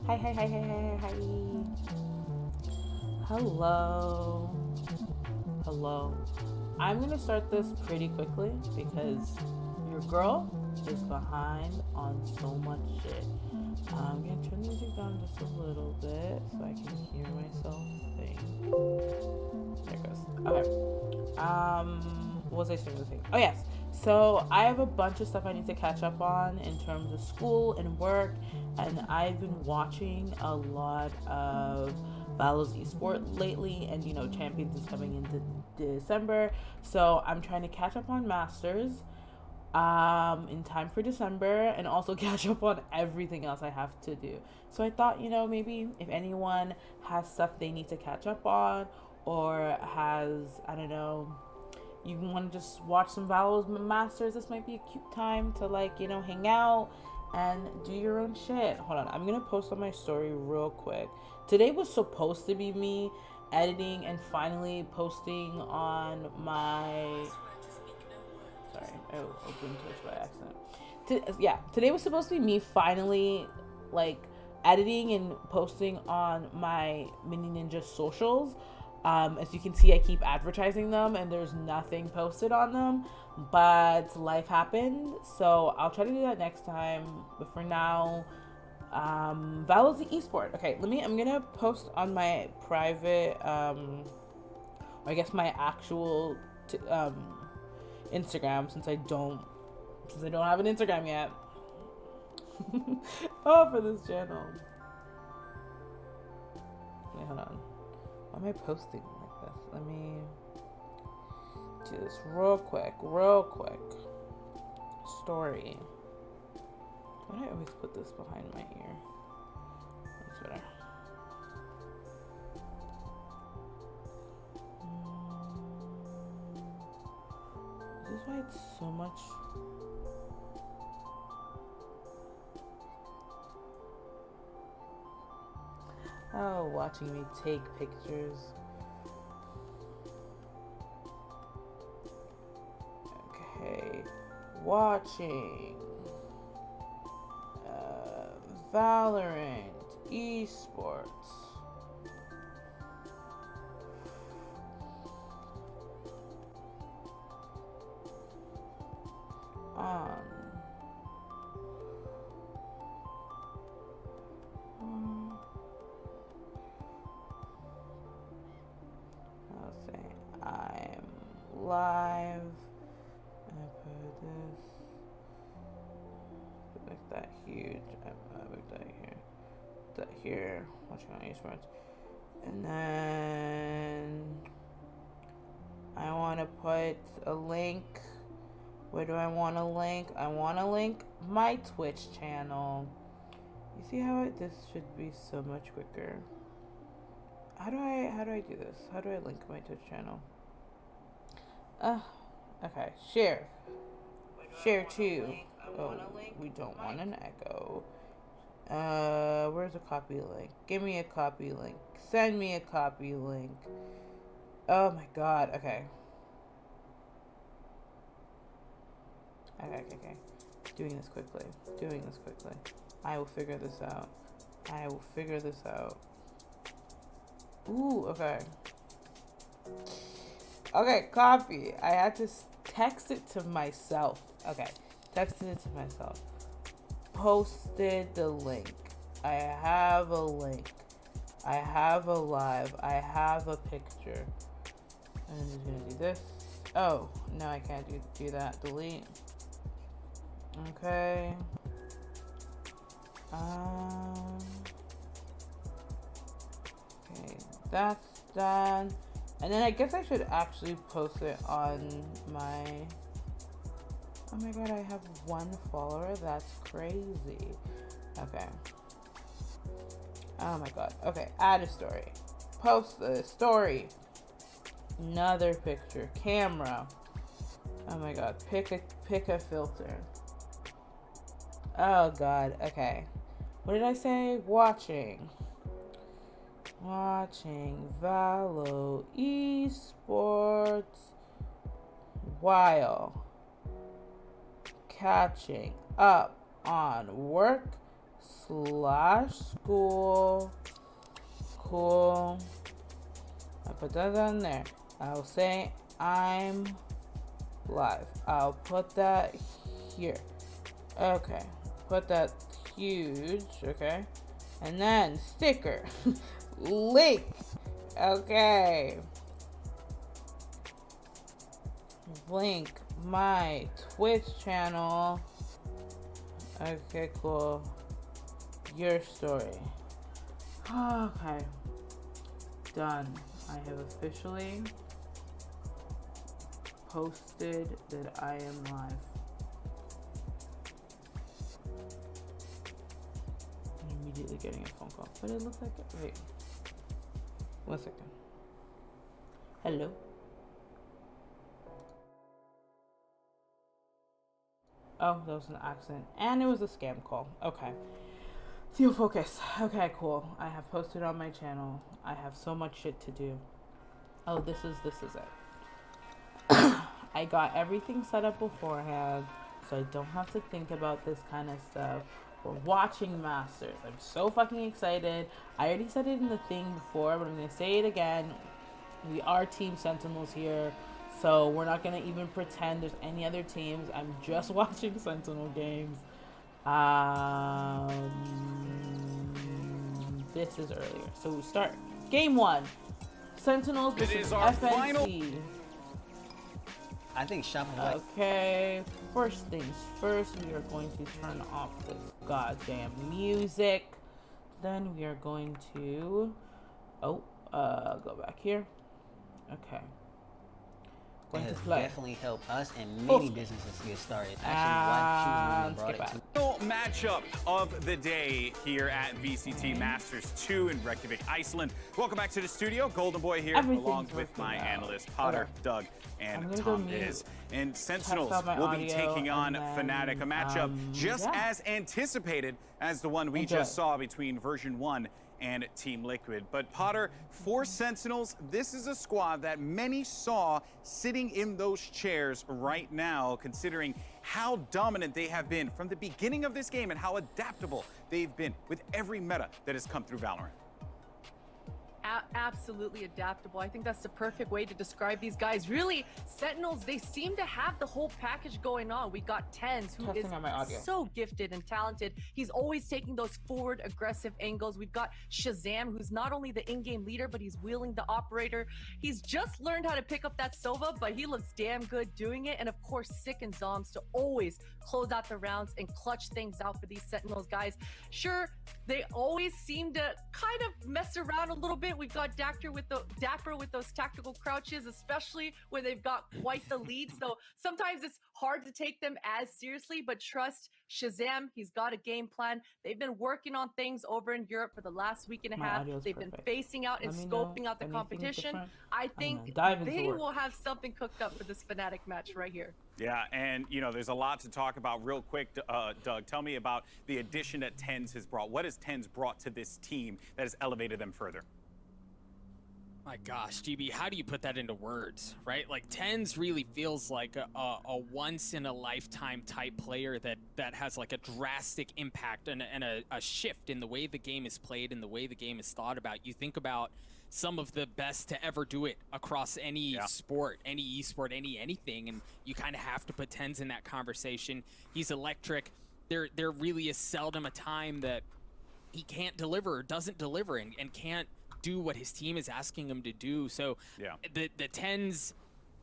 Hi, hi, hi, hi, hi, hi. Hello. Hello. I'm gonna start this pretty quickly because your girl is behind on so much shit. I'm gonna turn the music down just a little bit so I can hear myself think. There it goes. Okay. What was I saying? Oh yes. So I have a bunch of stuff I need to catch up on in terms of school and work, and I've been watching a lot of Valos Esport lately, and Champions is coming into December, so I'm trying to catch up on Masters in time for December and also catch up on everything else I have to do. So I thought, maybe if anyone has stuff they need to catch up on or has, I don't know, you want to just watch some Valos Masters, this might be a cute time to, like, hang out and do your own shit. Hold on, I'm gonna post on my story real quick. Today was supposed to be me editing and finally posting on my. Sorry, I opened Twitch by accident. Yeah, today was supposed to be me finally, like, editing and posting on my Mini Ninja socials. As you can see, I keep advertising them and there's nothing posted on them, but life happened, so I'll try to do that next time. But for now, Valos the esport. Okay, I'm gonna post on my private, or I guess my actual, Instagram, since I don't have an Instagram yet. Oh, for this channel. Wait, hold on. Why am I posting like this? Let me do this real quick. Story. Why do I always put this behind my ear? That's better. Is this why it's so much? Oh, watching me take pictures. Okay, watching Valorant esports. On. I'll say I'm live. I put this. Make that huge. I make that here. That here. Watching on esports. And then I want to put a link. Where do I want to link? I want to link my Twitch channel. You see how this should be so much quicker. How do I do this? How do I link my Twitch channel? Okay. Share. Share too. Oh, we don't want an echo. Where's a copy link? Give me a copy link. Send me a copy link. Oh my god. Okay. Okay. Doing this quickly. I will figure this out. Ooh, okay. Okay, copy. I had to text it to myself. Okay, texted it to myself. Posted the link. I have a link. I have a live. I have a picture. And I'm just gonna do this. Oh, no, I can't do that. Delete. Okay. Okay, that's done. And then I guess I should actually post it on my. Oh my god, I have one follower. That's crazy. Okay. Oh my god. Okay, add a story. Post the story. Another picture. Camera. Oh my god. Pick a filter. Oh god. Okay. What did I say? Watching. Watching Valo esports while catching up on work slash school. Cool. I put that down there. I'll say I'm live. I'll put that here. Okay. Put that huge. Okay. And then sticker. Link. Okay. Link my Twitch channel. Okay, cool. Your story. Okay. Done. I have officially posted that I am live. I'm immediately getting a phone call. But it looks like it. Wait. 1 second. Hello. Oh, that was an accident. And it was a scam call. Okay. Theo focus. Okay, cool. I have posted on my channel. I have so much shit to do. Oh, this is it. I got everything set up beforehand, so I don't have to think about this kind of stuff. We're watching Masters. I'm so fucking excited. I already said it in the thing before, but I'm gonna say it again. We are Team Sentinels here. So we're not going to even pretend there's any other teams. I'm just watching Sentinel games. This is earlier. So we start. Game 1. Sentinels versus FNC. I think Shopify. Okay. First things first, we are going to turn off this goddamn music. Then we are going to... go back here. Okay. It has definitely helped us and many businesses get started. Actually, why brought it to matchup of the day here at VCT Masters 2 in Reykjavik, Iceland. Welcome back to the studio. Golden Boy here, along with my analysts Potter, Doug, and Tom is. And Sentinels will be taking on Fnatic, a matchup just as anticipated as the one we just saw between version 1 and Team Liquid. But Potter, for Sentinels, this is a squad that many saw sitting in those chairs right now, considering how dominant they have been from the beginning of this game and how adaptable they've been with every meta that has come through Valorant. Absolutely adaptable. I think that's the perfect way to describe these guys. Really, Sentinels, they seem to have the whole package going on. We got Tens, who is so gifted and talented. He's always taking those forward aggressive angles. We've got Shazam, who's not only the in-game leader, but he's wheeling the operator. He's just learned how to pick up that Sova, but he looks damn good doing it. And of course, Sick and Zoms to always close out the rounds and clutch things out for these Sentinels guys. Sure, they always seem to kind of mess around a little bit. We've got Dapper with those tactical crouches, especially when they've got quite the lead. So sometimes it's hard to take them as seriously, but trust Shazam, he's got a game plan. They've been working on things over in Europe for the last week and a half. They've been facing out and scoping out the competition. I think they will have something cooked up for this Fnatic match right here. Yeah, and you know, there's a lot to talk about real quick. Doug, tell me about the addition that Tens has brought. What has Tens brought to this team that has elevated them further? My gosh, GB, how do you put that into words, right? Like, Tens really feels like a once-in-a-lifetime type player that has, like, a drastic impact and a shift in the way the game is played and the way the game is thought about. You think about some of the best to ever do it across any sport, any esport, anything, and you kind of have to put Tens in that conversation. He's electric. There really is seldom a time that he can't deliver or doesn't deliver and can't do what his team is asking him to do. So the Tens,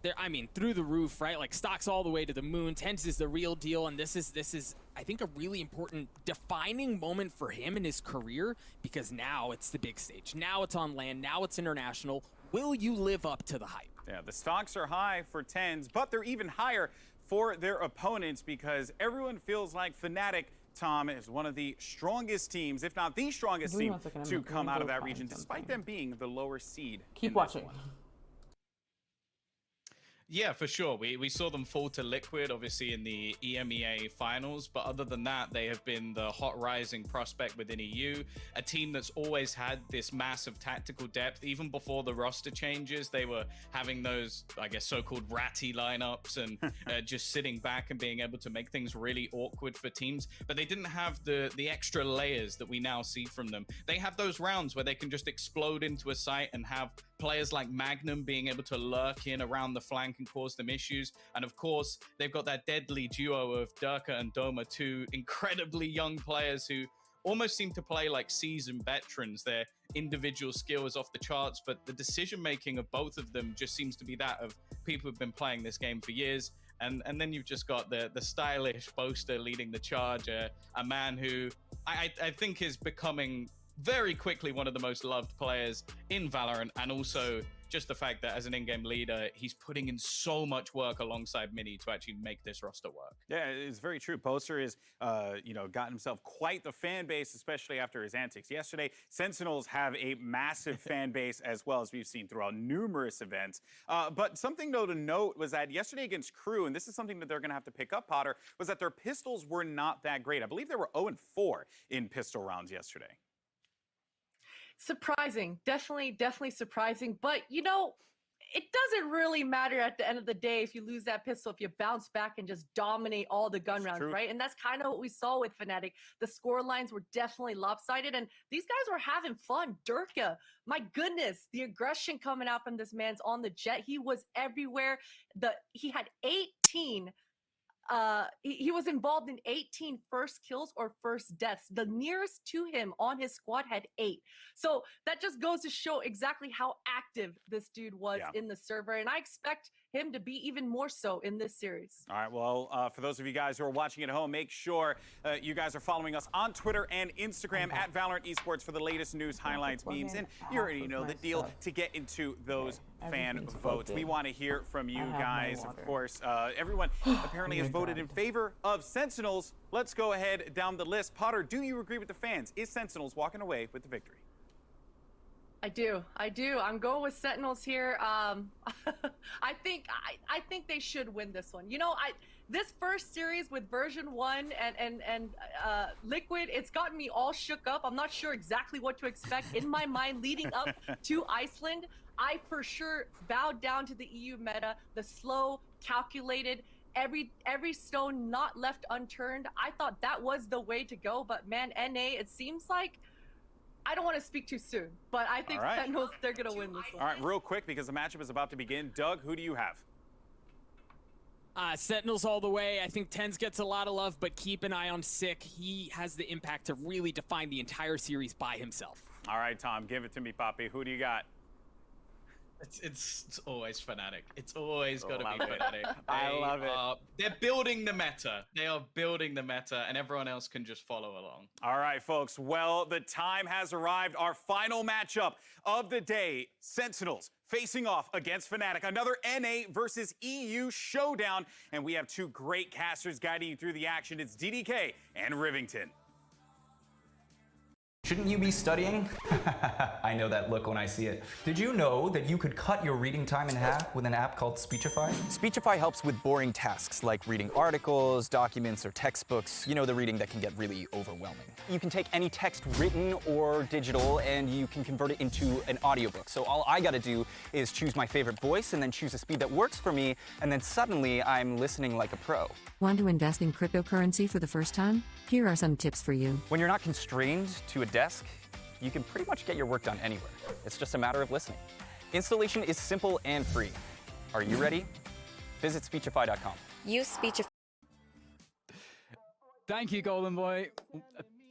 they're, I mean, through the roof, right? Like, stocks all the way to the moon. Tens is the real deal, and this is I think a really important defining moment for him in his career, because now it's the big stage. Now it's on land. Now it's international. Will you live up to the hype? Yeah, the stocks are high for Tens, but they're even higher for their opponents, because everyone feels like Fnatic, Tom, is one of the strongest teams, if not the strongest team, to come out of that region, despite them being the lower seed. Keep watching. Yeah, for sure. We saw them fall to Liquid, obviously, in the EMEA finals. But other than that, they have been the hot rising prospect within EU, a team that's always had this massive tactical depth. Even before the roster changes, they were having those, I guess, so-called ratty lineups and just sitting back and being able to make things really awkward for teams. But they didn't have the extra layers that we now see from them. They have those rounds where they can just explode into a site and have players like Magnum being able to lurk in around the flank and cause them issues. And of course, they've got that deadly duo of Durka and Doma, two incredibly young players who almost seem to play like seasoned veterans. Their individual skill is off the charts, but the decision-making of both of them just seems to be that of people who've been playing this game for years. And then you've just got the stylish boaster leading the charge, a man who I think is becoming very quickly one of the most loved players in Valorant, and also just the fact that as an in-game leader, he's putting in so much work alongside Mini to actually make this roster work. Yeah, it's very true. Boaster has, gotten himself quite the fan base, especially after his antics yesterday. Sentinels have a massive fan base as well, as we've seen throughout numerous events. But something, though, to note was that yesterday against Crew, and this is something that they're going to have to pick up, Potter, was that their pistols were not that great. I believe they were 0-4 in pistol rounds yesterday. Surprising, definitely surprising. But it doesn't really matter at the end of the day if you lose that pistol, if you bounce back and just dominate all the gun rounds, true. right? And that's kind of what we saw with Fnatic. The score lines were definitely lopsided, and these guys were having fun. Durka, my goodness, the aggression coming out from this man's on the jet. He was everywhere. He had 18. He was involved in 18 first kills or first deaths. The nearest to him on his squad had 8. So that just goes to show exactly how active this dude was in the server. And I expect him to be even more so in this series. All right, well, for those of you guys who are watching at home, make sure you guys are following us on Twitter and Instagram at Valorant Esports for the latest news, highlights, memes, and you already know the deal to get into those fan votes. We want to hear from you guys, of course. Everyone apparently has voted in favor of Sentinels. Let's go ahead down the list. Potter, do you agree with the fans? Is Sentinels walking away with the victory? I do. I'm going with Sentinels here. I think they should win this one. This first series with version 1 and Liquid, it's gotten me all shook up. I'm not sure exactly what to expect. In my mind, leading up to Iceland, I for sure bowed down to the EU meta, the slow, calculated, every stone not left unturned. I thought that was the way to go, but man, NA, it seems like, I don't want to speak too soon, but I think Sentinels, they're going to win this one. All right, real quick, because the matchup is about to begin. Doug, who do you have? Sentinels all the way. I think Tens gets a lot of love, but keep an eye on Sick. He has the impact to really define the entire series by himself. All right, Tom, give it to me, Poppy. Who do you got? It's always Fnatic. It's always got to be Fnatic. I love it. They're building the meta. They are building the meta, and everyone else can just follow along. All right, folks. Well, the time has arrived. Our final matchup of the day. Sentinels facing off against Fnatic. Another NA versus EU showdown. And we have two great casters guiding you through the action. It's DDK and Rivington. Shouldn't you be studying? I know that look when I see it. Did you know that you could cut your reading time in half with an app called Speechify? Speechify helps with boring tasks like reading articles, documents, or textbooks. You know, the reading that can get really overwhelming. You can take any text, written or digital, and you can convert it into an audiobook. So all I gotta do is choose my favorite voice and then choose a speed that works for me, and then suddenly I'm listening like a pro. Want to invest in cryptocurrency for the first time? Here are some tips for you. When you're not constrained to a desk, you can pretty much get your work done anywhere. It's just a matter of listening. Installation is simple and free. Are you ready? Visit Speechify.com. Use Speechify. Thank you, Golden Boy.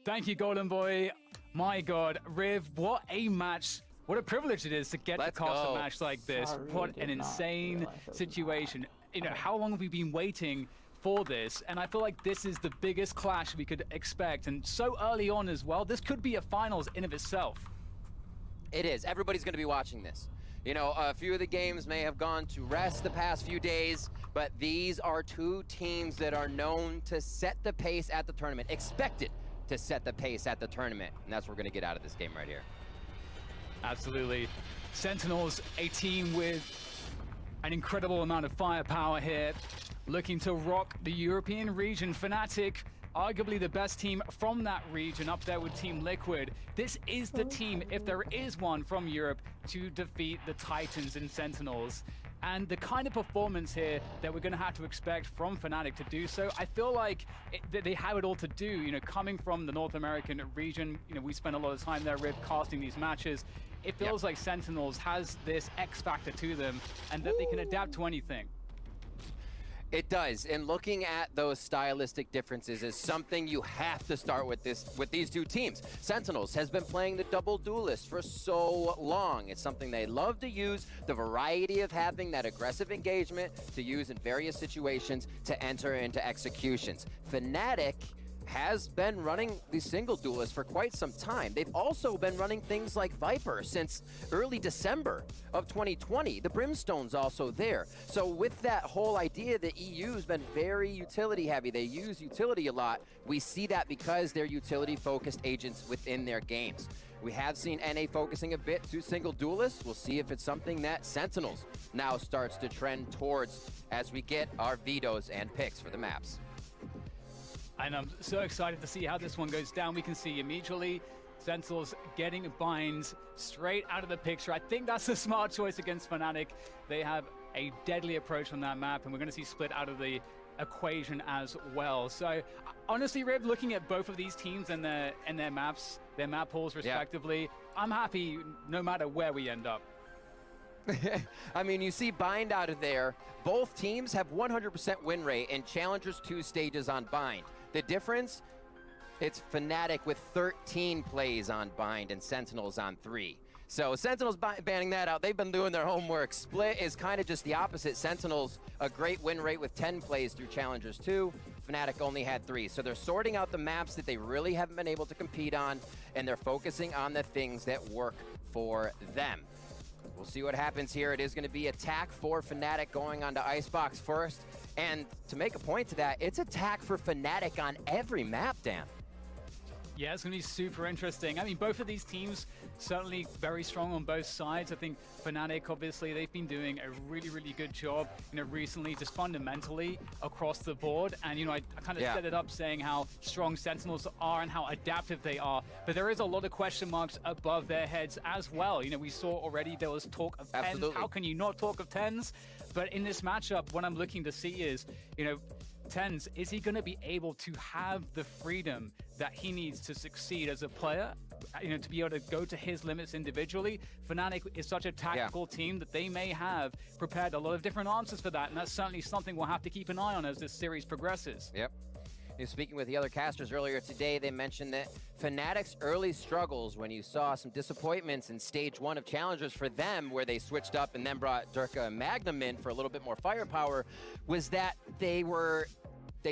Thank you, Golden Boy. My God, Riv, what a match. What a privilege it is to get to cast a match like this. What an insane situation. How long have we been waiting for this? And I feel like this is the biggest clash we could expect, and so early on as well. This could be a finals in of itself. It is. Everybody's going to be watching this. A few of the games may have gone to rest the past few days, but these are two teams that are known to set the pace at the tournament, expected to set the pace at the tournament, and that's what we're going to get out of this game right here. Absolutely. Sentinels, a team with an incredible amount of firepower here. Looking to rock the European region. Fnatic, arguably the best team from that region, up there with Team Liquid. This is the team, if there is one from Europe, to defeat the Titans and Sentinels. And the kind of performance here that we're going to have to expect from Fnatic to do so, I feel like they have it all to do. You know, coming from the North American region, you know, we spend a lot of time there, Riv, casting these matches. It feels like Sentinels has this X factor to them, and that they can adapt to anything. It does, and looking at those stylistic differences is something you have to start with these two teams. Sentinels has been playing the double duelist for so long. It's something they love to use, the variety of having that aggressive engagement to use in various situations to enter into executions. Fnatic has been running the single duelist for quite some time. They've also been running things like Viper since early December of 2020. The Brimstone's also there. So with that whole idea, the EU's been very utility heavy. They use utility a lot. We see that because they're utility focused agents within their games. We have seen NA focusing a bit to single duelists. We'll see if it's something that Sentinels now starts to trend towards as we get our vetoes and picks for the maps. And I'm so excited to see how this one goes down. We can see immediately Sentinels getting binds straight out of the picture. I think that's a smart choice against Fnatic. They have a deadly approach on that map, and we're going to see Split out of the equation as well. So honestly, Riv, looking at both of these teams and their maps, their map pools respectively, I'm happy no matter where we end up. I mean, you see Bind out of there. Both teams have 100% win rate in Challengers 2 stages on Bind. The difference, it's Fnatic with 13 plays on Bind and Sentinels on 3. So Sentinels banning that out. They've been doing their homework. Split is kind of just the opposite. Sentinels, a great win rate with 10 plays through Challengers 2. Fnatic only had 3. So they're sorting out the maps that they really haven't been able to compete on, and they're focusing on the things that work for them. We'll see what happens here. It is going to be attack for Fnatic going onto Icebox first. And to make a point to that, it's attack for Fnatic on every map, Dan. Yeah, it's going to be super interesting. I mean, both of these teams certainly very strong on both sides. I think Fnatic, obviously, they've been doing a really, really good job, you know, recently, just fundamentally across the board. And, you know, I kind of set it up saying how strong Sentinels are and how adaptive they are. But there is a lot of question marks above their heads as well. You know, we saw already there was talk of 10s. Absolutely. How can you not talk of 10s? But in this matchup, what I'm looking to see is, you know, 10s, is he going to be able to have the freedom that he needs to succeed as a player, you know, to be able to go to his limits individually? Fnatic is such a tactical team that they may have prepared a lot of different answers for that, and that's certainly something we'll have to keep an eye on as this series progresses. Yep. Speaking with the other casters earlier today, they mentioned that Fnatic's early struggles, when you saw some disappointments in stage 1 of Challengers for them, where they switched up and then brought Durka and Magnum in for a little bit more firepower, was that they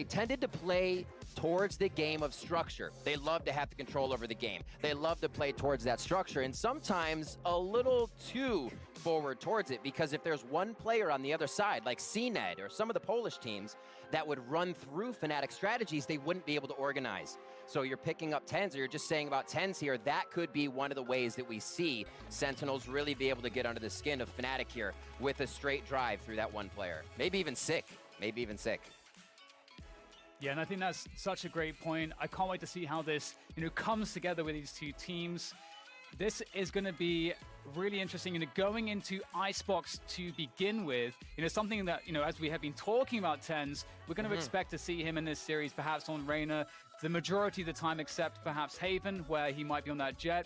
tended to play towards the game of structure. They love to have the control over the game. They love to play towards that structure, and sometimes a little too forward towards it, because if there's one player on the other side, like CNED or some of the Polish teams, that would run through Fnatic strategies, they wouldn't be able to organize. So you're picking up 10s, or you're just saying about 10s here, that could be one of the ways that we see Sentinels really be able to get under the skin of Fnatic here with a straight drive through that one player. Maybe even sick. Maybe even sick. Yeah, and I think that's such a great point. I can't wait to see how this, you know, comes together with these two teams. This is going to be really interesting. You know, going into Icebox to begin with, you know, something that, you know, as we have been talking about 10s, we're going to expect to see him in this series, perhaps on Reyna, the majority of the time, except perhaps Haven, where he might be on that Jet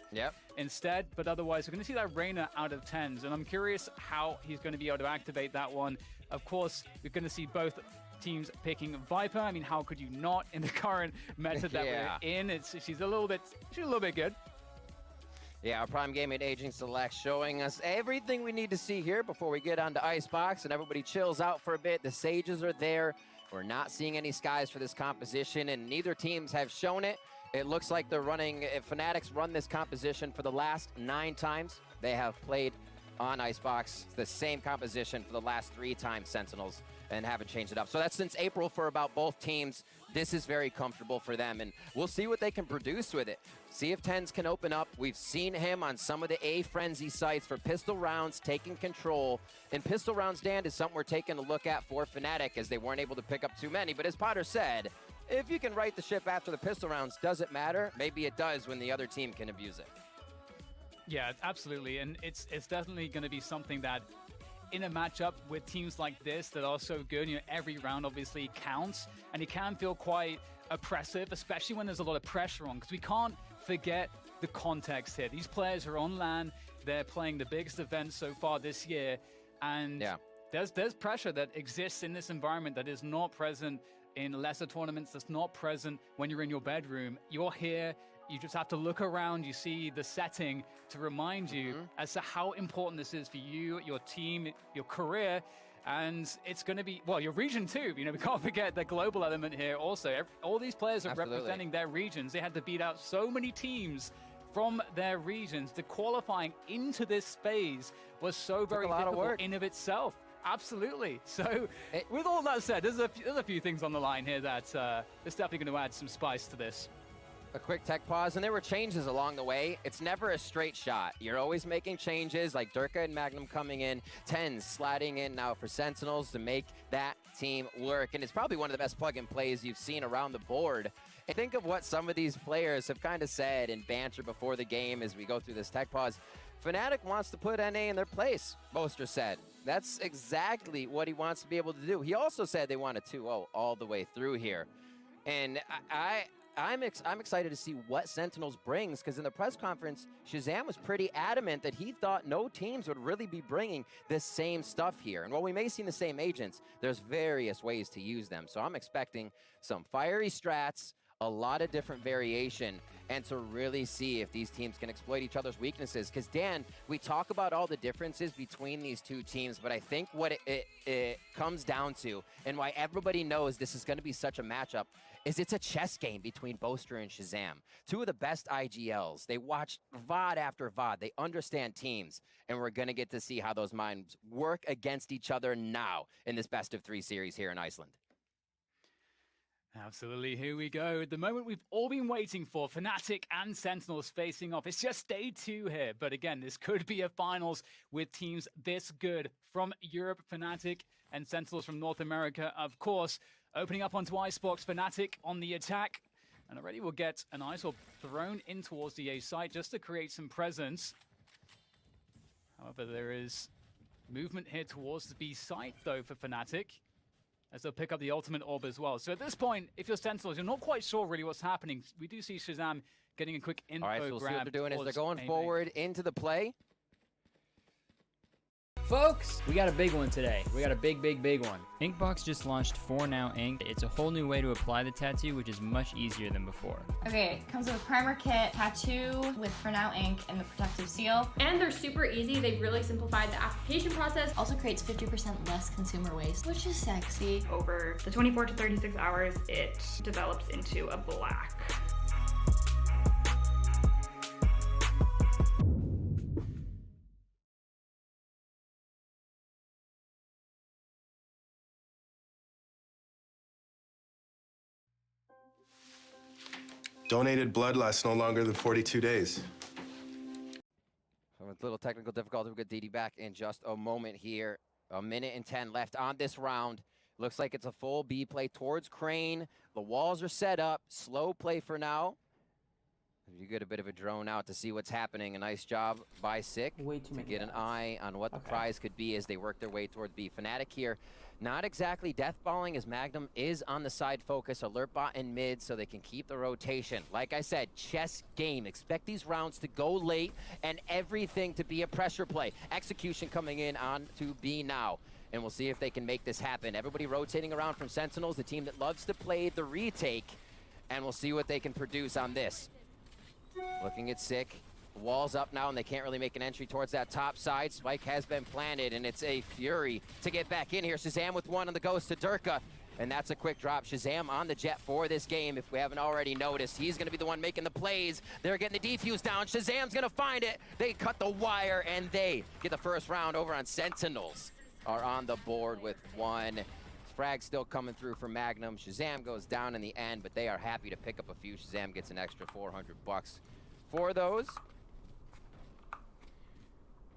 instead. But otherwise, we're going to see that Reyna out of 10s, and I'm curious how he's going to be able to activate that one. Of course, we're going to see both teams picking Viper. I mean, how could you not in the current meta that we're in? She's a little bit good. Yeah, our Prime Gaming Aging Select showing us everything we need to see here before we get onto Icebox and everybody chills out for a bit. The Sages are there. We're not seeing any Skies for this composition, and neither teams have shown it. It looks like they're running, if Fnatic's run this composition for the last 9 times they have played on Icebox. It's the same composition for the last 3 times Sentinels and haven't changed it up. So that's since April for about both teams. This is very comfortable for them, and we'll see what they can produce with it. See if TenZ can open up. We've seen him on some of the A Frenzy sites for pistol rounds, taking control. And pistol rounds, Dan, is something we're taking a look at for Fnatic, as they weren't able to pick up too many. But as Potter said, if you can right the ship after the pistol rounds, does it matter? Maybe it does when the other team can abuse it. Yeah, absolutely. And it's definitely going to be something that in a matchup with teams like this that are so good, you know, every round obviously counts, and it can feel quite oppressive, especially when there's a lot of pressure on, because we can't forget the context here. These players are on LAN, they're playing the biggest event so far this year, and there's pressure that exists in this environment that is not present in lesser tournaments, that's not present when you're in your bedroom. You're here, you just have to look around, you see the setting to remind you as to how important this is for you, your team, your career, and it's going to be, well, your region too. You know, we can't forget the global element here also. All these players are representing their regions. They had to beat out so many teams from their regions. The qualifying into this space was so very difficult in of itself. Absolutely. So with all that said, there's a few things on the line here that is definitely going to add some spice to this. A quick tech pause, and there were changes along the way. It's never a straight shot. You're always making changes, like Durka and Magnum coming in, TenZ sliding in now for Sentinels to make that team work. And it's probably one of the best plug-and plays you've seen around the board. And think of what some of these players have kind of said in banter before the game as we go through this tech pause. Fnatic wants to put NA in their place, Boaster said. That's exactly what he wants to be able to do. He also said they want a 2-0 all the way through here. And I'm excited to see what Sentinels brings, because in the press conference, Shazam was pretty adamant that he thought no teams would really be bringing the same stuff here. And while we may see the same agents, there's various ways to use them. So I'm expecting some fiery strats, a lot of different variation, and to really see if these teams can exploit each other's weaknesses. Because, Dan, we talk about all the differences between these two teams, but I think what it comes down to, and why everybody knows this is going to be such a matchup, is it's a chess game between Boaster and Shazam. Two of the best IGLs. They watch VOD after VOD. They understand teams, and we're going to get to see how those minds work against each other now in this best-of-3 series here in Iceland. Absolutely, here we go. The moment we've all been waiting for, Fnatic and Sentinels facing off. It's just day 2 here, but again, this could be a finals with teams this good from Europe, Fnatic, and Sentinels from North America, of course. Opening up onto Icebox, Fnatic on the attack, and already we'll get an Ice Orb thrown in towards the A site just to create some presence. However, there is movement here towards the B site, though, for Fnatic, as they'll pick up the ultimate orb as well. So at this point, if you're Sentinels, you're not quite sure really what's happening. We do see Shazam getting a quick info grab. All right, so we'll see what they're doing is they're going forward into the play. Folks, we got a big one today. We got a big one. Inkbox just launched For Now Ink. It's a whole new way to apply the tattoo, which is much easier than before. Okay, it comes with a primer kit, tattoo with For Now Ink, and the protective seal. And they're super easy. They've really simplified the application process. Also creates 50% less consumer waste, which is sexy. Over the 24 to 36 hours, it develops into a black. Donated blood lasts no longer than 42 days. So with a little technical difficulty, we'll get DD back in just a moment here. 1 minute and 10 left on this round. Looks like it's a full B play towards Crane. The walls are set up. Slow play for now. You get a bit of a drone out to see what's happening. A nice job by Sick to get an eye on what the prize could be as they work their way towards B. Fnatic here, not exactly deathballing, as Magnum is on the side focus. Alert bot in mid so they can keep the rotation. Like I said, chess game. Expect these rounds to go late and everything to be a pressure play. Execution coming in on to B now. And we'll see if they can make this happen. Everybody rotating around from Sentinels, the team that loves to play the retake. And we'll see what they can produce on this. Looking at Sick. Walls up now, and they can't really make an entry towards that top side. Spike has been planted, and it's a fury to get back in here. Shazam with one on the ghost to Durka, and that's a quick drop. Shazam on the jet for this game, if we haven't already noticed. He's going to be the one making the plays. They're getting the defuse down. Shazam's going to find it. They cut the wire, and they get the first round over on Sentinels. Are on the board with one Frag still coming through for Magnum. Shazam goes down in the end, but they are happy to pick up a few. Shazam gets an extra 400 bucks for those.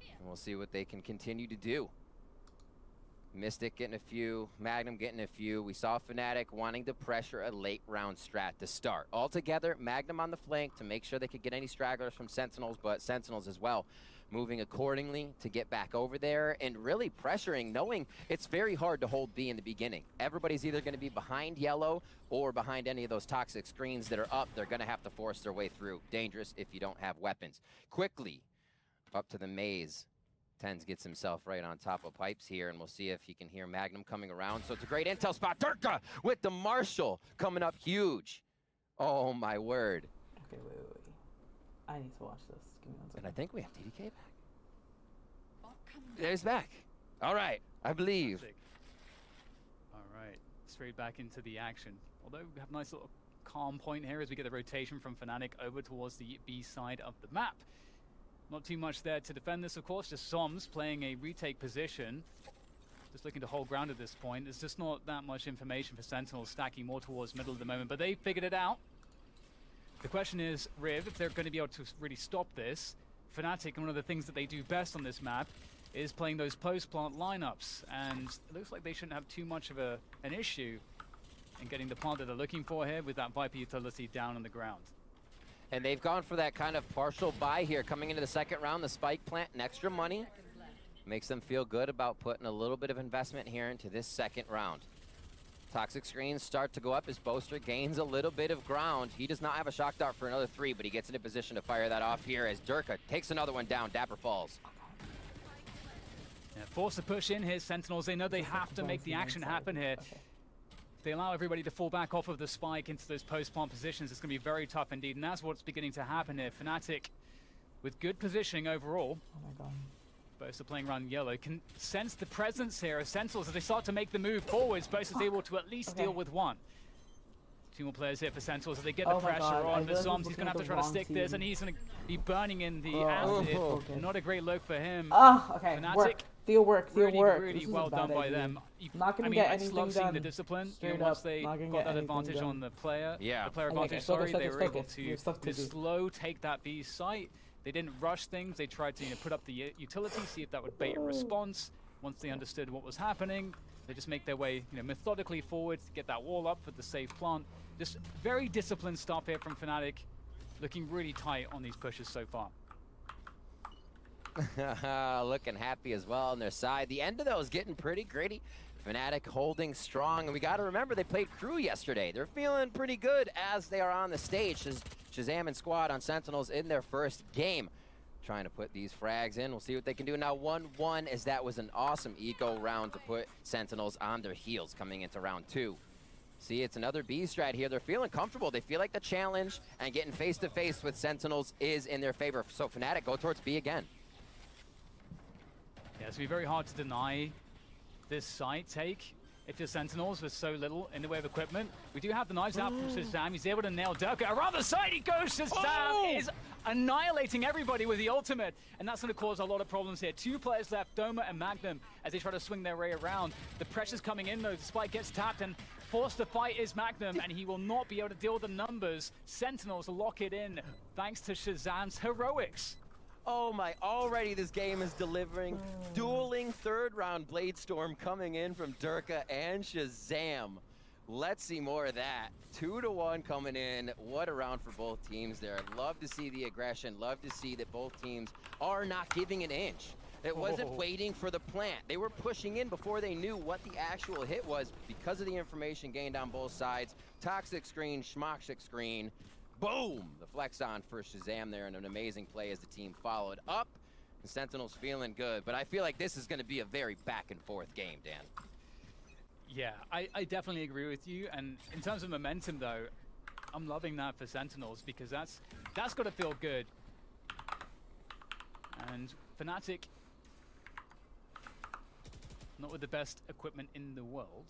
And we'll see what they can continue to do. Mystic getting a few, Magnum getting a few. We saw Fnatic wanting to pressure a late round strat to start. Altogether, Magnum on the flank to make sure they could get any stragglers from Sentinels, but Sentinels as well moving accordingly to get back over there and really pressuring, knowing it's very hard to hold B in the beginning. Everybody's either going to be behind yellow or behind any of those toxic screens that are up. They're going to have to force their way through. Dangerous if you don't have weapons. Quickly up to the maze. Tens gets himself right on top of pipes here, and we'll see if he can hear Magnum coming around. So it's a great intel spot. Durka with the Marshall coming up huge. Oh, my word. Okay, wait. I need to watch this. Give me 1 second. And I think we have DDK back. There's back. All right, I believe. All right, straight back into the action. Although we have a nice little calm point here as we get the rotation from Fnatic over towards the B side of the map. Not too much there to defend this, of course. Just Soms playing a retake position. Just looking to hold ground at this point. There's just not that much information for Sentinels, stacking more towards middle at the moment, but they figured it out. The question is, Riv, if they're going to be able to really stop this. Fnatic, one of the things that they do best on this map is playing those post-plant lineups, and it looks like they shouldn't have too much of an issue in getting the plant that they're looking for here with that Viper utility down on the ground. And they've gone for that kind of partial buy here coming into the second round. The spike plant and extra money makes them feel good about putting a little bit of investment here into this second round. Toxic screens start to go up as Boaster gains a little bit of ground. He does not have a shock dart for another 3, but he gets in a position to fire that off here as Durka takes another one down. Dapper falls. Yeah, force to push in here, Sentinels. They know they have to make the action happen here. Okay. If they allow everybody to fall back off of the spike into those post-plant positions, it's going to be very tough indeed, and that's what's beginning to happen here. Fnatic, with good positioning overall. Oh my god. Boaster playing around yellow, can sense the presence here of Sentinels as they start to make the move forwards. Boaster's able to at least deal with one. 2 more players here for Sentinels as they get the pressure on. The Zombs, he's going to have to try to stick this, and he's going to be burning in the acid. Okay. Not a great look for him. Okay, Fnatic, Deal work. really well done by them. Not gonna I mean, get I just anything love seeing done. the discipline. Straight Once up, they not gonna got get that anything advantage done. on the player, Yeah. the player Okay, advantage, focus, they were able focus. You have stuff to to do. slow take that B site. They didn't rush things. They tried to put up the utility, see if that would bait a response. Once they understood what was happening, they just make their way methodically forward to get that wall up for the safe plant. Just very disciplined stuff here from Fnatic, looking really tight on these pushes so far. Looking happy as well on their side. The end of those getting pretty gritty. Fnatic holding strong, and we got to remember they played Crew yesterday. They're feeling pretty good as they are on the stage. Shazam and squad on Sentinels in their first game. Trying to put these frags in. We'll see what they can do now. 1-1 as that was an awesome eco round to put Sentinels on their heels coming into round 2. See, it's another B strat here. They're feeling comfortable. They feel like the challenge and getting face-to-face with Sentinels is in their favor. So Fnatic go towards B again. Yeah, it's going to be very hard to deny this site take if you're Sentinels with so little in the way of equipment. We do have the knives out from Shazam. He's able to nail Durka. Around the side he goes. Shazam is annihilating everybody with the ultimate, and that's going to cause a lot of problems here. 2 players left, Doma and Magnum, as they try to swing their way around. The pressure's coming in though. The spike gets tapped, and forced to fight is Magnum, and he will not be able to deal with the numbers. Sentinels lock it in thanks to Shazam's heroics. Oh my, already this game is delivering. Dueling third round Blade Storm coming in from Durka and Shazam. Let's see more of that. 2-1 coming in. What a round for both teams there. Love to see the aggression. Love to see that both teams are not giving an inch. It wasn't waiting for the plant. They were pushing in before they knew what the actual hit was because of the information gained on both sides. Toxic screen, schmoxic screen. Boom! The flex on for Shazam there, and an amazing play as the team followed up. The Sentinels feeling good, but I feel like this is going to be a very back and forth game, Dan. Yeah, I definitely agree with you. And in terms of momentum, though, I'm loving that for Sentinels because that's got to feel good. And Fnatic, not with the best equipment in the world.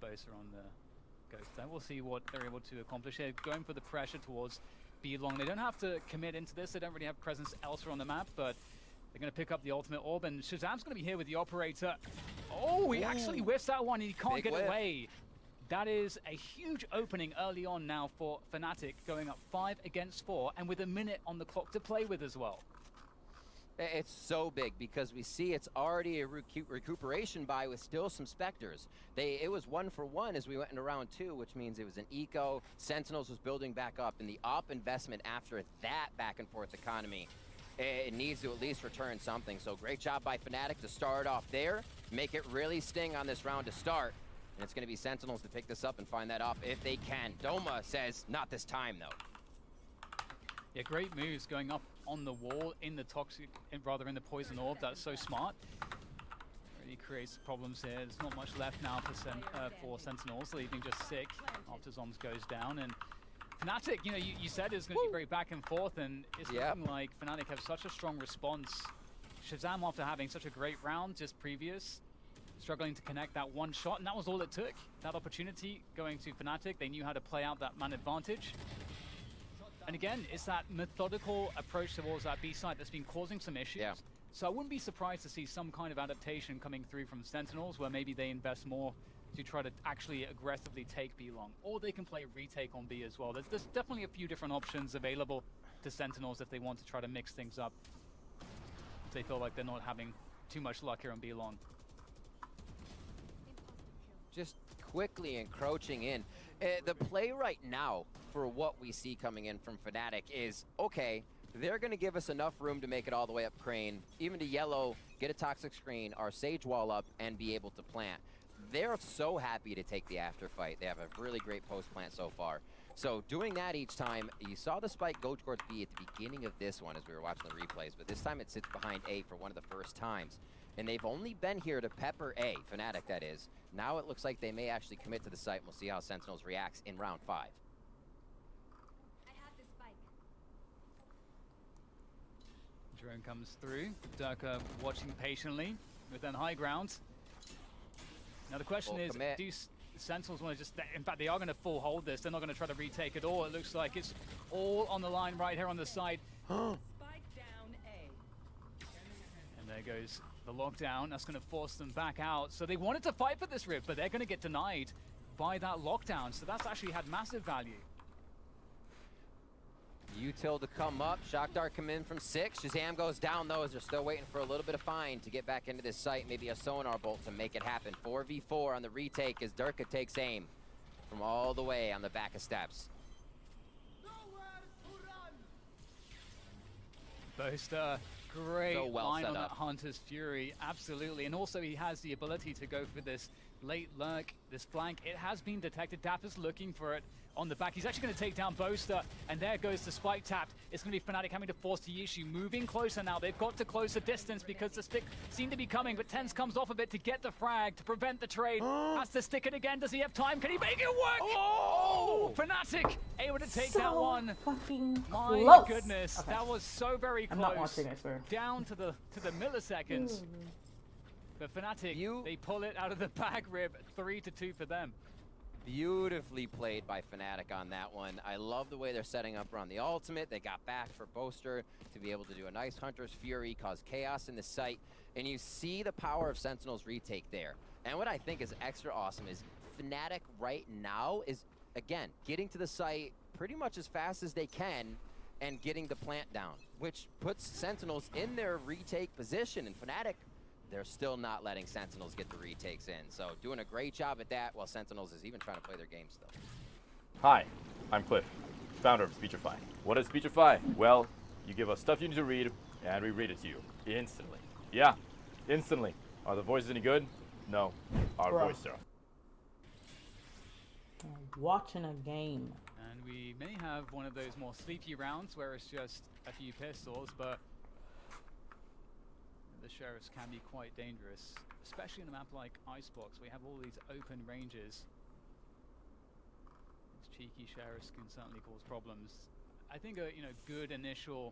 Both are on the ghost there. We'll see what they're able to accomplish here. Going for the pressure towards B long. They don't have to commit into this. They don't really have presence elsewhere on the map, but They're going to pick up the ultimate orb, and Shazam's going to be here with the operator. Oh, he actually whiffs that one, and he can't get away. That is a huge opening early on now for Fnatic, going up 5 against 4, and with a minute on the clock to play with as well. It's so big because we see it's already a recuperation buy with still some Spectres. It was 1-for-1 as we went into round 2, which means it was an eco. Sentinels was building back up, and the op investment after that back and forth economy, it needs to at least return something. So great job by Fnatic to start off there, make it really sting on this round to start. And it's going to be Sentinels to pick this up and find that op if they can. Doma says, not this time though. Yeah, great moves going up on the wall in the toxic, rather in the poison orb. That's so smart. Really creates problems here. There's not much left now for Sentinels, leaving just sick after Zombs goes down. And Fnatic, you know, you said it's going to be very back and forth, and it's looking like Fnatic have such a strong response. Shazam, after having such a great round just previous, struggling to connect that one shot, and that was all it took. That opportunity going to Fnatic. They knew how to play out that man advantage. And again, it's that methodical approach towards that B side that's been causing some issues. Yeah. So I wouldn't be surprised to see some kind of adaptation coming through from Sentinels, where maybe they invest more to try to actually aggressively take B long. Or they can play retake on B as well. There's definitely a few different options available to Sentinels if they want to try to mix things up. If they feel like they're not having too much luck here on B long. Just quickly encroaching in. The play right now for what we see coming in from Fnatic is, okay, they're going to give us enough room to make it all the way up Crane, even to yellow, get a toxic screen, our Sage wall up, and be able to plant. They're so happy to take the after fight. They have a really great post plant so far. So doing that each time, you saw the spike go towards B at the beginning of this one as we were watching the replays, but this time it sits behind A for one of the first times. And they've only been here to pepper A, Fnatic that is. Now it looks like they may actually commit to the site. We'll see how Sentinels reacts in round 5. I have the spike. Drone comes through. Durka watching patiently within high ground. Now the question is, do Sentinels want to just... In fact, they are going to full hold this. They're not going to try to retake at all. It looks like it's all on the line right here on the side. Spike down A. And there goes the lockdown. That's going to force them back out. So they wanted to fight for this rip, but they're going to get denied by that lockdown. So that's actually had massive value. Util to come up. Shock Dart come in from 6. Shazam goes down though as they're still waiting for a little bit of find to get back into this site. Maybe a sonar bolt to make it happen. 4v4 on the retake as Durka takes aim from all the way on the back of steps. Boaster, great so well line set on up. that Hunter's Fury, absolutely. And also he has the ability to go for this late lurk, this flank. It has been detected. Dapper's looking for it on the back. He's actually going to take down Boaster, and there goes the spike tapped. It's going to be Fnatic having to force the issue, moving closer now. They've got to close the distance because the stick seemed to be coming, but Tens comes off of it to get the frag, to prevent the trade. Has to stick it again. Does he have time? Can he make it work? Oh! Fnatic able to take that one. Fucking My close. goodness, Okay. that was so very close. I'm not watching, I swear. Down to the milliseconds. But Fnatic, they pull it out of the bag rib. 3-2 for them. Beautifully played by Fnatic on that one. I love the way they're setting up around the ultimate. They got back for Boaster to be able to do a nice Hunter's Fury, cause chaos in the site. And you see the power of Sentinel's retake there. And what I think is extra awesome is Fnatic right now is, again, getting to the site pretty much as fast as they can and getting the plant down, which puts Sentinels in their retake position. And Fnatic, they're still not letting Sentinels get the retakes in. So doing a great job at that while Sentinels is even trying to play their game still. Hi, I'm Cliff, founder of Speechify. What is Speechify? Well, you give us stuff you need to read, and we read it to you instantly. Yeah, instantly. Are the voices any good? No, our voice stuff. Watching a game. And we may have one of those more sleepy rounds where it's just a few pistols, but the sheriffs can be quite dangerous, especially in a map like Icebox. We have all these open ranges. These cheeky sheriffs can certainly cause problems. I think a good initial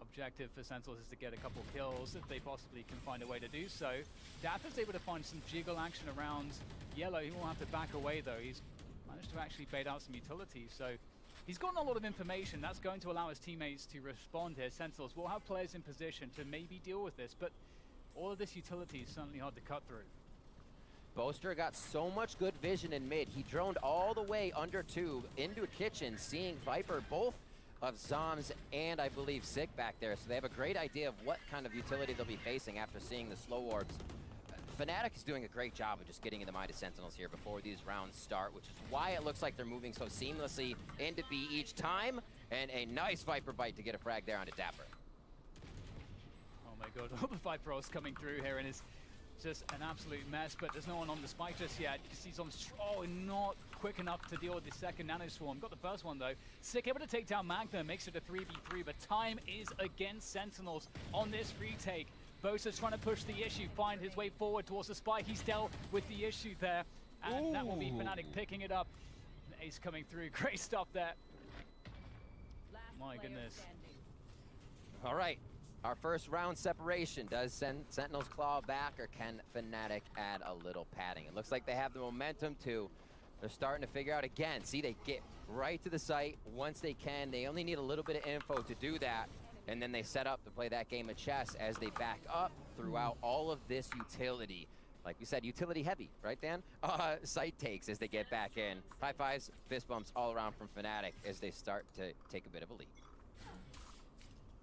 objective for Sentinels is to get a couple kills if they possibly can find a way to do so. Dapper's able to find some jiggle action around yellow. He will have to back away though. He's managed to actually bait out some utility, so He's gotten a lot of information. That's going to allow his teammates to respond here. Sentinels will have players in position to maybe deal with this, but all of this utility is certainly hard to cut through. Boaster got so much good vision in mid. He droned all the way under tube into a kitchen, seeing Viper, both of Zoms and I believe Sick back there. So they have a great idea of what kind of utility they'll be facing after seeing the slow orbs. Fnatic is doing a great job of just getting in the mind of Sentinels here before these rounds start, which is why it looks like they're moving so seamlessly into B each time. And a nice Viper bite to get a frag there onto Dapper. Oh my god, all the Viper rolls coming through here, and it's just an absolute mess, but there's no one on the spike just yet. You can see Zombs not quick enough to deal with the second Nano Swarm. Got the first one though. Sick able to take down Magna, makes it a 3v3, but time is against Sentinels on this retake. Bosa's trying to push the issue, find his way forward towards the spike. He's dealt with the issue there, and that will be Fnatic picking it up. Ace coming through, great stuff there. My goodness. All right. Our first round separation. Does Sentinels claw back, or can Fnatic add a little padding? It looks like they have the momentum too. They're starting to figure out again. See, they get right to the site once they can. They only need a little bit of info to do that. And then they set up to play that game of chess as they back up throughout all of this utility. Like we said, utility heavy, right, Dan? Site takes as they get back in. High fives, fist bumps all around from Fnatic as they start to take a bit of a lead.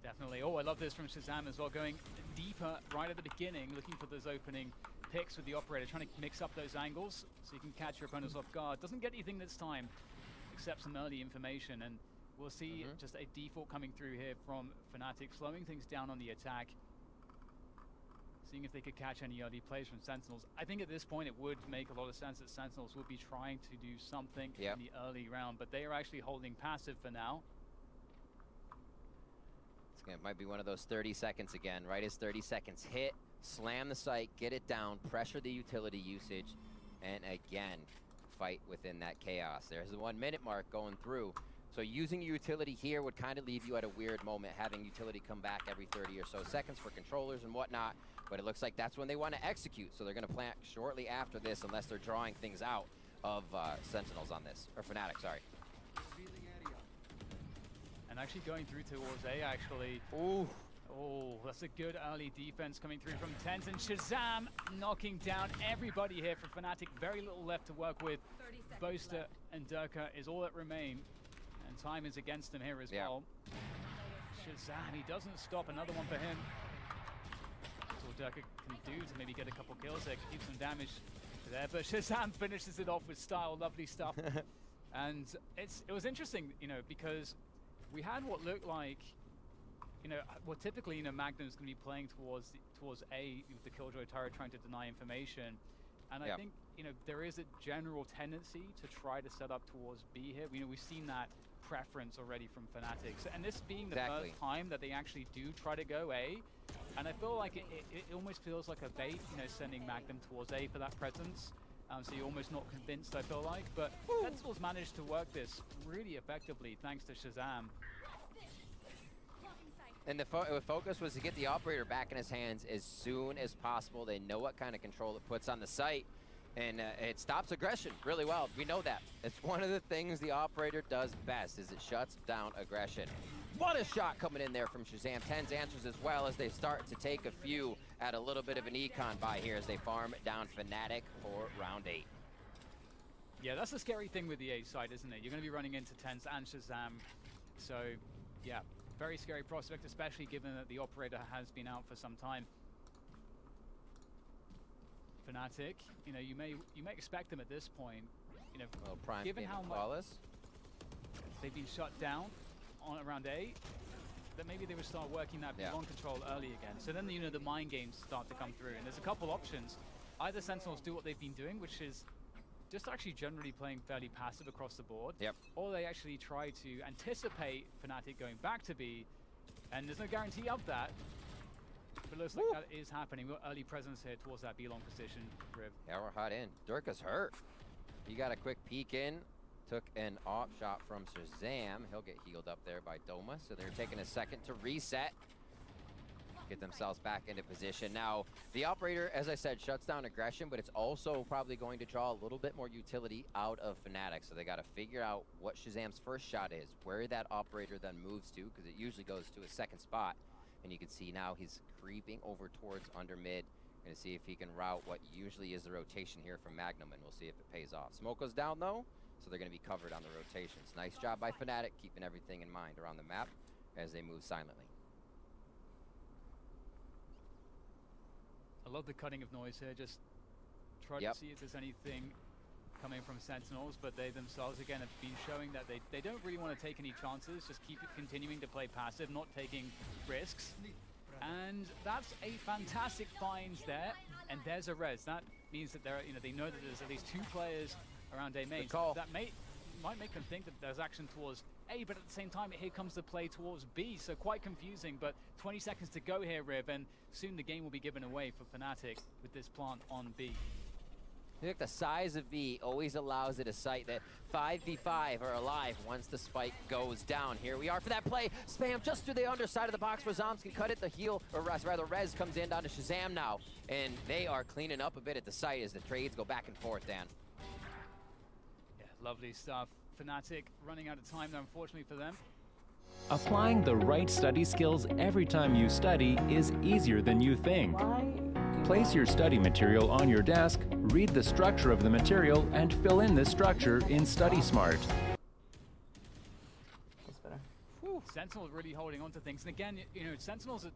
Definitely. Oh, I love this from Shazam as well, going deeper right at the beginning, looking for those opening picks with the operator, trying to mix up those angles so you can catch your opponents off guard. Doesn't get anything this time, except some early information, and we'll see just a default coming through here from Fnatic, slowing things down on the attack, seeing if they could catch any early plays from Sentinels. I think at this point it would make a lot of sense that Sentinels would be trying to do something in the early round, but they are actually holding passive for now. It might be one of those 30 seconds again, right as 30 seconds hit, slam the site, get it down, pressure the utility usage, and again, fight within that chaos. There's the 1 minute mark going through. So using utility here would kind of leave you at a weird moment, having utility come back every 30 or so seconds for controllers and whatnot, but it looks like that's when they want to execute, so they're going to plant shortly after this unless they're drawing things out of Sentinels on this, or Fnatic, sorry. And actually going through towards A, actually. Ooh. Oh, that's a good early defense coming through from Tens, and Shazam knocking down everybody here for Fnatic. Very little left to work with. Boaster and Durka is all that remain, and time is against them here as well. Shazam, he doesn't stop. Another one for him. That's all Durka can do to maybe get a couple kills there, keep some damage there, but Shazam finishes it off with style. Lovely stuff. And it was interesting, you know, because we had what looked like, you know, well, typically, you know, Magnum's going to be playing towards A with the Killjoy turret, trying to deny information. And I think, you know, there is a general tendency to try to set up towards B here. You know, we've seen that preference already from Fnatic. And this being the first time that they actually do try to go A, and I feel like it almost feels like a bait, you know, sending Magnum towards A for that presence. So you're almost not convinced, I feel like. But Sentinels managed to work this really effectively thanks to Shazam. And the focus was to get the operator back in his hands as soon as possible. They know what kind of control it puts on the site, and it stops aggression really well. We know that. It's one of the things the operator does best, is it shuts down aggression. What a shot coming in there from Shazam. Tens answers as well as they start to take a few at a little bit of an econ by here as they farm down Fnatic for round 8. Yeah, that's the scary thing with the A side, isn't it? You're going to be running into Tens and Shazam. So, yeah, very scary prospect, especially given that the operator has been out for some time. Fnatic, you know, you may expect them at this point, you know, given how much they've been shut down on around A, that maybe they would start working that belong control early again. So then, you know, the mind games start to come through, and there's a couple options. Either Sentinels do what they've been doing, which is just actually generally playing fairly passive across the board, or they actually try to anticipate Fnatic going back to B, and there's no guarantee of that. But it looks like that is happening. We've got early presence here towards that B-long position, Riv. Yeah, we're hot in. Durka's hurt. He got a quick peek in. Took an off shot from Shazam. He'll get healed up there by Doma. So they're taking a second to reset. get themselves back into position. Now, the operator, as I said, shuts down aggression, but it's also probably going to draw a little bit more utility out of Fnatic. So they got to figure out what Shazam's first shot is, where that operator then moves to, because it usually goes to a second spot. And you can see now he's creeping over towards under mid. Gonna see if he can route what usually is the rotation here from Magnum, and we'll see if it pays off. Smoke goes down though, so they're gonna be covered on the rotations. Nice job by Fnatic, keeping everything in mind around the map as they move silently. I love the cutting of noise here. Just try to see if there's anything coming from Sentinels, but they themselves again have been showing that they don't really want to take any chances. Just keep continuing to play passive, not taking risks. And that's a fantastic find there. And there's a res. That means that they know that there's at least 2 players around A main. That might make them think that there's action towards A, but at the same time, here comes the play towards B. So quite confusing, but 20 seconds to go here, Riv, and soon the game will be given away for Fnatic with this plant on B. I think the size of B always allows it a sight that 5v5 are alive once the spike goes down. Here we are for that play. Spam just through the underside of the box where Zombs can cut it. The heal, or rather Rez comes in down to Shazam now. And they are cleaning up a bit at the site as the trades go back and forth, Dan. Yeah, lovely stuff. Fnatic running out of time now, unfortunately for them. Applying the right study skills every time you study is easier than you think. Place your study material on your desk, read the structure of the material, and fill in this structure in Study Smart. That's better. Sentinels really holding on to things. And again, Sentinels,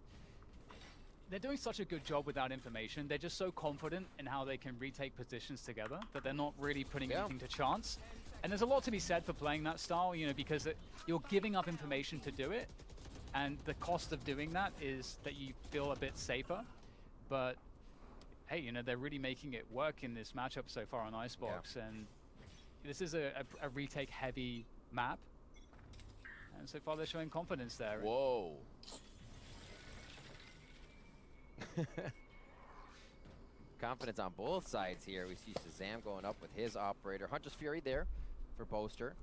they're doing such a good job without information. They're just so confident in how they can retake positions together that they're not really putting anything to chance. And there's a lot to be said for playing that style, because you're giving up information to do it. And the cost of doing that is that you feel a bit safer. But hey, they're really making it work in this matchup so far on Icebox. And this is a retake-heavy map. And so far, they're showing confidence there. Whoa. Confidence on both sides here. We see Shazam going up with his operator. Hunter's Fury there for Boaster.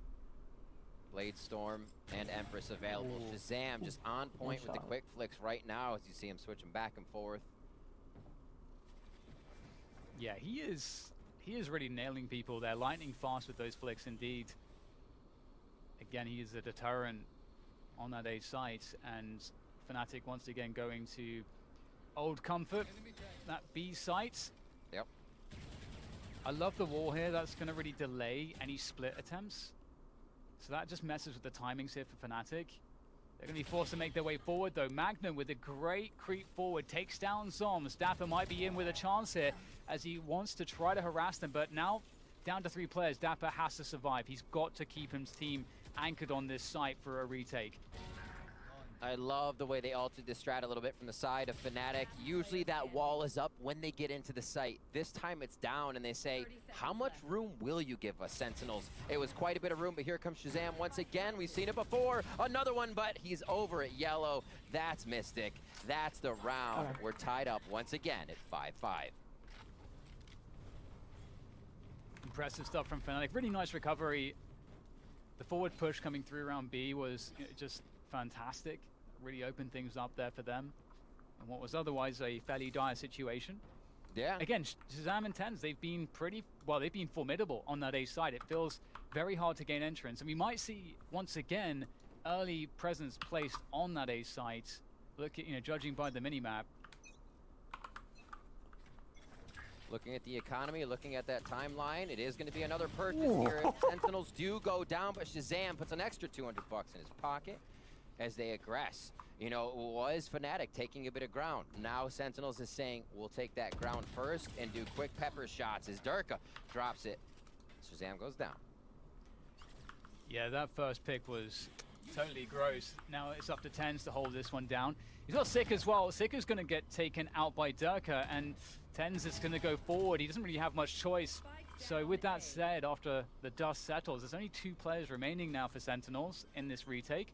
Blade Storm and Empress available. Shazam just on point with the quick flicks right now as you see him switching back and forth. Yeah, he is really nailing people there. Lightning fast with those flicks indeed. Again, he is a deterrent on that A site, and Fnatic once again going to Old Comfort, that B site. Yep. I love the wall here. That's going to really delay any split attempts. So that just messes with the timings here for Fnatic. They're going to be forced to make their way forward, though. Magnum with a great creep forward takes down Zombs. Dapper might be in with a chance here as he wants to try to harass them, but now down to 3 players. Dapper has to survive. He's got to keep his team anchored on this site for a retake. I love the way they altered this strat a little bit from the side of Fnatic. Usually that wall is up when they get into the site. This time it's down and they say, how much room will you give us, Sentinels? It was quite a bit of room, but here comes Shazam once again. We've seen it before. Another one, but he's over at yellow. That's Mystic. That's the round. We're tied up once again at 5-5. Impressive stuff from Fnatic. Really nice recovery. The forward push coming through around B was just fantastic. Really opened things up there for them and what was otherwise a fairly dire situation. Yeah. Again, Shazam and Tens, they've been they've been formidable on that A side. It feels very hard to gain entrance, and we might see once again early presence placed on that A site. Look at, judging by the minimap. Looking at the economy, looking at that timeline, it is going to be another purchase here if Sentinels do go down, but Shazam puts an extra 200 bucks in his pocket as they aggress. It was Fnatic taking a bit of ground. Now Sentinels is saying, we'll take that ground first and do quick pepper shots as Durka drops it. Shazam goes down. Yeah, that first pick was totally gross. Now it's up to Tens to hold this one down. He's got Sick as well. Sick is going to get taken out by Durka, and Tens is going to go forward. He doesn't really have much choice. So with that said, after the dust settles, there's only 2 players remaining now for Sentinels in this retake.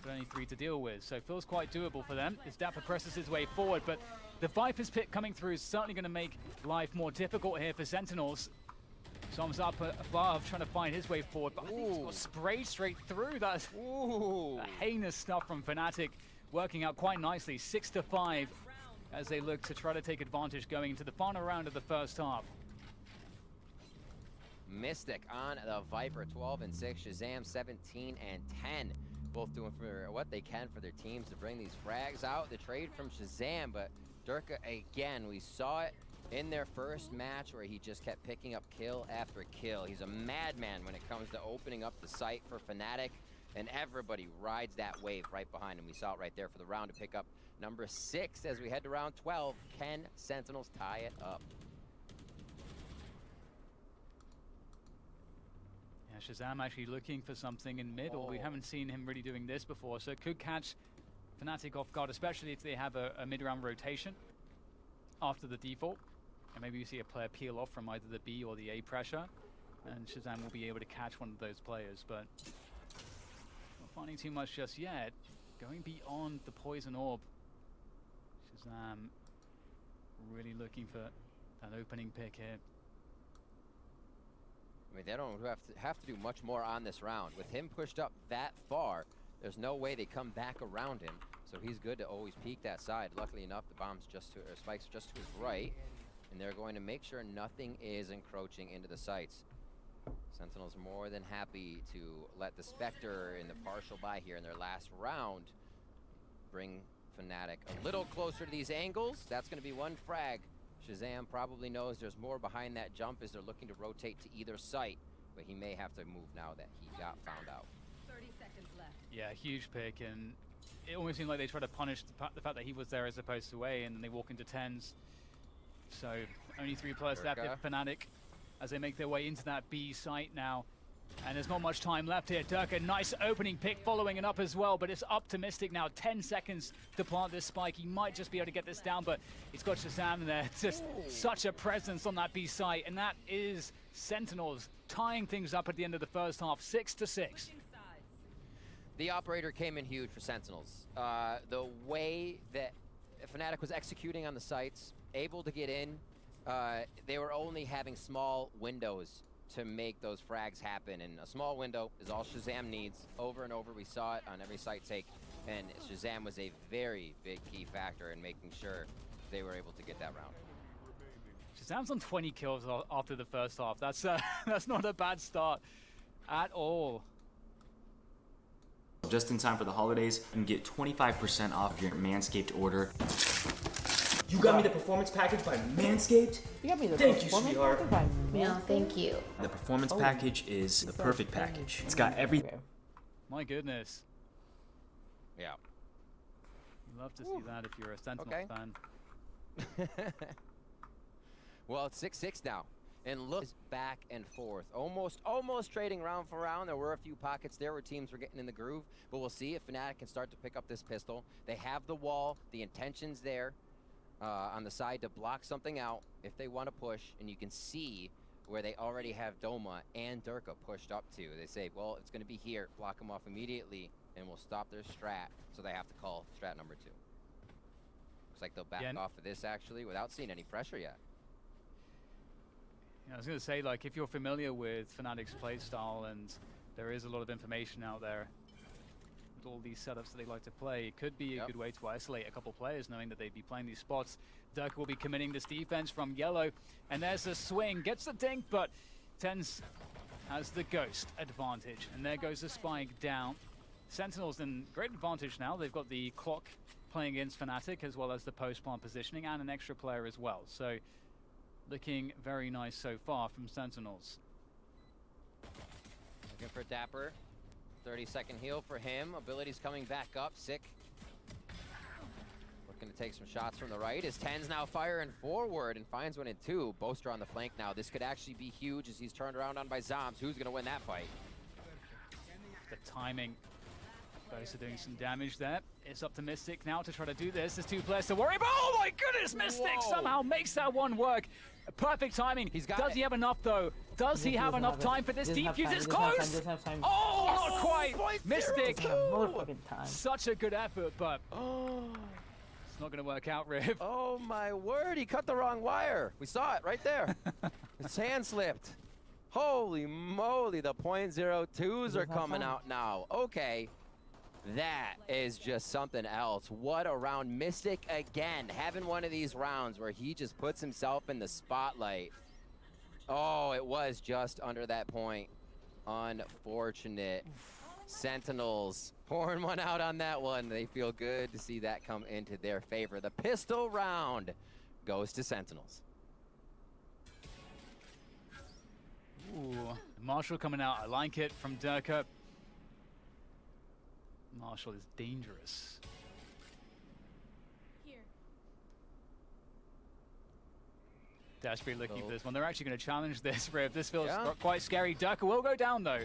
But only 3 to deal with, so it feels quite doable for them as Dapper presses his way forward. But the Viper's pick coming through is certainly going to make life more difficult here for Sentinels. Zombs up above, trying to find his way forward, but I think he's got sprayed straight through. That's heinous stuff from Fnatic working out quite nicely, 6-5, as they look to try to take advantage going into the final round of the first half. Mystic on the Viper, 12 and 6. Shazam, 17 and 10. Both doing for what they can for their teams to bring these frags out. The trade from Shazam, but Durka, again, we saw it in their first match where he just kept picking up kill after kill. He's a madman when it comes to opening up the site for Fnatic, and everybody rides that wave right behind him. We saw it right there for the round to pick up number 6 as we head to round 12. Can Sentinels tie it up? Yeah, Shazam actually looking for something in middle. We haven't seen him really doing this before, so it could catch Fnatic off guard, especially if they have a mid-round rotation after the default. And maybe you see a player peel off from either the B or the A pressure, and Shazam will be able to catch one of those players, but not finding too much just yet. Going beyond the poison orb. Shazam really looking for that opening pick here. I mean, they don't have to do much more on this round. With him pushed up that far, there's no way they come back around him. So he's good to always peek that side. Luckily enough, the bomb's just to, or spike's just to his right, and they're going to make sure nothing is encroaching into the sites. Sentinels more than happy to let the Spectre in the partial buy here in their last round bring Fnatic a little closer to these angles. That's going to be one frag. Shazam probably knows there's more behind that jump as they're looking to rotate to either site, but he may have to move now that he got found out. 30 seconds left. Yeah, huge pick, and it almost seemed like they tried to punish the fact that he was there as opposed to A, and then they walk into 10s. So only 3 players left if Fnatic as they make their way into that B site now. And there's not much time left here. Durka, nice opening pick following it up as well, but it's up to Mystic now. 10 seconds to plant this spike. He might just be able to get this down, but he's got Shazam there. Just such a presence on that B site, and that is Sentinels tying things up at the end of the first half, 6-6. The operator came in huge for Sentinels. The way that Fnatic was executing on the sites, able to get in, they were only having small windows to make those frags happen, and a small window is all Shazam needs. Over and over, we saw it on every site take, and Shazam was a very big key factor in making sure they were able to get that round. Shazam's on 20 kills after the first half. That's not a bad start at all. Just in time for the holidays, and get 25% off your Manscaped order. You got me the performance package by Manscaped? You got me the Thank you, sweetheart. By No, thank you. The performance package is the perfect package. It's got everything. My goodness. Yeah. You love to see that if you're a Sentinels fan. Well, it's 6-6 now. And look back and forth. Almost trading round for round. There were a few pockets there where teams were getting in the groove. But we'll see if Fnatic can start to pick up this pistol. They have the wall. The intention's there. On the side to block something out if they want to push, and you can see where they already have Doma and Durka pushed up to. They say, well, it's going to be here, block them off immediately, and we'll stop their strat, so they have to call strat number 2. Looks like they'll back off of this, actually, without seeing any pressure yet. Yeah, I was going to say, like, if you're familiar with Fnatic's playstyle, and there is a lot of information out there, all these setups that they like to play, it could be a good way to isolate a couple players, knowing that they'd be playing these spots. Durka will be committing this defense from yellow, and there's the swing, gets the dink, but Tens has the ghost advantage, and there goes the spike down. Sentinels in great advantage now. They've got the clock playing against Fnatic, as well as the post-plant positioning, and an extra player as well. So looking very nice so far from Sentinels. Looking for Dapper. 30-second heal for him. Abilities coming back up. Sick. Looking to take some shots from the right. His 10's now firing forward and finds one in 2. Boaster on the flank now. This could actually be huge as he's turned around on by Zombs. Who's going to win that fight? The timing. Boaster doing some damage there. It's up to Mystic now to try to do this. There's 2 players to worry about. Oh my goodness, Mystic somehow makes that one work. Perfect timing. Does he have enough though? Does he have enough time for this defuse? It's close! Oh, not quite! Mystic! Such a good effort, but it's not going to work out, Riv. Oh my word, he cut the wrong wire. We saw it right there. His hand slipped. Holy moly, the .02s are coming out now. Okay. That is just something else. What a round. Mystic again, having one of these rounds where he just puts himself in the spotlight. Oh, it was just under that point. Unfortunate. Sentinels pouring one out on that one. They feel good to see that come into their favor. The pistol round goes to Sentinels. Ooh, Marshall coming out. I like it from Durka. Marshall is dangerous. Desperately looking for this one. They're actually going to challenge this, Riv. This feels quite scary. Durka will go down, though.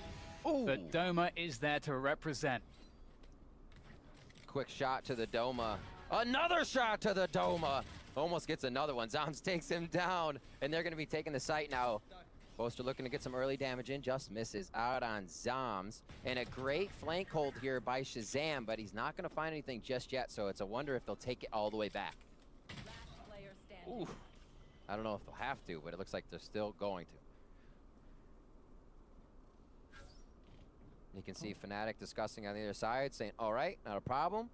Ooh. But Doma is there to represent. Quick shot to the Doma. Another shot to the Doma. Almost gets another one. Zoms takes him down, and they're going to be taking the site now. Boaster looking to get some early damage in, just misses out on Zoms. And a great flank hold here by Shazam, but he's not going to find anything just yet, so it's a wonder if they'll take it all the way back. Ooh. I don't know if they'll have to, but it looks like they're still going to. You can see Fnatic discussing on the other side, saying, all right, not a problem.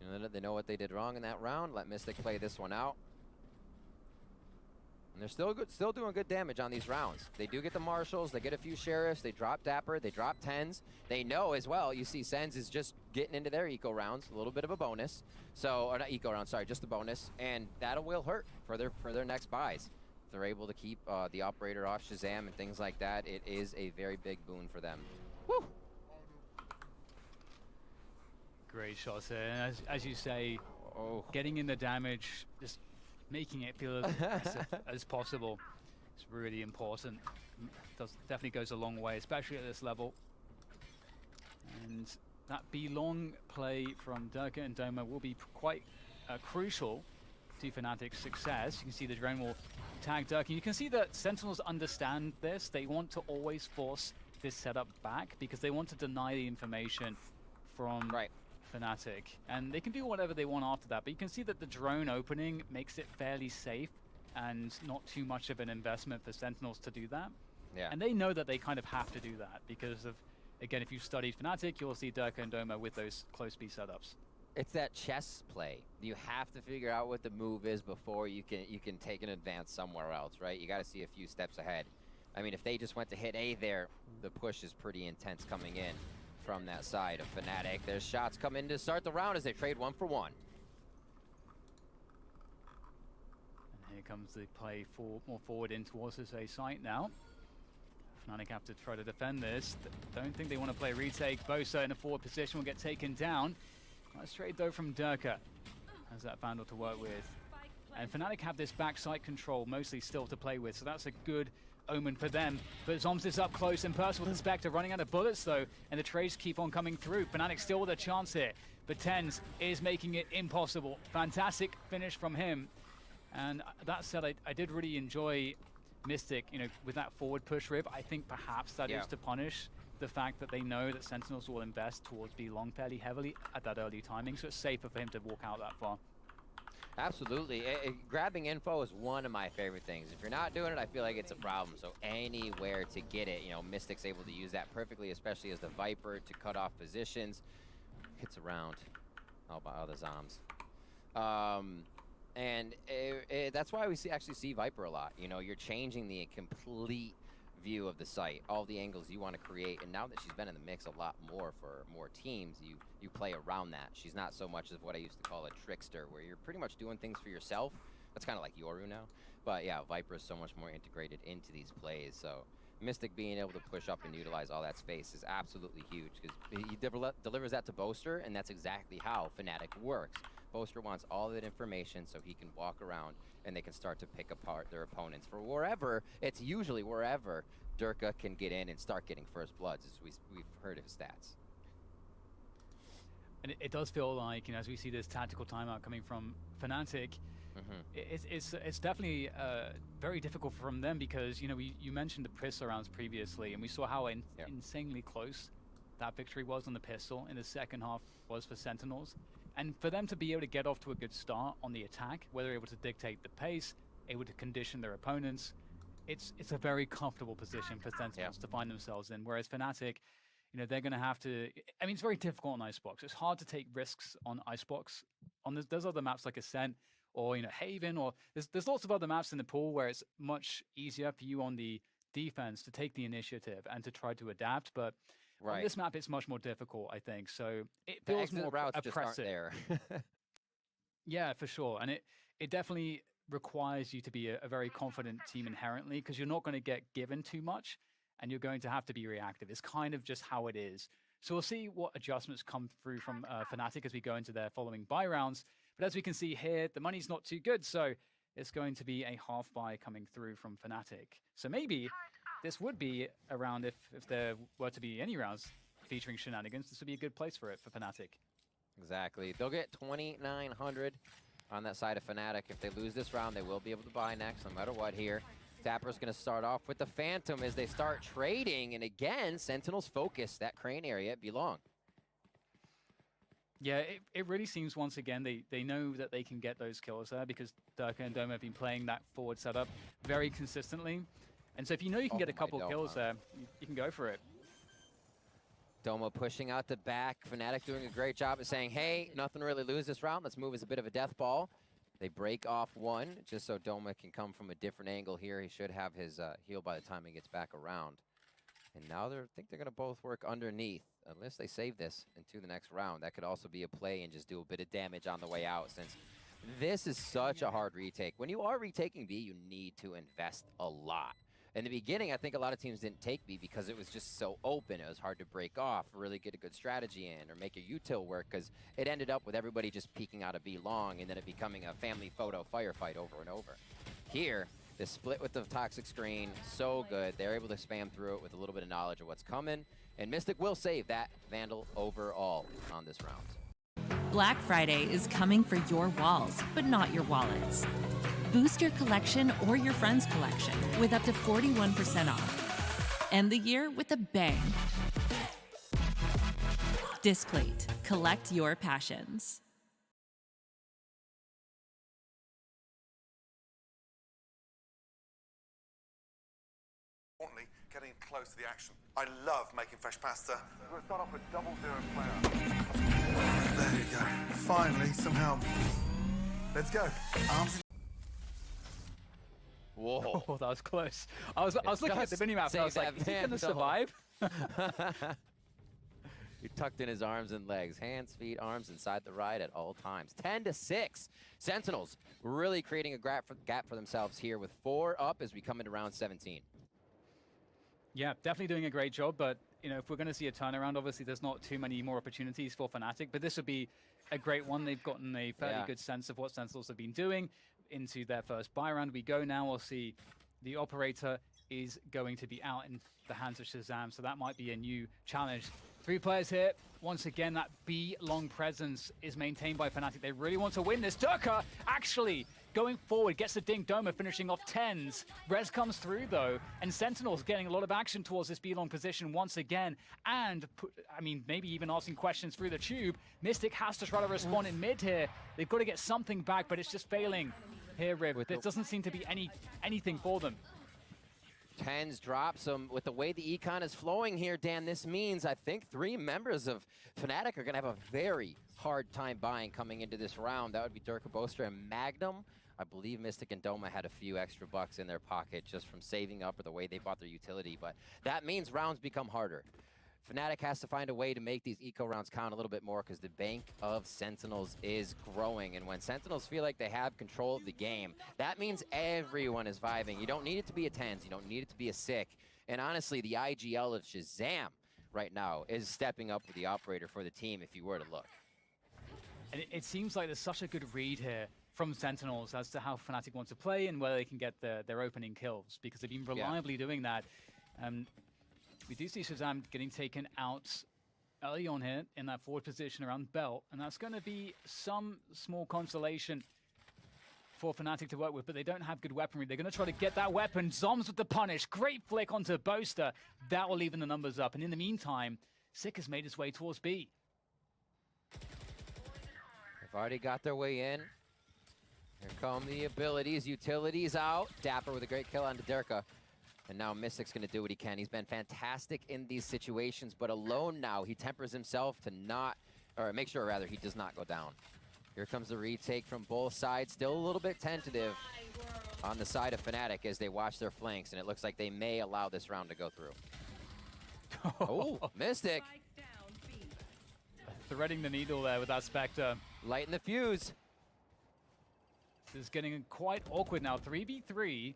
You know, they know what they did wrong in that round. Let Mystic play this one out. And they're still doing good damage on these rounds. They do get the Marshals, they get a few Sheriffs, they drop Dapper, they drop 10s. They know as well, you see Sens is just getting into their eco rounds, a little bit of a bonus. So, or not eco round, sorry, just the bonus. And that will hurt for their next buys. If they're able to keep the operator off Shazam and things like that, it is a very big boon for them. Woo! Great shots there. And as you say, getting in the damage, just making it feel as aggressive as possible is really important. Definitely goes a long way, especially at this level. And that belong play from Durka and Doma will be quite crucial to Fnatic's success. You can see the drone will tag Durka. You can see that Sentinels understand this. They want to always force this setup back because they want to deny the information from Fnatic. And they can do whatever they want after that. But you can see that the drone opening makes it fairly safe and not too much of an investment for Sentinels to do that. Yeah. And they know that they kind of have to do that because of, again, if you've studied Fnatic, you'll see Durka and Doma with those close B setups. It's that chess play. You have to figure out what the move is before you can take an advance somewhere else, right? You got to see a few steps ahead. I mean, if they just went to hit A there, the push is pretty intense coming in from that side of Fnatic. There's shots coming to start the round as they trade 1 for 1. And here comes the play more forward in towards this A site now. Fnatic have to try to defend this. Don't think they want to play retake. Bosa in a forward position will get taken down. Nice trade though from Durka. Has that Vandal to work with. And Fnatic have this backside control mostly still to play with, so that's a good omen for them. But Zoms is up close and personal with Spectre running out of bullets though, and the trades keep on coming through. Fnatic still with a chance here, but TenZ is making it impossible. Fantastic finish from him. And that said, I did really enjoy Mystic, you know, with that forward push rib. I think perhaps that is to punish the fact that they know that Sentinels will invest towards B long fairly heavily at that early timing, so it's safer for him to walk out that far. Absolutely. Grabbing info is one of my favorite things. If you're not doing it, I feel like it's a problem. So anywhere to get it, you know, Mystic's able to use that perfectly, especially as the Viper to cut off positions. Hits around. Oh, by the Zoms. And that's why we actually see Viper a lot. You know, you're changing the complete view of the site, all the angles you want to create. And now that she's been in the mix a lot more for more teams, you play around that. She's not so much of what I used to call a trickster, where you're pretty much doing things for yourself. That's kind of like Yoru now. But yeah, Viper is so much more integrated into these plays. So Mystic being able to push up and utilize all that space is absolutely huge, because he delivers that to Boaster, and that's exactly how Fnatic works. Boaster wants all that information so he can walk around and they can start to pick apart their opponents for wherever, it's usually wherever Durka can get in and start getting first bloods, as we've heard of his stats. And it does feel like, you know, as we see this tactical timeout coming from Fnatic, it's definitely very difficult from them because, you know, you mentioned the pistol rounds previously, and we saw how insanely close that victory was on the pistol in the second half was for Sentinels. And for them to be able to get off to a good start on the attack, where they're able to dictate the pace, able to condition their opponents, it's a very comfortable position for Sentinels to find themselves in. Whereas Fnatic, You know, they're going to have to. I mean, it's very difficult on Icebox. It's hard to take risks on Icebox. There's other maps like Ascent or Haven, or there's lots of other maps in the pool where it's much easier for you on the defense to take the initiative and to try to adapt. But on this map, it's much more difficult, I think. So it feels more routes oppressive. just aren't there. Yeah, for sure. And it definitely requires you to be a very confident team inherently, because you're not going to get given too much and you're going to have to be reactive. It's kind of just how it is. So we'll see what adjustments come through from Fnatic as we go into their following buy rounds. But as we can see here, the money's not too good. So it's going to be a half buy coming through from Fnatic. So maybe this would be a round if there were to be any rounds featuring shenanigans. This would be a good place for it for Fnatic. Exactly. They'll get 2,900 on that side of Fnatic. If they lose this round, they will be able to buy next, no matter what here. Dapper's going to start off with the Phantom as they start trading. And again, Sentinels focus that crane area at Belong. Yeah, it really seems once again they know that they can get those kills there because Durka and Doma have been playing that forward setup very consistently. And so if you know you can get a couple kills there, you can go for it. Doma pushing out the back. Fnatic doing a great job of saying, hey, nothing really lose this round. Let's move as a bit of a death ball. They break off one just so Doma can come from a different angle here. He should have his heal by the time he gets back around. And now I think they're going to both work underneath, unless they save this into the next round. That could also be a play and just do a bit of damage on the way out, since this is such a hard retake. When you are retaking B, you need to invest a lot. In the beginning, I think a lot of teams didn't take B because it was just so open. It was hard to break off, really get a good strategy in, or make a util work, because it ended up with everybody just peeking out of B long and then it becoming a family photo firefight over and over. Here, the split with the toxic screen, so good. They're able to spam through it with a little bit of knowledge of what's coming, and Mystic will save that Vandal overall on this round. Black Friday is coming for your walls, but not your wallets. Boost your collection or your friend's collection with up to 41% off. End the year with a bang. Displate. Collect your passions. Importantly, getting close to the action. I love making fresh pasta. We're going to start off with double zero player. There you go. Finally, some help. Let's go. Arms in. Whoa. Oh, that was close. I was looking at the minimap and I was like, is he going to survive? He tucked in his arms and legs. Hands, feet, arms inside the ride at all times. 10-6. Sentinels really creating a gap for themselves here with 4 up as we come into round 17. Yeah, definitely doing a great job, but if we're going to see a turnaround, obviously there's not too many more opportunities for Fnatic, but this would be a great one. They've gotten a fairly good sense of what Sentinels have been doing into their first buy round. We go now, we'll see the operator is going to be out in the hands of Shazam, so that might be a new challenge. 3 players here. Once again, that B-long presence is maintained by Fnatic. They really want to win this. Durka actually going forward, gets the dink. Doma finishing off 10s. Res comes through though, and Sentinels getting a lot of action towards this B-long position once again. And, maybe even asking questions through the tube. Mystic has to try to respond in mid here. They've got to get something back, but it's just failing here, Riv. There doesn't seem to be anything for them. 10s drops them. With the way the econ is flowing here, Dan, this means I think 3 members of Fnatic are going to have a very hard time buying coming into this round. That would be Durka, Boaster, and Magnum. I believe Mystic and Doma had a few extra bucks in their pocket just from saving up or the way they bought their utility, but that means rounds become harder. Fnatic has to find a way to make these eco rounds count a little bit more because the bank of Sentinels is growing. And when Sentinels feel like they have control of the game, that means everyone is vibing. You don't need it to be a 10s. You don't need it to be a sick. And honestly, the IGL of Shazam right now is stepping up with the operator for the team if you were to look. And it seems like there's such a good read here from Sentinels as to how Fnatic want to play and whether they can get their opening kills, because they've been reliably doing that. We do see Shazam getting taken out early on here in that forward position around Belt, and that's going to be some small consolation for Fnatic to work with, but they don't have good weaponry. They're going to try to get that weapon. Zoms with the punish. Great flick onto Boaster. That will even the numbers up. And in the meantime, Sick has made his way towards B. They've already got their way in. Here come the abilities. Utilities out. Dapper with a great kill onto Durka. And now Mystic's going to do what he can. He's been fantastic in these situations, but alone now, he tempers himself to not, or make sure rather, he does not go down. Here comes the retake from both sides. Still a little bit tentative on the side of Fnatic as they watch their flanks, and it looks like they may allow this round to go through. Oh, Mystic. Threading the needle there with that Spectre. Lighting the fuse. This is getting quite awkward now. 3v3.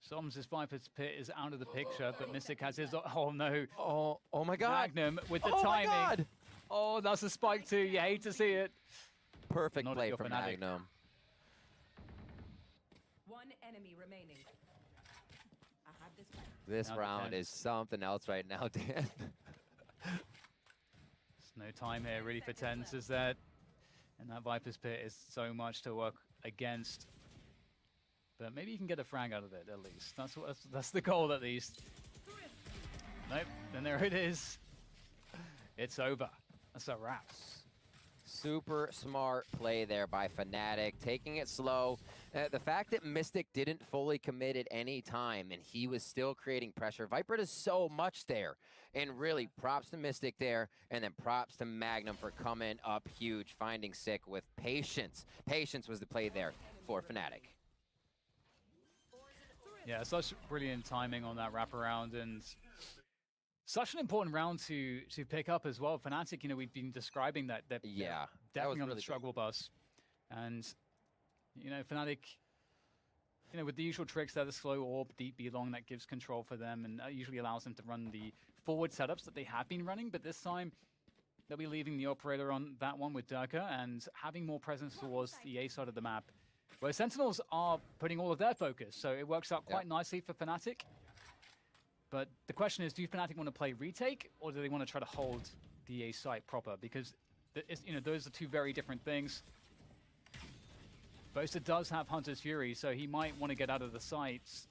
Soms' Viper's Pit is out of the picture, but Mystic has his, oh no. Oh my god. Magnum with the Oh my timing. god. Oh, that's a spike too. You hate to see it. Perfect Not play your from Fnatic. Magnum. One enemy remaining. I have this back. This Now round defense. is something else right now, Dan. There's no time here really for Tens, is that? And that Viper's Pit is so much to work against. But maybe you can get a frag out of it at least. That's the goal at least. Nope, and there it is. It's over. That's a wrap. Super smart play there by Fnatic, taking it slow. The fact that Mystic didn't fully commit at any time and he was still creating pressure. Viper does so much there. And really, props to Mystic there, and then props to Magnum for coming up huge, finding Sick with patience. Patience was the play there for Fnatic. Yeah, such brilliant timing on that wraparound, and such an important round to pick up as well. Fnatic, you know, we've been describing that they're definitely on the struggle bus. And, you know, Fnatic, you know, with the usual tricks, they're the slow orb, deep B long, that gives control for them, and that usually allows them to run the forward setups that they have been running. But this time, they'll be leaving the operator on that one with Durka and having more presence towards the A side of the map, where Sentinels are putting all of their focus. So it works out quite nicely for Fnatic. But the question is, do Fnatic want to play retake, or do they want to try to hold the A site proper? Because you know, those are two very different things. Boaster does have Hunter's Fury, so he might want to get out of the sites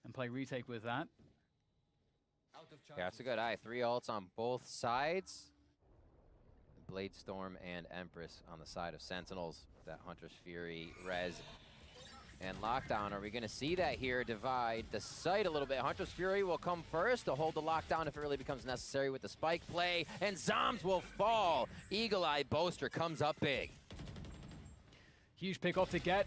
and play retake with that. Yeah, that's a good eye. 3 ults on both sides. Blade Storm and Empress on the side of Sentinels. That Hunter's Fury, Res, and Lockdown. Are we going to see that here divide the site a little bit? Hunter's Fury will come first to hold the lockdown if it really becomes necessary with the spike play, and Zombs will fall. Eagle Eye Boaster comes up big. Huge pick off to get.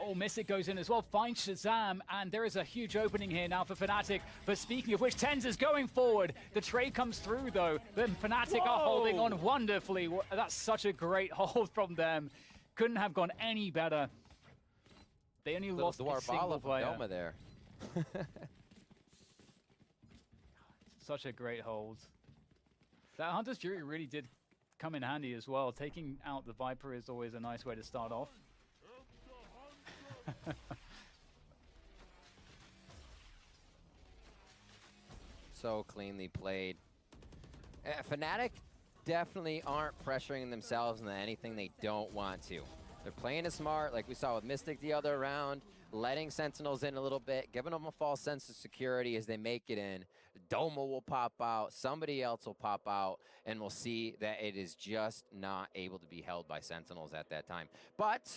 Oh, Mystic goes in as well, finds Shazam, and there is a huge opening here now for Fnatic. But speaking of which, Tens is going forward. The trade comes through, though. But Fnatic are holding on wonderfully. That's such a great hold from them. Couldn't have gone any better. They only lost a single player. Doma there. Such a great hold. That Hunter's Fury really did come in handy as well. Taking out the Viper is always a nice way to start off. So cleanly played. Fnatic definitely aren't pressuring themselves into anything they don't want to. They're playing it smart, like we saw with Mystic the other round, letting Sentinels in a little bit, giving them a false sense of security as they make it in. Doma will pop out, somebody else will pop out, and we'll see that it is just not able to be held by Sentinels at that time. But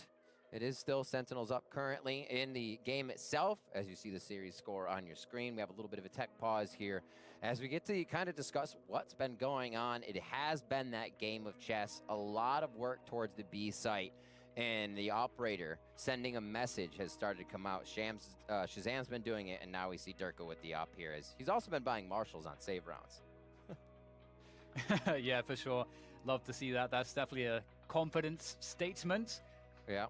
it is still Sentinels up currently in the game itself. As you see the series score on your screen, we have a little bit of a tech pause here as we get to kind of discuss what's been going on. It has been that game of chess, a lot of work towards the B site, and the operator sending a message has started to come out. Shazam's been doing it, and now we see Durka with the op here. He's also been buying marshals on save rounds. Yeah, for sure. Love to see that. That's definitely a confidence statement. Yeah.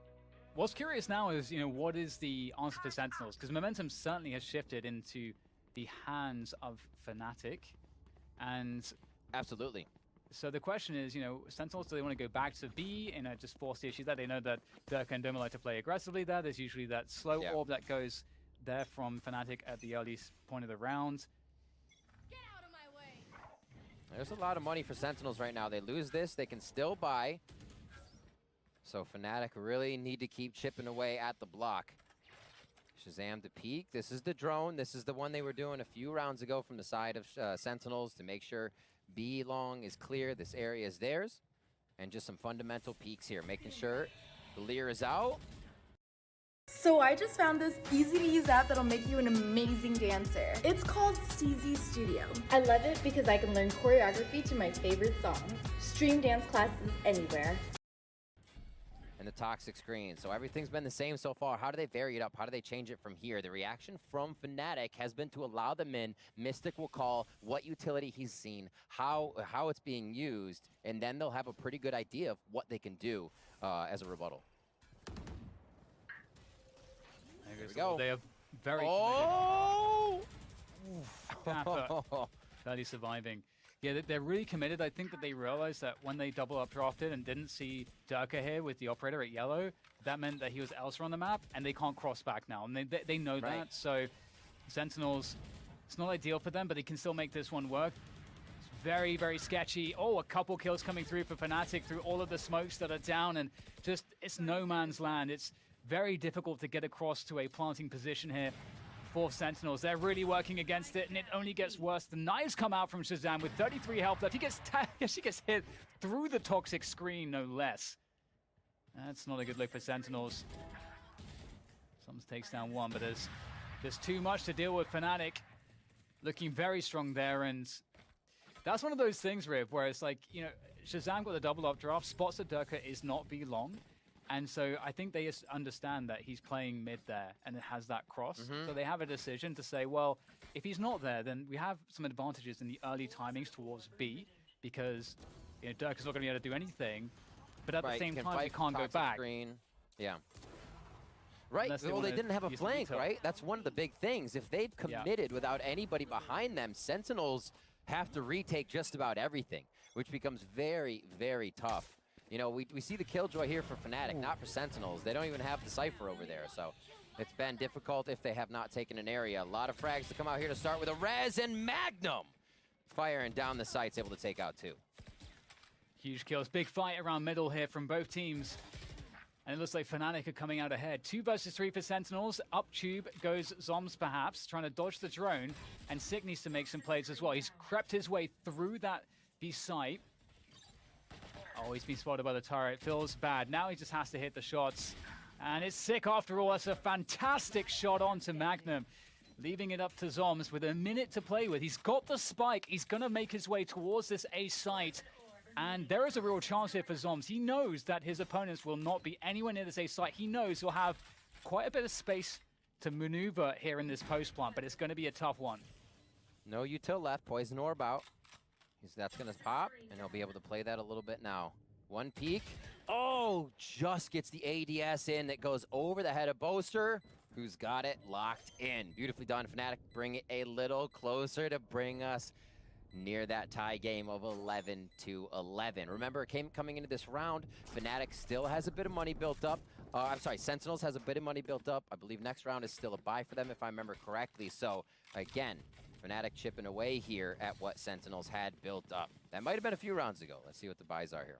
What's curious now is, you know, what is the answer for Sentinels? Because momentum certainly has shifted into the hands of Fnatic. And absolutely. So the question is, you know, Sentinels, do they want to go back to B and just force the issue there? They know that Durka and Doma like to play aggressively there. There's usually that slow orb that goes there from Fnatic at the early point of the round. Get out of my way. There's a lot of money for Sentinels right now. They lose this, they can still buy. So Fnatic really need to keep chipping away at the block. Shazam to peek. This is the drone. This is the one they were doing a few rounds ago from the side of Sentinels to make sure B long is clear. This area is theirs. And just some fundamental peeks here, making sure the Lear is out. So I just found this easy-to-use app that'll make you an amazing dancer. It's called Steezy Studio. I love it because I can learn choreography to my favorite songs, stream dance classes anywhere. And the toxic screen. So everything's been the same so far. How do they vary it up? How do they change it from here? The reaction from Fnatic has been to allow them in. Mystic will call what utility he's seen, how it's being used, and then they'll have a pretty good idea of what they can do as a rebuttal. There we go. They have very... Oh! Barely surviving. Yeah, they're really committed. I think that they realized that when they double up drafted and didn't see Durka here with the operator at yellow, that meant that he was elsewhere on the map, and they can't cross back now. And they know that, so Sentinels, it's not ideal for them, but they can still make this one work. It's very, very sketchy. Oh, a couple kills coming through for Fnatic through all of the smokes that are down, and just, it's no man's land. It's very difficult to get across to a planting position here for Sentinels. They're really working against it, and it only gets worse. The knives come out from Shazam with 33 health left. He gets she gets hit through the toxic screen, no less. That's not a good look for Sentinels. Sums takes down one, but there's too much to deal with. Fnatic looking very strong there, and that's one of those things, Riv, where it's like, you know, Shazam got the double up draft, spots that Durka is not be long. And so I think they just understand that he's playing mid there and it has that cross. So they have a decision to say, well, if he's not there, then we have some advantages in the early timings towards B because, you know, Dirk is not going to be able to do anything. But at the same time, we can't go back. Screen. Yeah. Right. Well, they didn't have a flank, right? That's one of the big things. If they've committed without anybody behind them, Sentinels have to retake just about everything, which becomes very, very tough. You know, we see the killjoy here for Fnatic, not for Sentinels. They don't even have the Cypher over there, so it's been difficult if they have not taken an area. A lot of frags to come out here to start with a Res and Magnum. Firing down the sights, able to take out two. Huge kills. Big fight around middle here from both teams. And it looks like Fnatic are coming out ahead. 2 versus 3 for Sentinels. Up tube goes Zoms perhaps, trying to dodge the drone. And Sick needs to make some plays as well. He's crept his way through that B-site. Oh, he's been spotted by the turret. Feels bad. Now he just has to hit the shots. And it's Sick after all. That's a fantastic shot onto Magnum. Leaving it up to Zoms with a minute to play with. He's got the spike. He's going to make his way towards this A site. And there is a real chance here for Zoms. He knows that his opponents will not be anywhere near this A site. He knows he'll have quite a bit of space to maneuver here in this post plant, but it's going to be a tough one. No util left. Poison orb out. That's going to pop, and he'll be able to play that a little bit now. One peek. Oh, just gets the ADS in that goes over the head of Boaster, who's got it locked in. Beautifully done. Fnatic bring it a little closer to bring us near that tie game of 11-11. Remember, coming into this round, Fnatic still has a bit of money built up. I'm sorry, Sentinels has a bit of money built up. I believe next round is still a buy for them, if I remember correctly. So, again, Fnatic chipping away here at what Sentinels had built up. That might have been a few rounds ago. Let's see what the buys are here.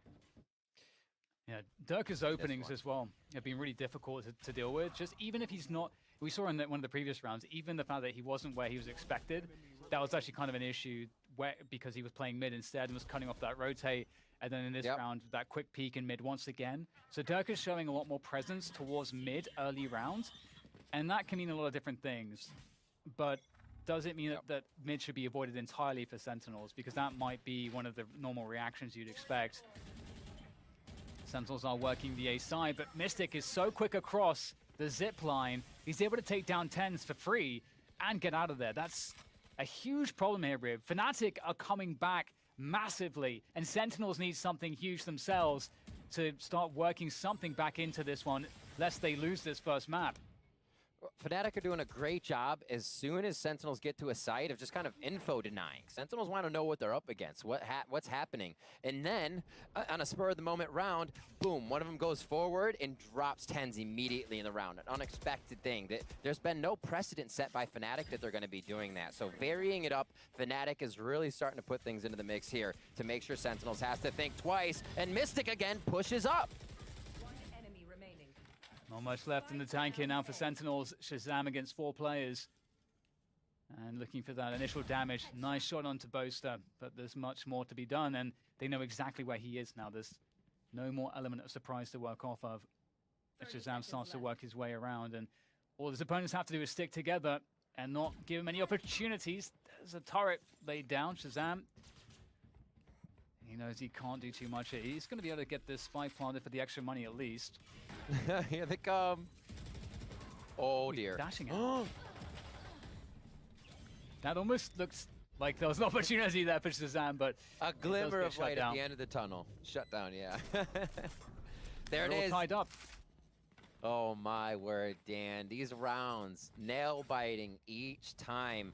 Yeah, Durka's openings as well have been really difficult to deal with. Just even if he's not, we saw in one of the previous rounds, even the fact that he wasn't where he was expected, that was actually kind of an issue because he was playing mid instead and was cutting off that rotate. And then in this round, that quick peek in mid once again. So Durka's showing a lot more presence towards mid early rounds. And that can mean a lot of different things. But does it mean that mid should be avoided entirely for Sentinels? Because that might be one of the normal reactions you'd expect. Sentinels are working the A side, but Mystic is so quick across the zip line. He's able to take down 10s for free and get out of there. That's a huge problem here, Rib. Fnatic are coming back massively, and Sentinels need something huge themselves to start working something back into this one, lest they lose this first map. Fnatic are doing a great job as soon as Sentinels get to a site of just kind of info denying. Sentinels want to know what they're up against, what's happening. And then, on a spur-of-the-moment round, boom, one of them goes forward and drops 10s immediately in the round. An unexpected thing. There's been no precedent set by Fnatic that they're going to be doing that. So varying it up, Fnatic is really starting to put things into the mix here to make sure Sentinels has to think twice. And Mystic, again, pushes up. Not much left in the tank here now for Sentinels. Shazam against 4 players. And looking for that initial damage. Nice shot onto Boaster, but there's much more to be done, and they know exactly where he is now. There's no more element of surprise to work off of. as Shazam starts to work his way around. And all his opponents have to do is stick together and not give him any opportunities. There's a turret laid down. Shazam, he knows he can't do too much here. He's going to be able to get this spike planted for the extra money at least. Here they come. Oh, dear. Dashing out. That almost looks like there was an opportunity there for Shazam, but a glimmer of light down at the end of the tunnel. Shut down, yeah. There They're it all is. tied up. Oh my word, Dan. These rounds, nail biting each time.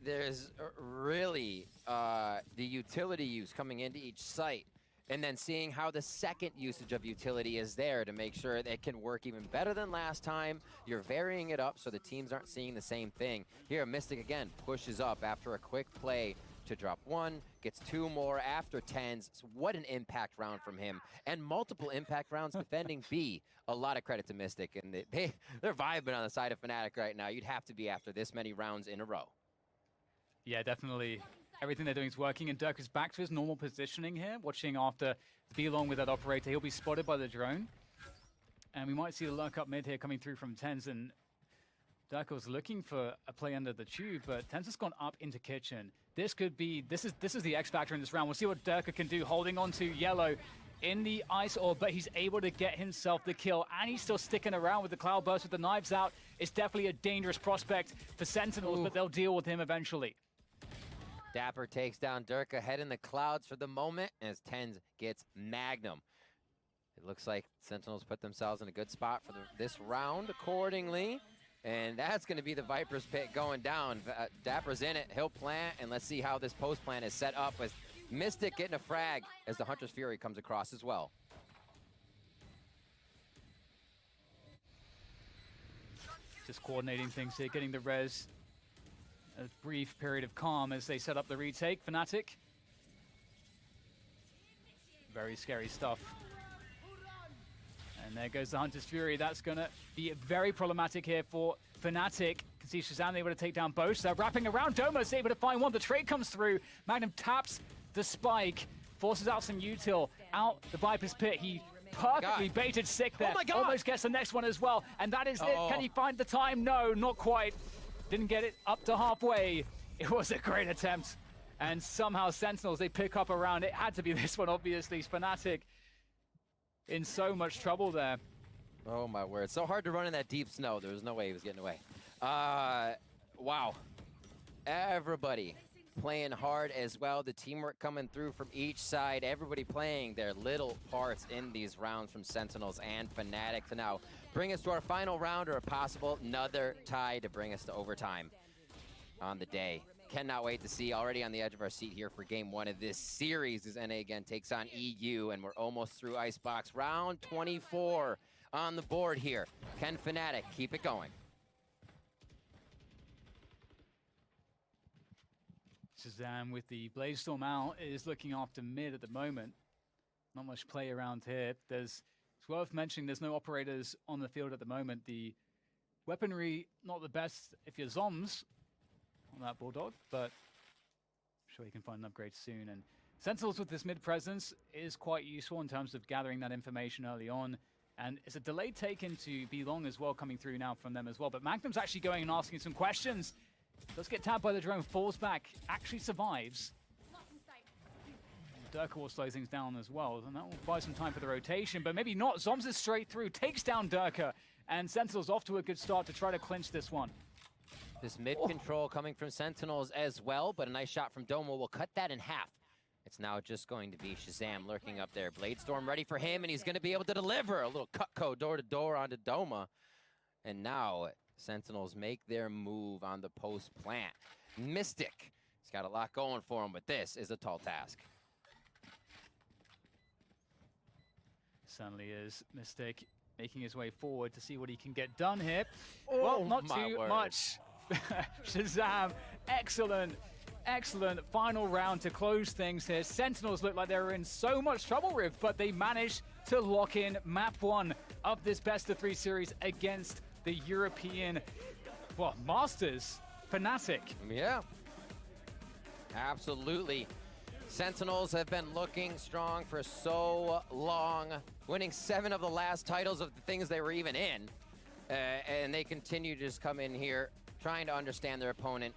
There's really the utility use coming into each site, and then seeing how the second usage of utility is there to make sure that it can work even better than last time. You're varying it up so the teams aren't seeing the same thing. Here, Mystic again pushes up after a quick play to drop one, gets two more after tens. So what an impact round from him. And multiple impact rounds defending B. A lot of credit to Mystic, and they're vibing on the side of Fnatic right now. You'd have to be after this many rounds in a row. Yeah, definitely. Everything they're doing is working, and Dirk is back to his normal positioning here, watching after B-Long with that operator. He'll be spotted by the drone. And we might see the lurk up mid here coming through from Tens, and Dirk was looking for a play under the tube, but Tens has gone up into kitchen. This could be, this is the X factor in this round. We'll see what Dirk can do, holding on to Yellow in the ice orb, but he's able to get himself the kill, and he's still sticking around with the Cloud Burst with the knives out. It's definitely a dangerous prospect for Sentinels, but they'll deal with him eventually. Dapper takes down Dirk ahead in the clouds for the moment as Tens gets Magnum. It looks like Sentinels put themselves in a good spot for this round accordingly. And that's going to be the Viper's pit going down. Dapper's in it. He'll plant, and let's see how this post plant is set up with Mystic getting a frag as the Hunter's Fury comes across as well. Just coordinating things here, getting the res. A brief period of calm as they set up the retake. Fnatic. Very scary stuff. And there goes the Hunter's Fury. That's going to be very problematic here for Fnatic. You can see Shazam able to take down both. They're wrapping around. Doma's able to find one. The trade comes through. Magnum taps the spike. Forces out some util. Out the Viper's pit. He perfectly baited Sick there. Oh my God. Almost gets the next one as well. And that is it. Can he find the time? No, not quite. Didn't get it up to halfway. It was a great attempt. And somehow Sentinels, they pick up around. It had to be this one, obviously. Fnatic in so much trouble there. Oh my word. It's so hard to run in that deep snow. There was no way he was getting away. Wow. Everybody playing hard as well. The teamwork coming through from each side. Everybody playing their little parts in these rounds from Sentinels and Fnatic to now bring us to our final round, or a possible another tie to bring us to overtime on the day. Cannot wait to see, already on the edge of our seat here for game one of this series as NA again takes on EU, and we're almost through Icebox. Round 24 on the board here. Can Fnatic keep it going? Shazam with the Bladestorm out is looking after mid at the moment. Not much play around here. It's worth mentioning there's no operators on the field at the moment. The weaponry, not the best if you're Zoms on that Bulldog, but I'm sure you can find an upgrade soon. And Sentinels with this mid presence is quite useful in terms of gathering that information early on. And it's a delayed take into B-Long as well coming through now from them as well. But Magnum's actually going and asking some questions. Does get tapped by the drone, falls back, actually survives. Durka will slow things down as well, and that will buy some time for the rotation, but maybe not. Zoms is straight through, takes down Durka, and Sentinels off to a good start to try to clinch this one. This mid control coming from Sentinels as well, but a nice shot from Doma will cut that in half. It's now just going to be Shazam lurking up there. Bladestorm ready for him, and he's going to be able to deliver a little Cutco door-to-door onto Doma. And now Sentinels make their move on the post plant. Mystic, he's got a lot going for him, but this is a tall task. Certainly is. Mystic making his way forward to see what he can get done here. Well, not too much. Shazam, excellent final round to close things here. Sentinels look like they were in so much trouble, Riv, but they managed to lock in map one of this best of 3 series against the European, well, Masters, Fnatic. Yeah, absolutely. Sentinels have been looking strong for so long, winning 7 of the last titles of the things they were even in. And they continue to just come in here trying to understand their opponent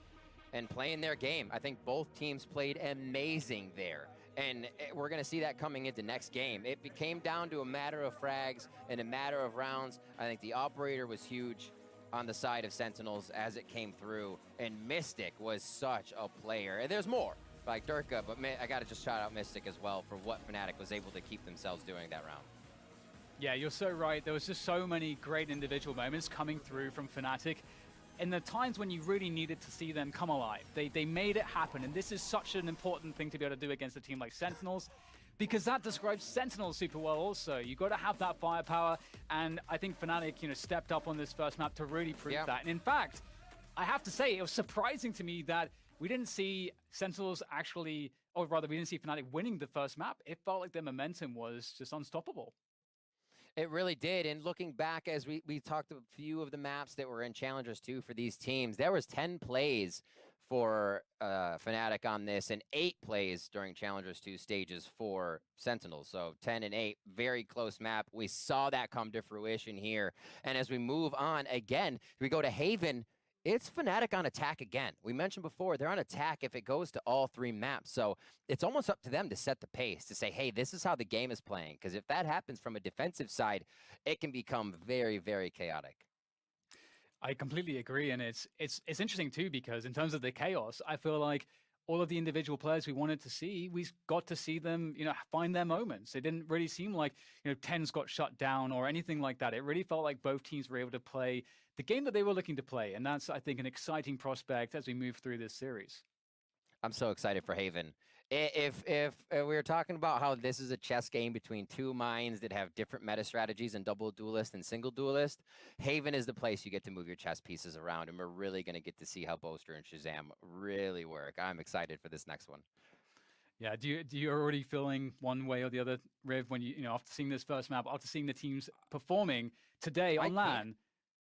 and playing their game. I think both teams played amazing there. And we're going to see that coming into next game. It came down to a matter of frags and a matter of rounds. I think the operator was huge on the side of Sentinels as it came through. And Mystic was such a player. And there's more, like Durka, but I got to just shout out Mystic as well for what Fnatic was able to keep themselves doing that round. Yeah, you're so right. There was just so many great individual moments coming through from Fnatic. In the times when you really needed to see them come alive, they made it happen. And this is such an important thing to be able to do against a team like Sentinels, because that describes Sentinels super well also. You got to have that firepower, and I think Fnatic, stepped up on this first map to really prove that. And in fact, I have to say, it was surprising to me that we didn't see Sentinels actually, or rather, we didn't see Fnatic winning the first map. It felt like their momentum was just unstoppable. It really did. And looking back, as we talked a few of the maps that were in Challengers 2 for these teams, there was 10 plays for Fnatic on this and 8 plays during Challengers 2 stages for Sentinels. So 10 and 8, very close map. We saw that come to fruition here. And as we move on, again, we go to Haven. It's Fnatic on attack again. We mentioned before, they're on attack if it goes to all 3 maps. So it's almost up to them to set the pace, to say, hey, this is how the game is playing. Because if that happens from a defensive side, it can become very, very chaotic. I completely agree. And it's interesting too, because in terms of the chaos, I feel like all of the individual players we wanted to see, we got to see them, find their moments. It didn't really seem like, Tens got shut down or anything like that. It really felt like both teams were able to play the game that they were looking to play. And that's, I think, an exciting prospect as we move through this series. I'm so excited for Haven. If we were talking about how this is a chess game between 2 minds that have different meta strategies and double duelist and single duelist, Haven is the place you get to move your chess pieces around, and we're really going to get to see how Boaster and Shazam really work. I'm excited for this next one. Yeah, do you already feeling one way or the other, Riv, when you after seeing this first map, after seeing the teams performing today on LAN,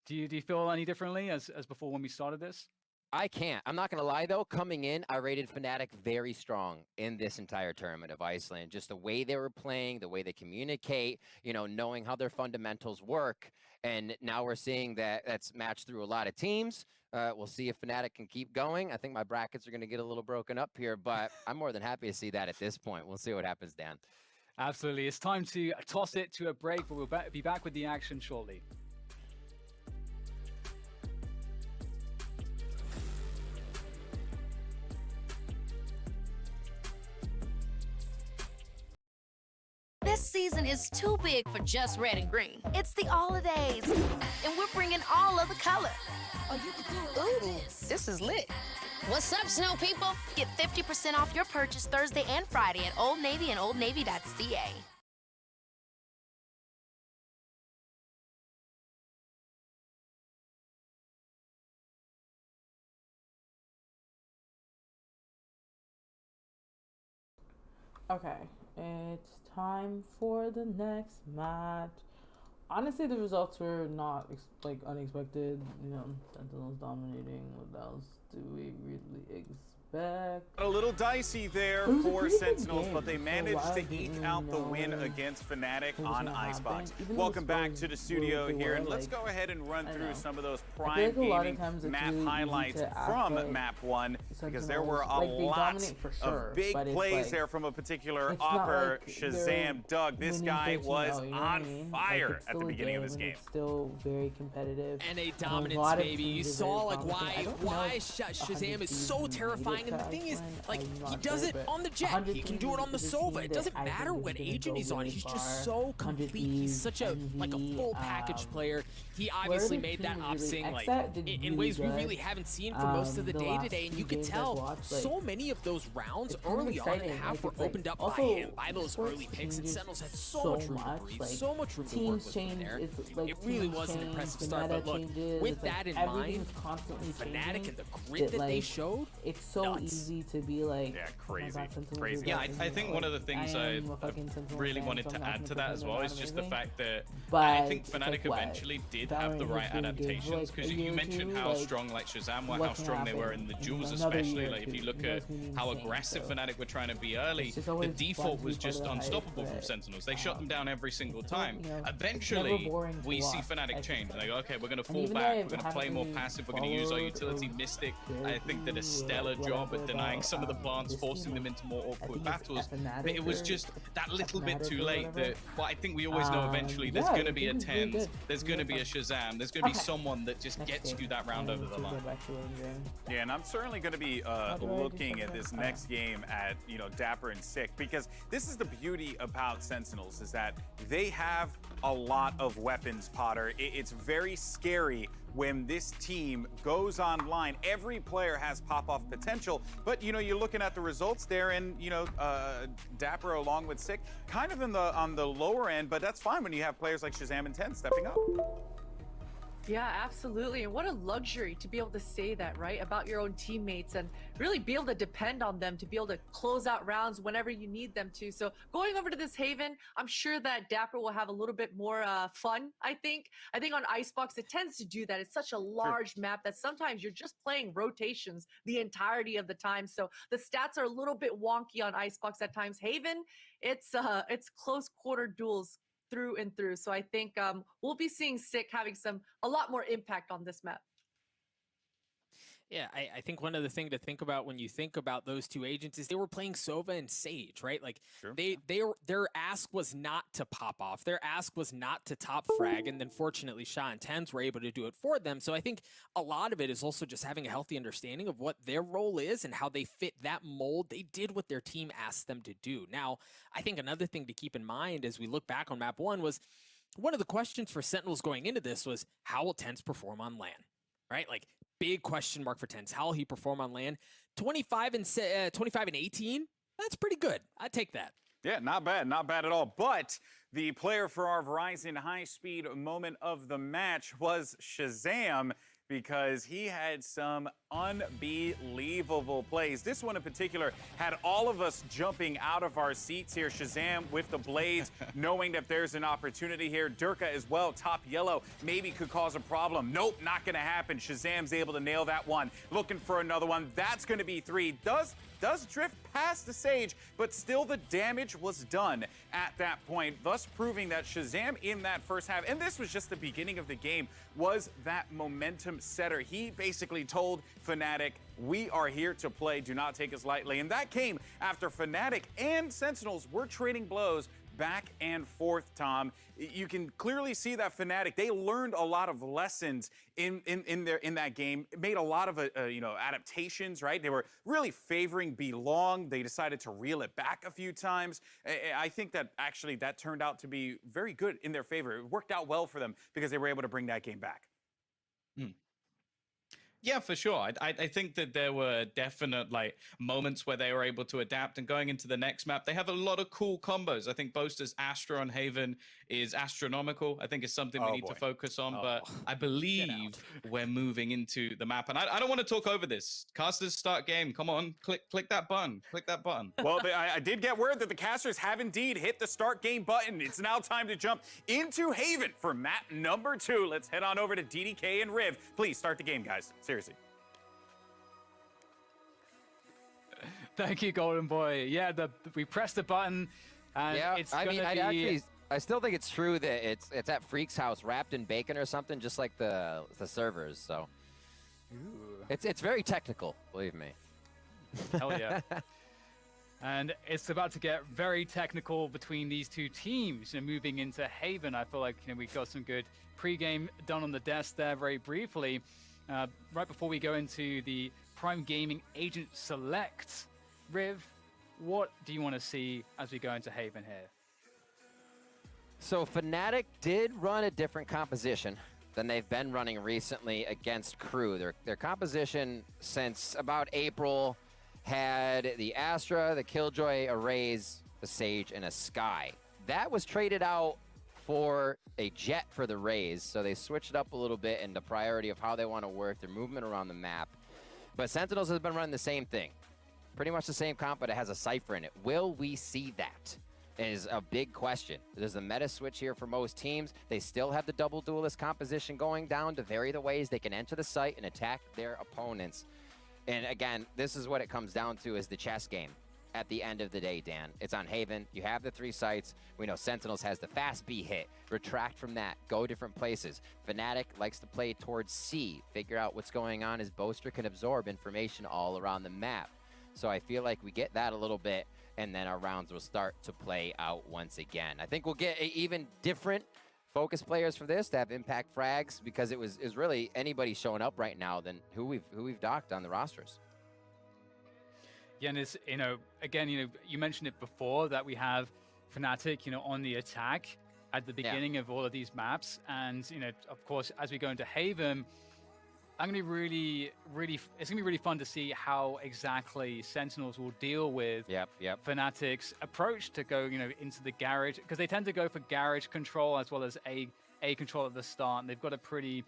do you feel any differently as before when we started this? I can't. I'm not going to lie, though. Coming in, I rated Fnatic very strong in this entire tournament of Iceland. Just the way they were playing, the way they communicate, knowing how their fundamentals work. And now we're seeing that that's matched through a lot of teams. We'll see if Fnatic can keep going. I think my brackets are going to get a little broken up here, but I'm more than happy to see that at this point. We'll see what happens, Dan. Absolutely. It's time to toss it to a break, but we'll be back with the action shortly. This season is too big for just red and green. It's the holidays, and we're bringing all of the color. Oh, you can do it. Ooh, this is lit. What's up, Snow People? Get 50% off your purchase Thursday and Friday at Old Navy and oldnavy.ca. Okay, it's time for the next match. Honestly, the results were not unexpected. Sentinels dominating. What else do we really expect? A little dicey there for Sentinels, but they managed to eke out the win against Fnatic on Icebox. Welcome back to the studio here, and let's go ahead and run through some of those Prime Gaming map highlights from map 1, because there were a lot of big plays there from a particular Opper, Shazam, Doug. This guy was on fire at the beginning of this game. It's still very competitive. And a dominance, baby. You saw why Shazam is so terrifying. And the thing is, he does it on the Jet. He can do it on the Sova. It doesn't matter what agent he's on. He's just so complete. He's such a full package player. He obviously made that opsing in ways we really haven't seen for most of the day today. And you could tell so many of those rounds early on in the half were opened up by him, by those early picks. And Sentinels had so much room to breathe, so much room to work with from there. It really was an impressive start. But look, with that in mind, Fnatic and the grit that they showed, it's so easy to be like, yeah, oh my crazy, God, Sentinels crazy. are Yeah, good, I think one of the things I am a fucking Sentinels really fan, wanted so to I'm not add gonna to that pretend as they're well not is just the amazing. fact that But I think it's Fnatic like, what? eventually did have the Valorant right has been good for, adaptations, like, because a you year or mentioned two, how like, strong like Shazam were, what how can strong they were happen in the in duels another especially. year or Like if you two? look You know, at it's gonna be how insane, aggressive so Fnatic were trying to be early, it's just the always default fun to was be part just of the hype, unstoppable from but, Sentinels. They shut them down every single time. you know, it's Eventually, never boring to we see watch, Fnatic I change. should They say. go, okay, we're going to And fall even though back. I We're going to play more haven't passive. We're going to use our followed utility or Mystic. cared I think did a to, stellar like, job at whatever denying about, some of the plants, this forcing game, them into more I awkward think it's battles. But Fnatic it was or just that little bit Fnatic too or late. whatever. But I think we always know eventually there's yeah, going to the be a game is really 10s, good. there's It's going to really be a fun. Shazam, there's going to be Okay. someone that just Next gets game. you that round I over need the to line. go back to what I'm doing. Yeah, and I'm certainly going to be do I do looking at something? this next game at, you know, Dapper and Sick, because this is the beauty about Sentinels, is that they have a lot of weapons, Potter. It's very scary when this team goes online. Every player has pop-off potential, but, you know, you're looking at the results there, and, you know, Dapper along with Sick, kind of on the lower end, but that's fine when you have players like Shazam and 10 stepping up. Yeah, absolutely. And what a luxury to be able to say that, right, about your own teammates and really be able to depend on them to be able to close out rounds whenever you need them to. So going over to this Haven, I'm sure that Dapper will have a little bit more fun, I think. I think on Icebox, it tends to do that. It's such a large map that sometimes you're just playing rotations the entirety of the time. So the stats are a little bit wonky on Icebox at times. Haven, it's close quarter duels through and through. So I think we'll be seeing Sick having a lot more impact on this map. Yeah, I think one of the things to think about when you think about those two agents is they were playing Sova and Sage, right? Like their ask was not to pop off. Their ask was not to top frag. And then fortunately, Sha and Tens were able to do it for them. So I think a lot of it is also just having a healthy understanding of what their role is and how they fit that mold. They did what their team asked them to do. Now, I think another thing to keep in mind as we look back on map 1 was one of the questions for Sentinels going into this was, how will Tens perform on LAN? Right? Like, big question mark for Tens. How will he perform on LAN? 25 and 18. That's pretty good. I'd take that. Yeah, not bad at all. But the player for our Verizon high-speed moment of the match was Shazam, because he had some unbelievable plays. This one in particular had all of us jumping out of our seats here. Shazam with the blades, knowing that there's an opportunity here. Durka as well, top yellow, maybe could cause a problem. Nope, not gonna happen. Shazam's able to nail that one. Looking for another one. That's gonna be 3. Does drift past the Sage, but still the damage was done at that point, thus proving that Shazam in that first half, and this was just the beginning of the game, was that momentum setter. He basically told Fnatic, we are here to play, do not take us lightly. And that came after Fnatic and Sentinels were trading blows back and forth, Tom. You can clearly see that Fnatic, they learned a lot of lessons in that game. It made a lot of adaptations, right? They were really favoring Belong. They decided to reel it back a few times. I think that actually that turned out to be very good in their favor. It worked out well for them because they were able to bring that game back. Yeah, for sure. I think that there were definite like moments where they were able to adapt, and going into the next map, they have a lot of cool combos. I think Boaster's Astra on Haven is astronomical. I think it's something we need to focus on, but I believe we're moving into the map. And I don't want to talk over this. Casters start game. Come on, click that button. Click that button. Well, I did get word that the casters have indeed hit the start game button. It's now time to jump into Haven for map number 2. Let's head on over to DDK and Riv. Please start the game, guys. Seriously. Thank you, Golden Boy. Yeah, we pressed the button, and it's I still think it's true that it's at Freak's house, wrapped in bacon or something, just like the servers. So it's very technical, believe me. Hell yeah. And it's about to get very technical between these two teams. Moving into Haven, I feel like we got some good pre-game done on the desk there very briefly. Right before we go into the Prime Gaming Agent Select, Riv, what do you want to see as we go into Haven here? So Fnatic did run a different composition than they've been running recently against Crew. Their composition since about April had the Astra, the Killjoy, a Raze, a Sage, and a Sky. That was traded out for a Jet for the Raze, so they switched it up a little bit in the priority of how they want to work their movement around the map. But Sentinels has been running the same thing. Pretty much the same comp, but it has a Cypher in it. Will we see that? Is a big question. There's a meta switch here for most teams. They still have the double duelist composition going down to vary the ways they can enter the site and attack their opponents. And again, this is what it comes down to, is the chess game. At the end of the day, Dan, it's on Haven. You have the 3 sites. We know Sentinels has the fast B hit. Retract from that. Go different places. Fnatic likes to play towards C. Figure out what's going on as Boaster can absorb information all around the map. So I feel like we get that a little bit, and then our rounds will start to play out once again. I think we'll get even different focus players for this to have impact frags, because it was really anybody showing up right now than who we've docked on the rosters. Yeah, and it's, again, you mentioned it before that we have Fnatic, on the attack at the beginning of all of these maps. And, of course, as we go into Haven, it's going to be really fun to see how exactly Sentinels will deal with Fnatic's approach to go, into the garage, because they tend to go for garage control as well as A control at the start. And they've got a pretty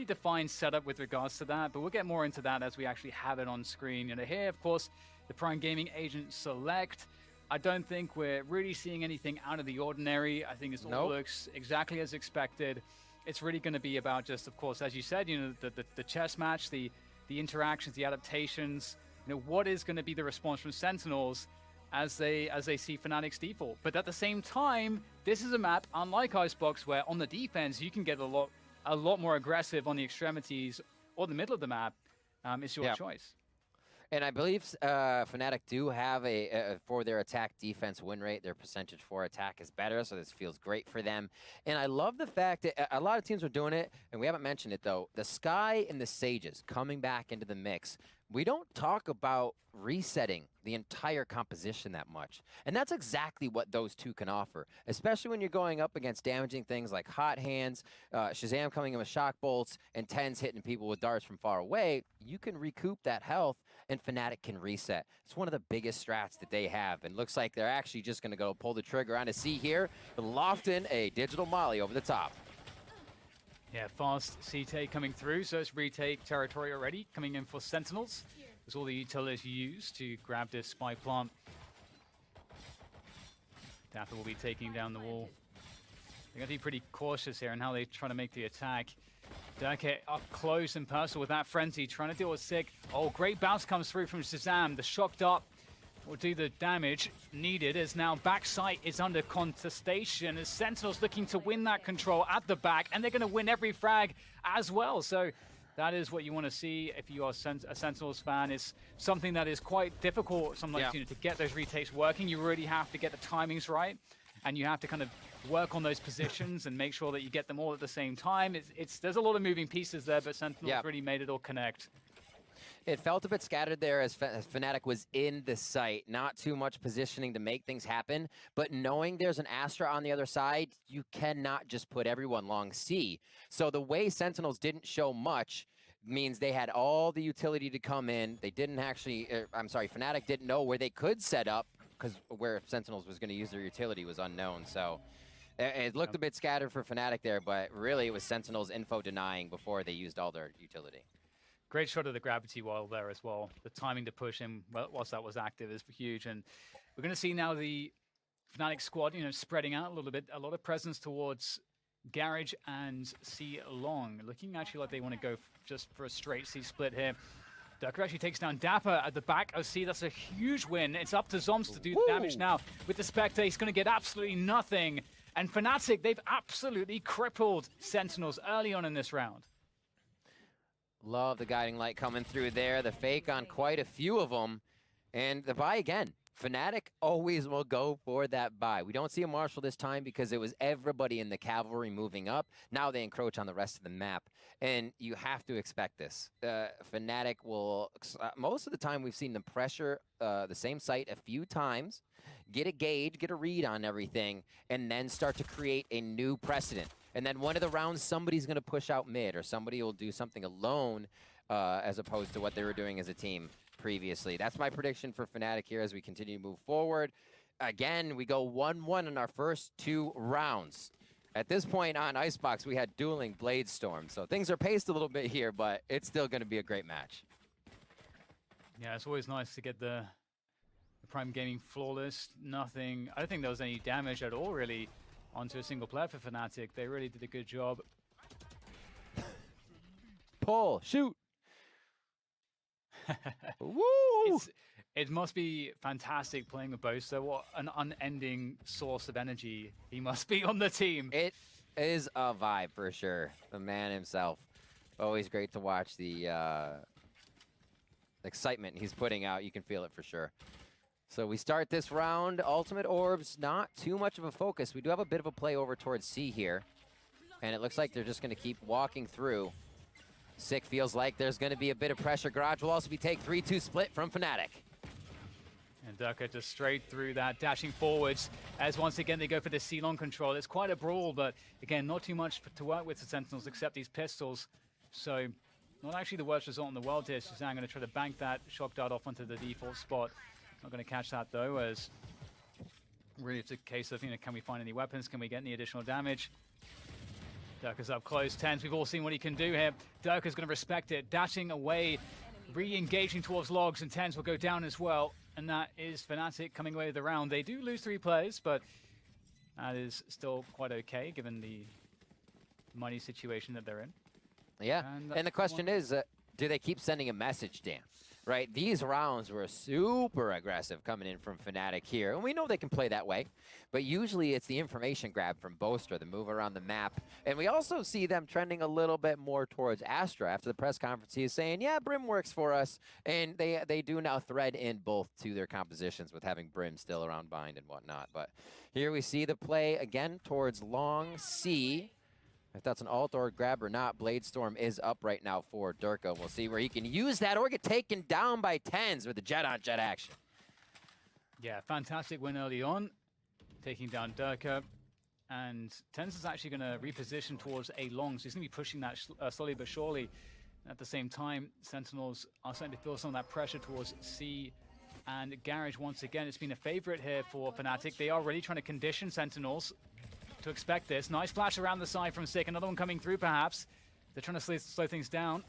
defined setup with regards to that, but we'll get more into that as we actually have it on screen. Here, of course, the Prime Gaming Agent Select. I don't think we're really seeing anything out of the ordinary. I think this all looks exactly as expected. It's really going to be about just, of course, as you said, the chess match, the interactions, the adaptations. What is going to be the response from Sentinels as they see Fnatic's default? But at the same time, this is a map, unlike Icebox, where on the defense you can get a lot more aggressive on the extremities or the middle of the map. It's your choice. And I believe Fnatic do have for their attack defense win rate, their percentage for attack is better, so this feels great for them. And I love the fact that a lot of teams are doing it, and we haven't mentioned it though, the Sky and the Sages coming back into the mix. We don't talk about resetting the entire composition that much. And that's exactly what those two can offer, especially when you're going up against damaging things like Hot Hands, Shazam coming in with shock bolts, and Tens hitting people with darts from far away. You can recoup that health, and Fnatic can reset. It's one of the biggest strats that they have, and looks like they're actually just going to go pull the trigger on a C here, lofting a digital molly over the top. Yeah, fast CT coming through, so it's retake territory already, coming in for Sentinels. There's all the utilities used to grab this spy plant. Dapper will be taking down the wall. They're going to be pretty cautious here in how they try to make the attack. Durkit up close and personal with that frenzy, trying to deal with Sick. Oh, great bounce comes through from Shazam. The shocked up will do the damage needed, as now backside is under contestation as Sentinels looking to win that control at the back, and they're going to win every frag as well. So that is what you want to see if you are a Sentinels fan. It's something that is quite difficult sometimes to get those retakes working. You really have to get the timings right, and you have to kind of work on those positions and make sure that you get them all at the same time. There's a lot of moving pieces there, but Sentinels really made it all connect. It felt a bit scattered there as Fnatic was in the site. Not too much positioning to make things happen, but knowing there's an Astra on the other side, you cannot just put everyone long C. So the way Sentinels didn't show much means they had all the utility to come in. They didn't actually, Fnatic didn't know where they could set up, because where Sentinels was going to use their utility was unknown. So it looked a bit scattered for Fnatic there, but really it was Sentinels info denying before they used all their utility. Great shot of the gravity wall there as well. The timing to push him whilst that was active is huge. And we're going to see now the Fnatic squad, spreading out a little bit. A lot of presence towards Garage and C Long. Looking actually like they want to go just for a straight C split here. Durkit actually takes down Dapper at the back of C. That's a huge win. It's up to Zoms to do the damage now. With the Spectre, he's going to get absolutely nothing. And Fnatic, they've absolutely crippled Sentinels early on in this round. Love the guiding light coming through there. The fake on quite a few of them. And the buy again. Fnatic always will go for that buy. We don't see a Marshall this time because it was everybody in the cavalry moving up. Now they encroach on the rest of the map. And you have to expect this. Fnatic will, most of the time we've seen them pressure the same site a few times, get a gauge, get a read on everything, and then start to create a new precedent. And then one of the rounds, somebody's going to push out mid, or somebody will do something alone as opposed to what they were doing as a team previously. That's my prediction for Fnatic here as we continue to move forward. Again, we go 1-1 in our first 2 rounds. At this point on Icebox, we had dueling Blade Storm. So things are paced a little bit here, but it's still going to be a great match. Yeah, it's always nice to get the Prime Gaming flawless. Nothing. I don't think there was any damage at all, really, onto a single player for Fnatic. They really did a good job. Pull, shoot. Woo! It must be fantastic playing with Boaster. What an unending source of energy he must be on the team. It is a vibe for sure. The man himself. Always great to watch the excitement he's putting out. You can feel it for sure. So we start this round. Ultimate Orbs, not too much of a focus. We do have a bit of a play over towards C here. And it looks like they're just going to keep walking through. Sick feels like there's going to be a bit of pressure. Garage will also be take 3-2 split from Fnatic. And Durka just straight through that, dashing forwards as once again they go for the C-long control. It's quite a brawl, but again, not too much to work with the Sentinels except these pistols. So not actually the worst result in the world here. Suzanne going to try to bank that shock dart off onto the default spot. Not going to catch that though, as really it's a case of, can we find any weapons? Can we get any additional damage? Durka's up close. Tens, we've all seen what he can do here. Durka's going to respect it, dashing away, re-engaging towards logs, and Tens will go down as well. And that is Fnatic coming away with the round. They do lose 3 players, but that is still quite okay given the money situation that they're in. Yeah, and the question is, do they keep sending a message, Dan? Right, these rounds were super aggressive coming in from Fnatic here, and we know they can play that way, but usually it's the information grab from Boaster, the move around the map, and we also see them trending a little bit more towards Astra after the press conference. He is saying, yeah, Brim works for us, and they do now thread in both to their compositions with having Brim still around bind and whatnot, but here we see the play again towards long C. If that's an alt or grab or not, Bladestorm is up right now for Durka. We'll see where he can use that or get taken down by Tens with the jet-on-jet action. Yeah, fantastic win early on, taking down Durka. And Tens is actually going to reposition towards A long, so he's going to be pushing that slowly but surely. At the same time, Sentinels are starting to feel some of that pressure towards C and Garage once again. It's been a favorite here for Fnatic. They are really trying to condition Sentinels to expect this. Nice flash around the side from Sick. Another one coming through, perhaps. They're trying to slow things down.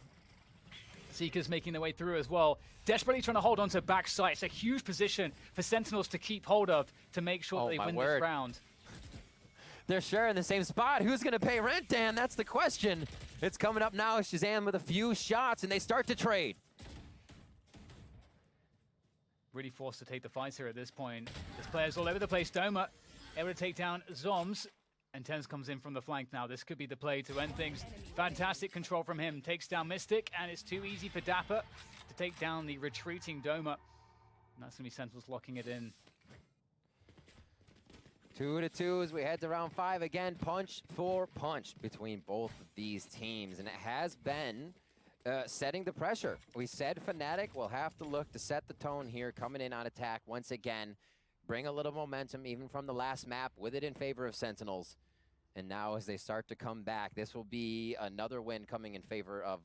Seeker's making their way through as well. Desperately trying to hold on to backside. It's a huge position for Sentinels to keep hold of to make sure they win this round. They're sharing the same spot. Who's going to pay rent, Dan? That's the question. It's coming up now. Shazam with a few shots, and they start to trade. Really forced to take the fights here at this point. There's players all over the place. Doma able to take down Zoms. And Tens comes in from the flank now. This could be the play to end things. Fantastic control from him. Takes down Mystic, and it's too easy for Dapper to take down the retreating Doma. And that's going to be Sentinels locking it in. 2-2 as we head to round 5. Again, punch for punch between both of these teams. And it has been setting the pressure. We said Fnatic will have to look to set the tone here, coming in on attack once again. Bring a little momentum even from the last map with it in favor of Sentinels. And now as they start to come back, this will be another win coming in favor of,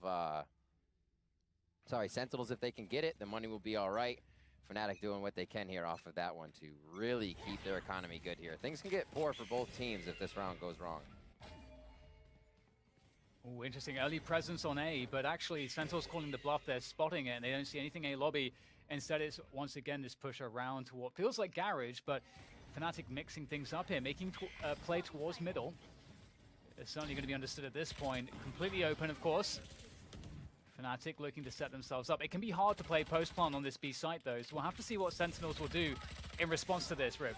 Sentinels. If they can get it, the money will be all right. Fnatic doing what they can here off of that one to really keep their economy good here. Things can get poor for both teams if this round goes wrong. Oh, interesting early presence on A, but actually Sentinels calling the bluff. They're spotting it, and they don't see anything A lobby. Instead, it's once again this push around to what feels like Garage, but Fnatic mixing things up here, making play towards middle. It's certainly going to be understood at this point. Completely open, of course. Fnatic looking to set themselves up. It can be hard to play post-plant on this B site, though, so we'll have to see what Sentinels will do in response to this, Rib.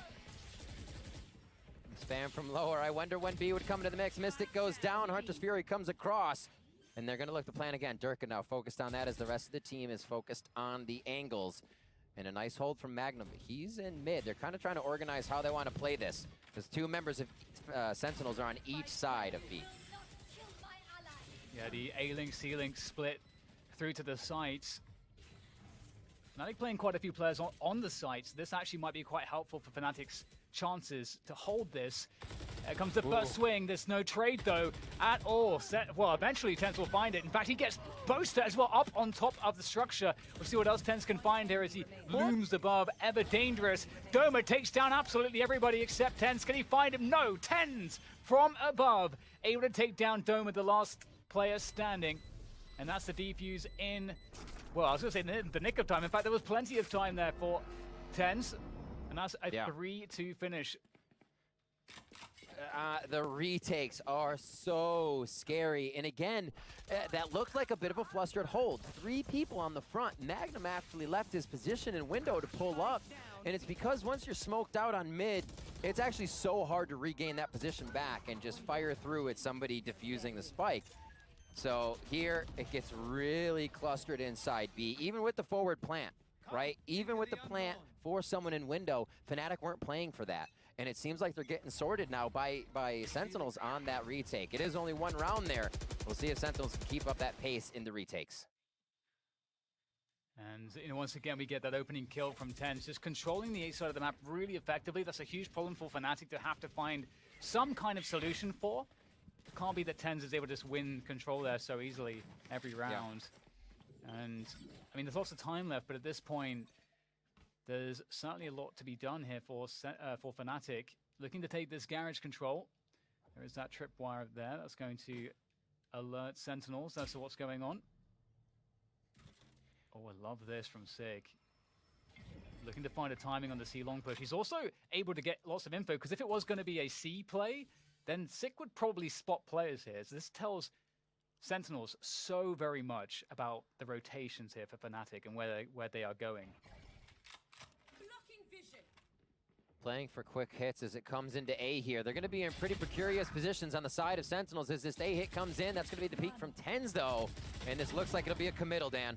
Spam from lower. I wonder when B would come into the mix. Mystic goes down. Hunter's Fury comes across. And they're going to look to plan again. Durka now focused on that as the rest of the team is focused on the angles. And a nice hold from Magnum. He's in mid. They're kind of trying to organize how they want to play this. Because 2 members of Sentinels are on each side of B. Yeah, the A-Link, C-Link split through to the sites. Fnatic playing quite a few players on the sites. This actually might be quite helpful for Fnatic's chances to hold this. Here comes the first swing. There's no trade, though, at all. Well, eventually, Tens will find it. In fact, he gets Boaster as well up on top of the structure. We'll see what else Tens can find here as he looms above. Ever dangerous. Doma takes down absolutely everybody except Tens. Can he find him? No. Tens from above. Able to take down Doma, the last player standing. And that's the defuse in well, I was going to say the nick of time. In fact, there was plenty of time there for TenZ. And that's a 3-2 finish. The retakes are so scary. And again, that looked like a bit of a flustered hold. 3 people on the front. Magnum actually left his position and window to pull up. And it's because once you're smoked out on mid, it's actually so hard to regain that position back and just fire through at somebody defusing the spike. So here, it gets really clustered inside B, even with the forward plant, right? Even with the plant for someone in window, Fnatic weren't playing for that. And it seems like they're getting sorted now by Sentinels on that retake. It is only 1 round there. We'll see if Sentinels can keep up that pace in the retakes. And once again, we get that opening kill from TenZ, just controlling the A side of the map really effectively. That's a huge problem for Fnatic to have to find some kind of solution for. It can't be that TenZ is able to just win control there so easily every round. Yeah. And, I mean, there's lots of time left, but at this point, there's certainly a lot to be done here for Fnatic. Looking to take this garage control. There is that tripwire there. That's going to alert Sentinels as to what's going on. Oh, I love this from Sig. Looking to find a timing on the C long push. He's also able to get lots of info, because if it was going to be a C play, then Sig would probably spot players here. So this tells Sentinels so very much about the rotations here for Fnatic and where they are going. Playing for quick hits as it comes into A here. They're going to be in pretty precarious positions on the side of Sentinels as this A hit comes in. That's going to be the peak from TenZ, though. And this looks like it'll be a committal, Dan.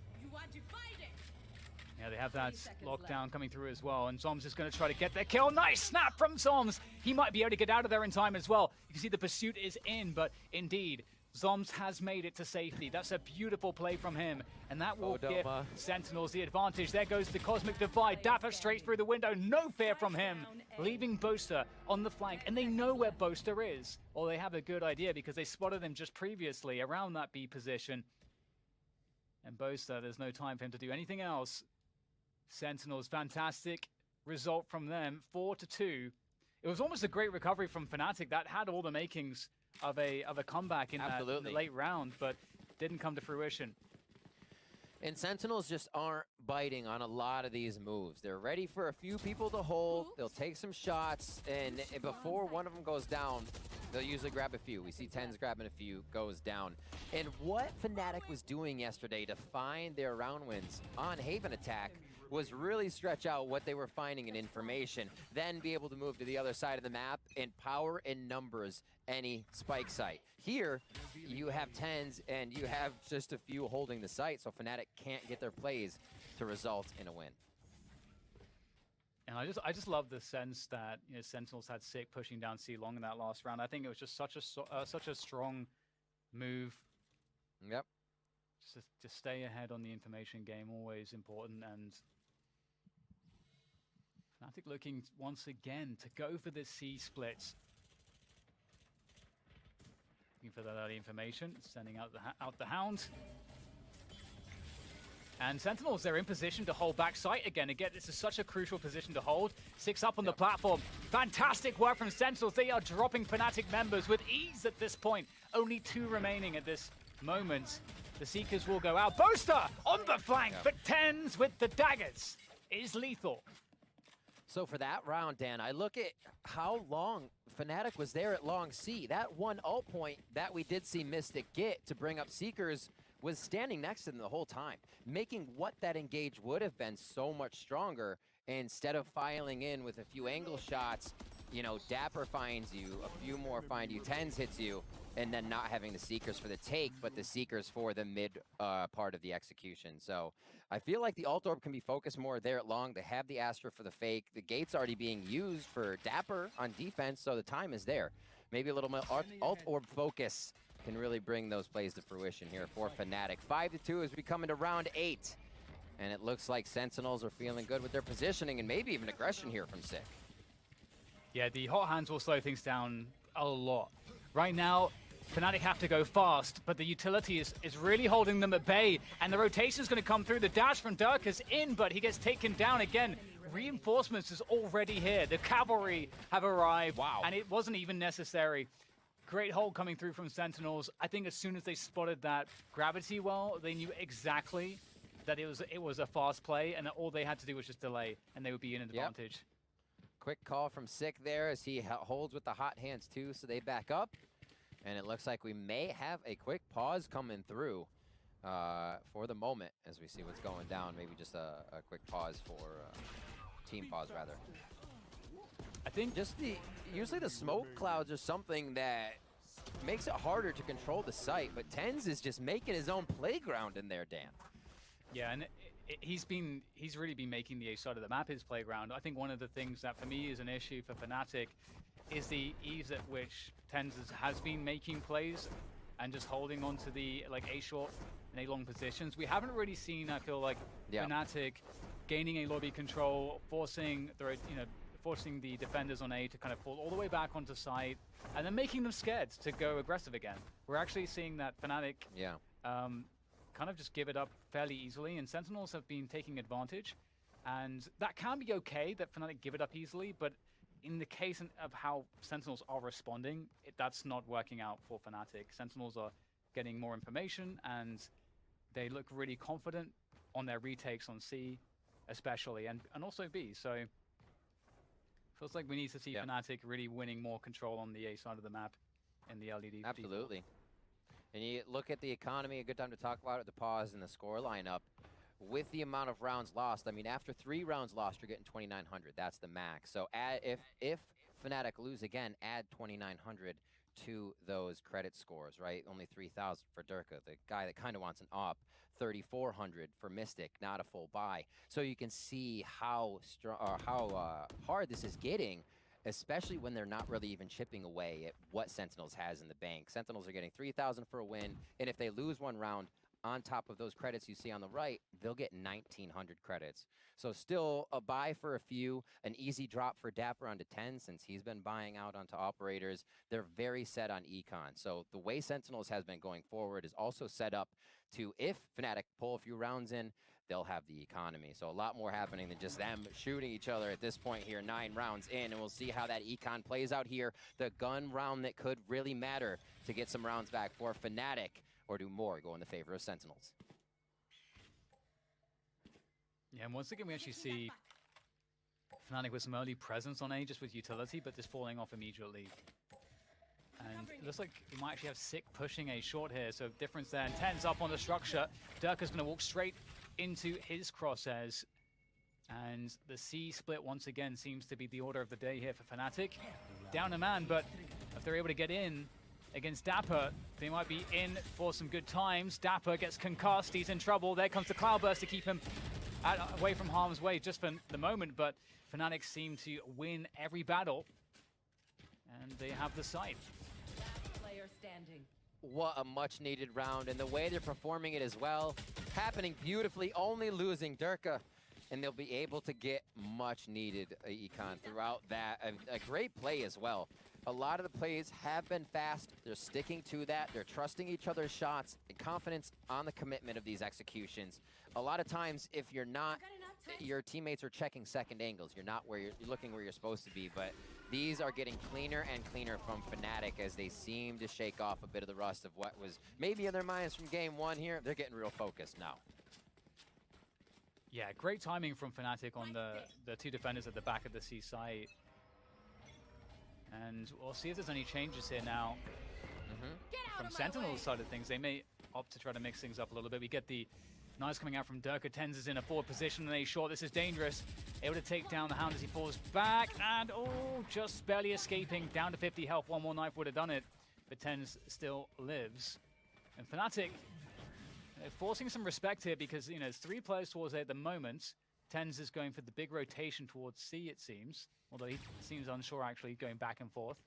Yeah, they have that lockdown coming through as well, and Zoms is going to try to get their kill. Nice snap from Zoms! He might be able to get out of there in time as well. You can see the pursuit is in, but indeed, Zoms has made it to safety. That's a beautiful play from him, and that will give Sentinels the advantage. There goes the Cosmic Divide. Dapper straight through the window. No fear from him, leaving Boaster on the flank, and they know where Boaster is, or they have a good idea because they spotted him just previously around that B position. And Boaster, there's no time for him to do anything else. Sentinels, fantastic result from them, 4-2. It was almost a great recovery from Fnatic. That had all the makings of a comeback in the late round, but didn't come to fruition. And Sentinels just aren't biting on a lot of these moves. They're ready for a few people to hold. They'll take some shots, and before one of them goes down, they'll usually grab a few. We see TenZ grabbing a few, goes down. And what Fnatic was doing yesterday to find their round wins on Haven attack was really stretch out what they were finding in information, then be able to move to the other side of the map and power in numbers any spike site. Here, you have TenZ and you have just a few holding the site, so Fnatic can't get their plays to result in a win. And I just love the sense that Sentinels had Sick pushing down C long in that last round. I think it was just such a strong move. Yep. Just to stay ahead on the information game, always important. And Fnatic looking once again to go for the C splits. Looking for that early information, sending out the Hound. And Sentinels, they're in position to hold back site again. Again, this is such a crucial position to hold. 6 up on the platform. Fantastic work from Sentinels. They are dropping Fnatic members with ease at this point. Only 2 remaining at this moment. The Seekers will go out. Boaster on the flank, but TenZ with the daggers is lethal. So for that round, Dan, I look at how long Fnatic was there at long C. That one ult point that we did see Mystic get to bring up Seekers was standing next to them the whole time, making what that engage would have been so much stronger. Instead of filing in with a few angle shots, Dapper finds you, a few more find you, TenZ hits you, and then not having the Seekers for the take, but the Seekers for the mid part of the execution. So I feel like the ult orb can be focused more there at long. They have the Astra for the fake. The gate's already being used for Dapper on defense, so the time is there. Maybe a little more ult orb focus can really bring those plays to fruition here for Fnatic. 5-2 as we come into round 8. And it looks like Sentinels are feeling good with their positioning and maybe even aggression here from Sick. Yeah, the hot hands will slow things down a lot. Right now, Fnatic have to go fast, but the utility is really holding them at bay, and the rotation is going to come through. The dash from Dirk is in, but he gets taken down again. Reinforcements is already here. The cavalry have arrived, and it wasn't even necessary. Great hold coming through from Sentinels. I think as soon as they spotted that gravity well, they knew exactly that it was a fast play, and that all they had to do was just delay, and they would be in an advantage. Quick call from Sick there as he holds with the hot hands too, so they back up. And it looks like we may have a quick pause coming through for the moment as we see what's going down. Maybe just a quick pause for team pause, rather. I think just usually the smoke clouds are something that makes it harder to control the site, but TenZ is just making his own playground in there, Dan. Yeah, and he's really been making the A side of the map his playground. I think one of the things that for me is an issue for Fnatic is the ease at which TenZ has been making plays and just holding on to the A short and A long positions. We haven't really seen, I feel like, Fnatic gaining A lobby control, forcing the defenders on A to kind of fall all the way back onto site, and then making them scared to go aggressive again. We're actually seeing that Fnatic kind of just give it up fairly easily, and Sentinels have been taking advantage. And that can be okay that Fnatic give it up easily, but in the case of how Sentinels are responding, that's not working out for Fnatic. Sentinels are getting more information, and they look really confident on their retakes on C, especially, and also B. So feels like we need to see Fnatic really winning more control on the A side of the map in the LED. Absolutely. And you look at the economy, a good time to talk about it, the pause and the score lineup. With the amount of rounds lost, I mean, after 3 rounds lost, you're getting 2,900. That's the max. So if Fnatic lose again, add 2,900 to those credit scores, right? Only 3,000 for Durka, the guy that kind of wants an op. 3,400 for Mystic, not a full buy. So you can see how hard this is getting, especially when they're not really even chipping away at what Sentinels has in the bank. Sentinels are getting 3,000 for a win, and if they lose one round, on top of those credits you see on the right, they'll get 1,900 credits. So still a buy for a few, an easy drop for Dapper onto 10 since he's been buying out onto operators. They're very set on econ. So the way Sentinels has been going forward is also set up to, if Fnatic pull a few rounds in, they'll have the economy. So a lot more happening than just them shooting each other at this point here, 9 rounds in, and we'll see how that econ plays out here. The gun round that could really matter to get some rounds back for Fnatic, or do more go in the favor of Sentinels. Yeah, and once again we actually see Fnatic with some early presence on A, just with utility, but just falling off immediately. And it looks like we might actually have Sick pushing A short here, so difference there. And 10's up on the structure. Durka's going to walk straight into his crosshairs. And the C split once again seems to be the order of the day here for Fnatic. Down a man, but if they're able to get in against Dapper, they might be in for some good times. Dapper gets concussed, he's in trouble. There comes the Cloudburst to keep him away from harm's way just for the moment, but Fnatic seem to win every battle, and they have the site. Player standing. What a much needed round, and the way they're performing it as well, happening beautifully, only losing Durka, and they'll be able to get much needed econ throughout that. A great play as well. A lot of the plays have been fast. They're sticking to that. They're trusting each other's shots and confidence on the commitment of these executions. A lot of times, if you're not, your teammates are checking second angles. You're not where you're looking where you're supposed to be, but these are getting cleaner and cleaner from Fnatic as they seem to shake off a bit of the rust of what was maybe in their minds from game 1 here. They're getting real focused now. Yeah, great timing from Fnatic on the 2 defenders at the back of the C site. And we'll see if there's any changes here now. From Sentinel's side of things, they may opt to try to mix things up a little bit. We get the knives coming out from Durka. TenZ is in a forward position and A short. This is dangerous. Able to take down the Hound as he falls back. And just barely escaping. Down to 50 health. One more knife would have done it. But TenZ still lives. And Fnatic forcing some respect here because, there's 3 players towards A at the moment. TenZ is going for the big rotation towards C, it seems. Although he seems unsure, actually, going back and forth.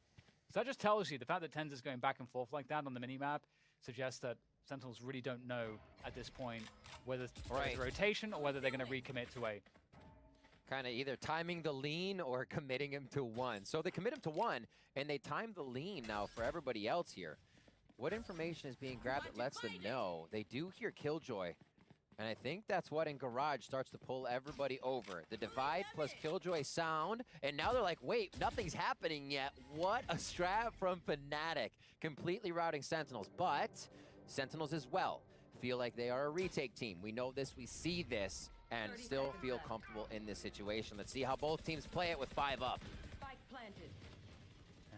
So that just tells you the fact that TenZ is going back and forth like that on the minimap suggests that Sentinels really don't know at this point whether it's rotation or whether they're going to recommit to A. Kind of either timing the lean or committing him to 1. So they commit him to 1, and they time the lean now for everybody else here. What information is being grabbed that lets them know? They do hear Killjoy. And I think that's what in Garage starts to pull everybody over. The divide plus Killjoy sound, and now they're like, wait, nothing's happening yet. What a strat from Fnatic, completely routing Sentinels, but Sentinels as well. feel like they are a retake team. We know this, we see this, and still feel comfortable in this situation. Let's see how both teams play it with 5 up. Spike planted.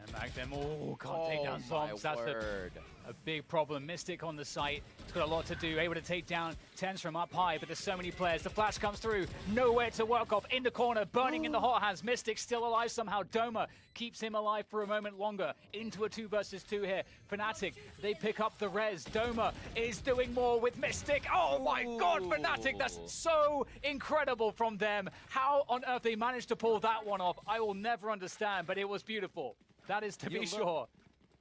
And back them. Oh, can't take down Zombs. That's a big problem. Mystic on the site. It's got a lot to do. Able to take down Tens from up high, but there's so many players. The flash comes through. Nowhere to work off. In the corner, burning in the hot hands. Mystic still alive somehow. Doma keeps him alive for a moment longer. Into a 2 versus 2 here. Fnatic, they pick up the res. Doma is doing more with Mystic. Oh my God, Fnatic, that's so incredible from them. How on earth they managed to pull that one off, I will never understand, but it was beautiful. That is to be sure.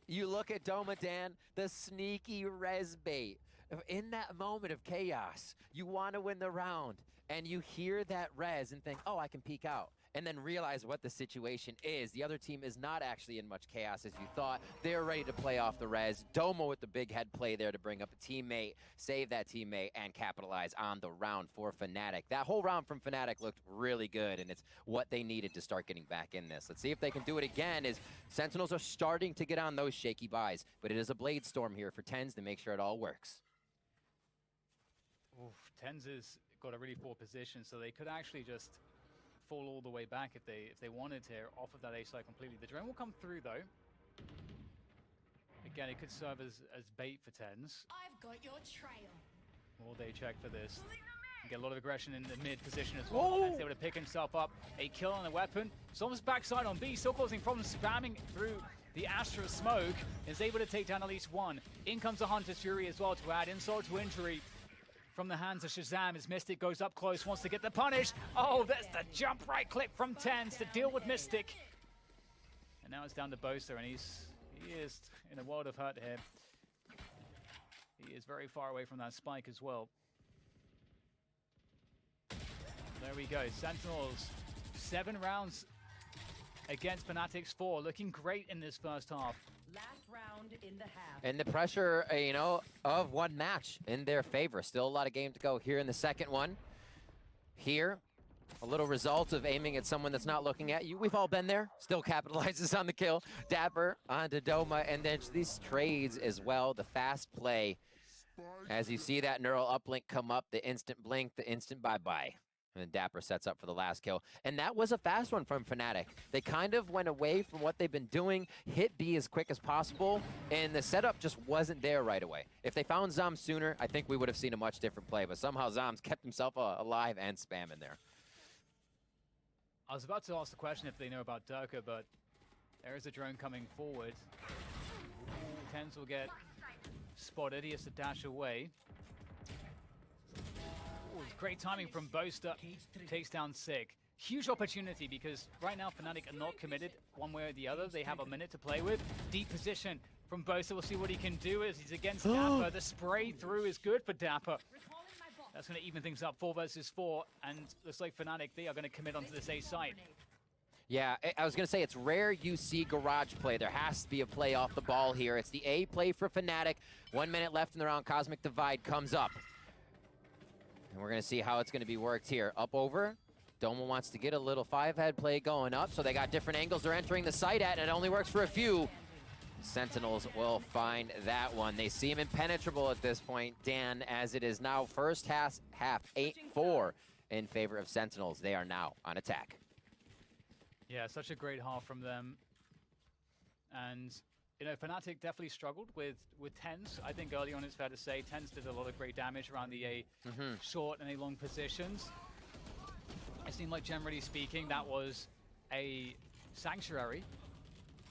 You look at Doma, Dan, the sneaky res bait. In that moment of chaos, you want to win the round, and you hear that res and think, oh, I can peek out, and then realize what the situation is. The other team is not actually in much chaos as you thought. They're ready to play off the res. Doma with the big head play there to bring up a teammate, save that teammate, and capitalize on the round for Fnatic. That whole round from Fnatic looked really good, and it's what they needed to start getting back in this. Let's see if they can do it again, as Sentinels are starting to get on those shaky buys, but it is a Blade Storm here for Tens to make sure it all works. Oof, Tens has got a really poor position, so they could actually just fall all the way back if they wanted to off of that A side completely. The drone will come through though. Again, it could serve as bait for Tens. I've got your trail. Will they check for this? Get a lot of aggression in the mid position as well. Tens able to pick himself up. A kill on the weapon. Zomb's backside on B, still causing problems, spamming through the Astra smoke. Is able to take down at least one. In comes the Hunter's Fury as well to add insult to injury. From the hands of Shazam as Mystic goes up close, wants to get the punish. Oh, there's the jump right click from Tens to deal with Mystic. And now it's down to Boaster, and he is in a world of hurt here. He is very far away from that spike as well. There we go, Sentinels, 7 rounds against Fnatic's 4, looking great in this first half. Last round in the half. And the pressure, you know, of one match in their favor. Still a lot of game to go here in the second one. Here, a little result of aiming at someone that's not looking at you. We've all been there. Still capitalizes on the kill. Dapper onto Doma, and then these trades as well. The fast play. As you see that neural uplink come up, the instant blink, the instant bye-bye. And then Dapper sets up for the last kill. And that was a fast one from Fnatic. They kind of went away from what they've been doing, hit B as quick as possible, and the setup just wasn't there right away. If they found Zom sooner, I think we would have seen a much different play, but somehow Zom's kept himself alive and spamming there. I was about to ask the question if they know about Durka, but there is a drone coming forward. Tens will get spotted. He has to dash away. Ooh, great timing from Boaster. Takes down Sig. Huge opportunity because right now Fnatic are not committed one way or the other. They have a minute to play with. Deep position from Boaster. We'll see what he can do as he's against Dapper. The spray through is good for Dapper. That's going to even things up, 4 versus 4, and looks like Fnatic, they are going to commit onto this A site. Yeah, I was going to say, it's rare you see garage play. There has to be a play off the ball here. It's the A play for Fnatic. 1 minute left in the round. Cosmic Divide comes up. And we're going to see how it's going to be worked here. Up over. Doma wants to get a little 5-head play going up, so they got different angles they're entering the site at, and it only works for a few. Sentinels will find that one. They seem impenetrable at this point, Dan, as it is now first half 8-4 in favor of Sentinels. They are now on attack. Yeah, such a great half from them. And, you know, Fnatic definitely struggled with Tens. I think early on, it's fair to say, Tens did a lot of great damage around the A short and A long positions. It seemed like, generally speaking, that was a sanctuary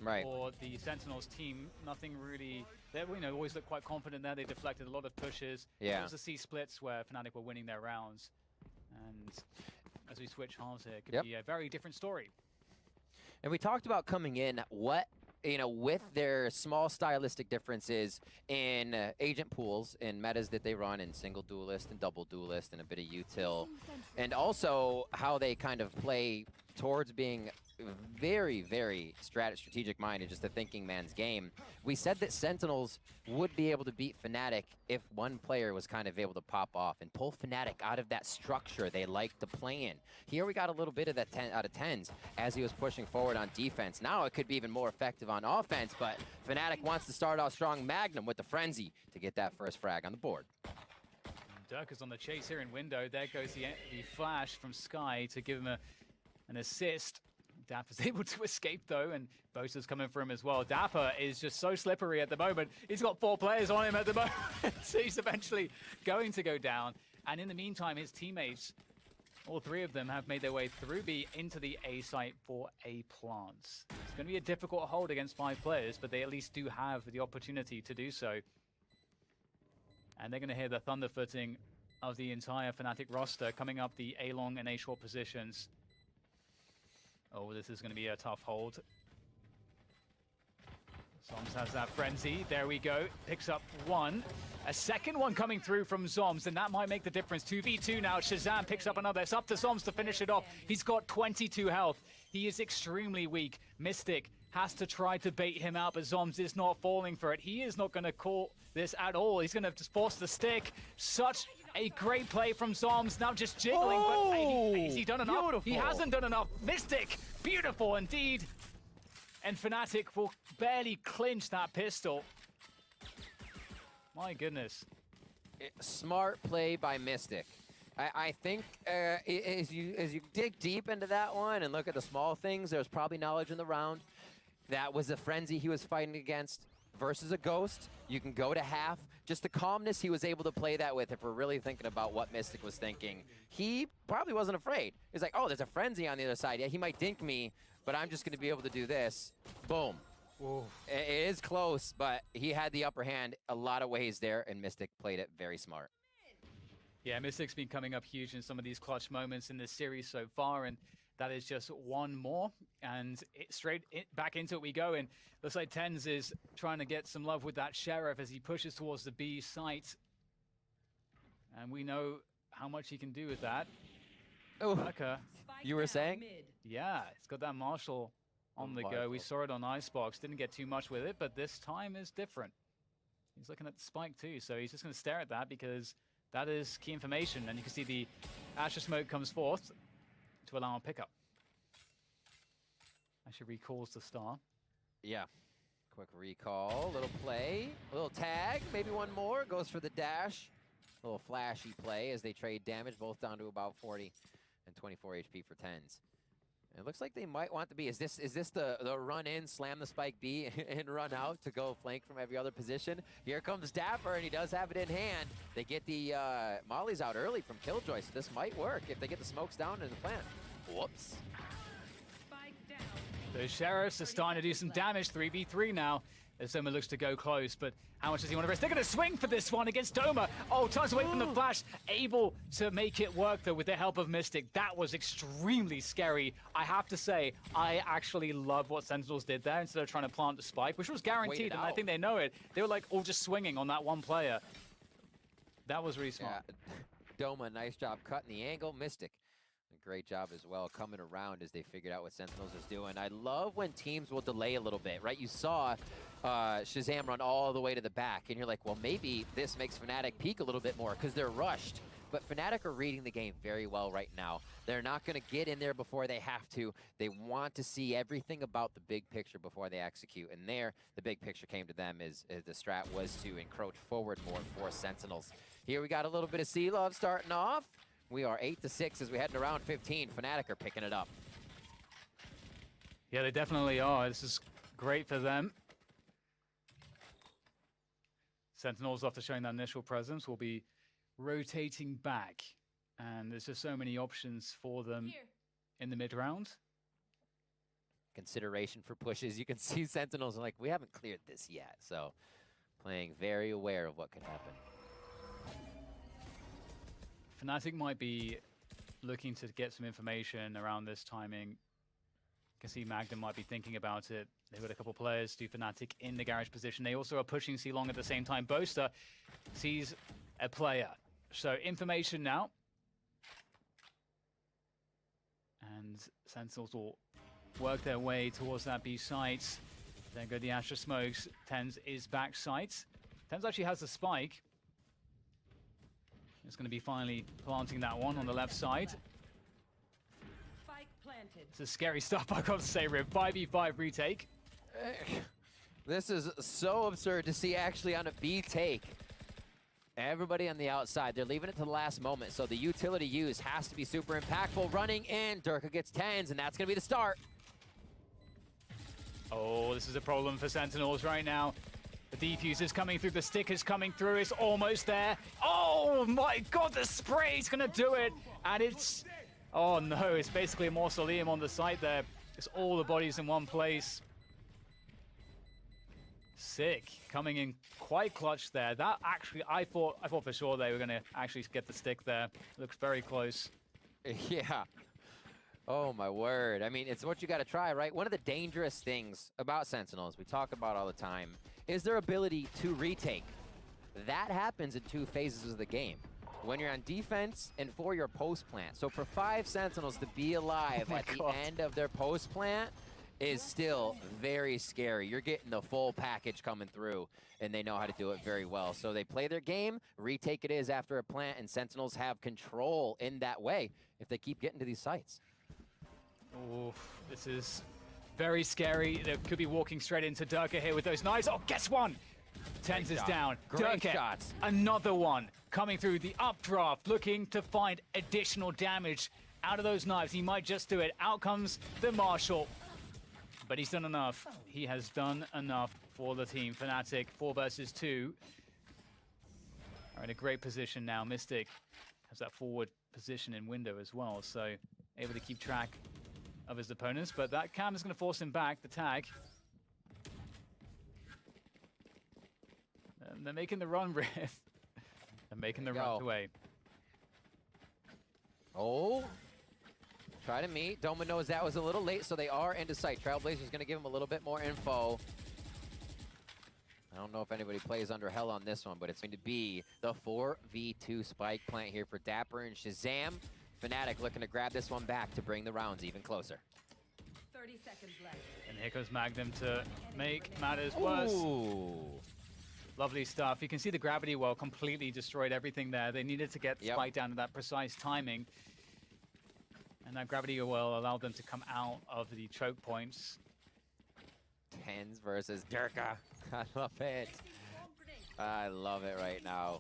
for the Sentinels team. Nothing really, they, you know, always looked quite confident there. They deflected a lot of pushes. Yeah. It was the C splits where Fnatic were winning their rounds. And as we switch halves here, it could be a very different story. And we talked about coming in, what, you know, with their small stylistic differences in agent pools and metas that they run in single duelist and double duelist and a bit of util, and also how they kind of play towards being very, very strategic minded, just a thinking man's game. We said that Sentinels would be able to beat Fnatic if one player was kind of able to pop off and pull Fnatic out of that structure they like to play in. Here we got a little bit of that out of Tens as he was pushing forward on defense. Now it could be even more effective on offense, but Fnatic wants to start off strong. Magnum with the frenzy to get that first frag on the board. Durka's on the chase here in window. There goes the flash from Sky to give him an assist. Dapper's able to escape though, and Bosa's coming for him as well. Dapper is just so slippery at the moment. He's got 4 players on him at the moment. So he's eventually going to go down. And in the meantime, his teammates, all 3 of them, have made their way through B into the A site for A plants. It's going to be a difficult hold against 5 players, but they at least do have the opportunity to do so. And they're going to hear the thunder footing of the entire Fnatic roster coming up the A long and A short positions. Oh, this is going to be a tough hold. Zoms has that frenzy. There we go. Picks up 1. A second one coming through from Zoms, and that might make the difference. 2v2 now. Shazam picks up another. It's up to Zoms to finish it off. He's got 22 health. He is extremely weak. Mystic has to try to bait him out, but Zoms is not falling for it. He is not going to call this at all. He's going to just force the stick. Such a great play from Zoms. Now just jiggling, but has he done enough? Beautiful. He hasn't done enough. Mystic, beautiful indeed. And Fnatic will barely clinch that pistol. My goodness. Smart play by Mystic. I think as you dig deep into that one and look at the small things, there's probably knowledge in the round. That was a frenzy he was fighting against versus a ghost. You can go to half. Just the calmness he was able to play that with, if we're really thinking about what Mystic was thinking. He probably wasn't afraid. He's like, oh, there's a frenzy on the other side. Yeah, he might dink me, but I'm just going to be able to do this. Boom. Oof. It is close, but he had the upper hand a lot of ways there, and Mystic played it very smart. Yeah, Mystic's been coming up huge in some of these clutch moments in this series so far, and that is just one more. And back into it we go, and looks like Tens is trying to get some love with that Sheriff as he pushes towards the B site. And we know how much he can do with that. Oh, Durka. You were saying? Yeah, he's got that Marshall on the go. We saw it on Icebox. Didn't get too much with it, but this time is different. He's looking at the spike too, so he's just going to stare at that because that is key information. And you can see the Asher Smoke comes forth to allow a pickup. Actually recalls the star. Yeah. Quick recall, little play, a little tag, maybe one more. Goes for the dash. A little flashy play as they trade damage, both down to about 40 and 24 HP for Tens. And it looks like they might want to be. Is this the run in, slam the spike B, and run out to go flank from every other position? Here comes Dapper, and he does have it in hand. They get the mollies out early from Killjoy, so this might work if they get the smokes down in the plant. Whoops. The Sheriffs are starting to do some damage. 3v3 now. As Doma looks to go close, but how much does he want to risk? They're going to swing for this one against Doma. Oh, turns away from the flash. Able to make it work, though, with the help of Mystic. That was extremely scary. I have to say, I actually love what Sentinels did there instead of trying to plant the spike, which was guaranteed, and I think they know it. They were, like, all just swinging on that one player. That was really smart. Yeah. Doma, nice job cutting the angle. Mystic, a great job as well coming around as they figured out what Sentinels is doing. I love when teams will delay a little bit, right? You saw Shazam run all the way to the back, and you're like, well, maybe this makes Fnatic peak a little bit more because they're rushed. But Fnatic are reading the game very well right now. They're not going to get in there before they have to. They want to see everything about the big picture before they execute. And there, the big picture came to them as the strat was to encroach forward more and force Sentinels. Here we got a little bit of Sea Love starting off. We are 8-6 as we head into round 15. Fnatic are picking it up. Yeah, they definitely are. This is great for them. Sentinels, after showing that initial presence, will be rotating back. And there's just so many options for them in the mid-round. Consideration for pushes. You can see Sentinels are like, we haven't cleared this yet. So playing very aware of what could happen. Fnatic might be looking to get some information around this timing. You can see Magda might be thinking about it. They've got a couple players do Fnatic in the garage position. They also are pushing C-Long at the same time. Boaster sees a player. So information now. And Sentinels will work their way towards that B site. Then go the Astra Smokes. Tens is back site. Tens actually has the spike. It's going to be finally planting that one on the left side. Spike planted. This is scary stuff, I got to say, Riv. 5v5 retake. This is so absurd to see actually on a B take. Everybody on the outside, they're leaving it to the last moment, so the utility use has to be super impactful. Running in, Durka gets 10s, and that's going to be the start. Oh, this is a problem for Sentinels right now. The defuse is coming through, the stick is coming through, it's almost there. Oh my god, the spray is going to do it! And it's... Oh no, it's basically a mausoleum on the site there. It's all the bodies in one place. Sick, coming in quite clutch there. That actually, I thought for sure they were going to actually get the stick there. Looks very close. Yeah. Oh my word. I mean, it's what you got to try, right? One of the dangerous things about Sentinels, we talk about all the time, is their ability to retake. That happens in 2 phases of the game. When you're on defense and for your post plant. So for 5 Sentinels to be alive at the end of their post plant is still very scary. You're getting the full package coming through, and they know how to do it very well. So they play their game, retake it is after a plant, and Sentinels have control in that way if they keep getting to these sites. Oh, this is very scary. They could be walking straight into Durka here with those knives. Oh, guess one! Tens is down. Great Durka, shots. another one coming through the updraft, looking to find additional damage out of those knives. He might just do it. Out comes the Marshal. But he's done enough. He has done enough for the team. Fnatic, 4 versus 2. Are in a great position now. Mystic has that forward position in window as well, so able to keep track of his opponents. But that cam is going to force him back, the tag. And they're making the run, Riff. They're making the run away. Oh. Try to meet. Doma knows that was a little late, so they are into sight. Trailblazer's going to give him a little bit more info. I don't know if anybody plays under hell on this one, but it's going to be the 4v2 spike plant here for Dapper and Shazam. Fnatic looking to grab this one back to bring the rounds even closer. 30 seconds left. And here goes Magnum to make matters worse. Ooh. Lovely stuff. You can see the gravity well completely destroyed everything there. They needed to get the spike down to that precise timing. And that gravity well allowed them to come out of the choke points. Tens versus Durka. I love it. I love it right now.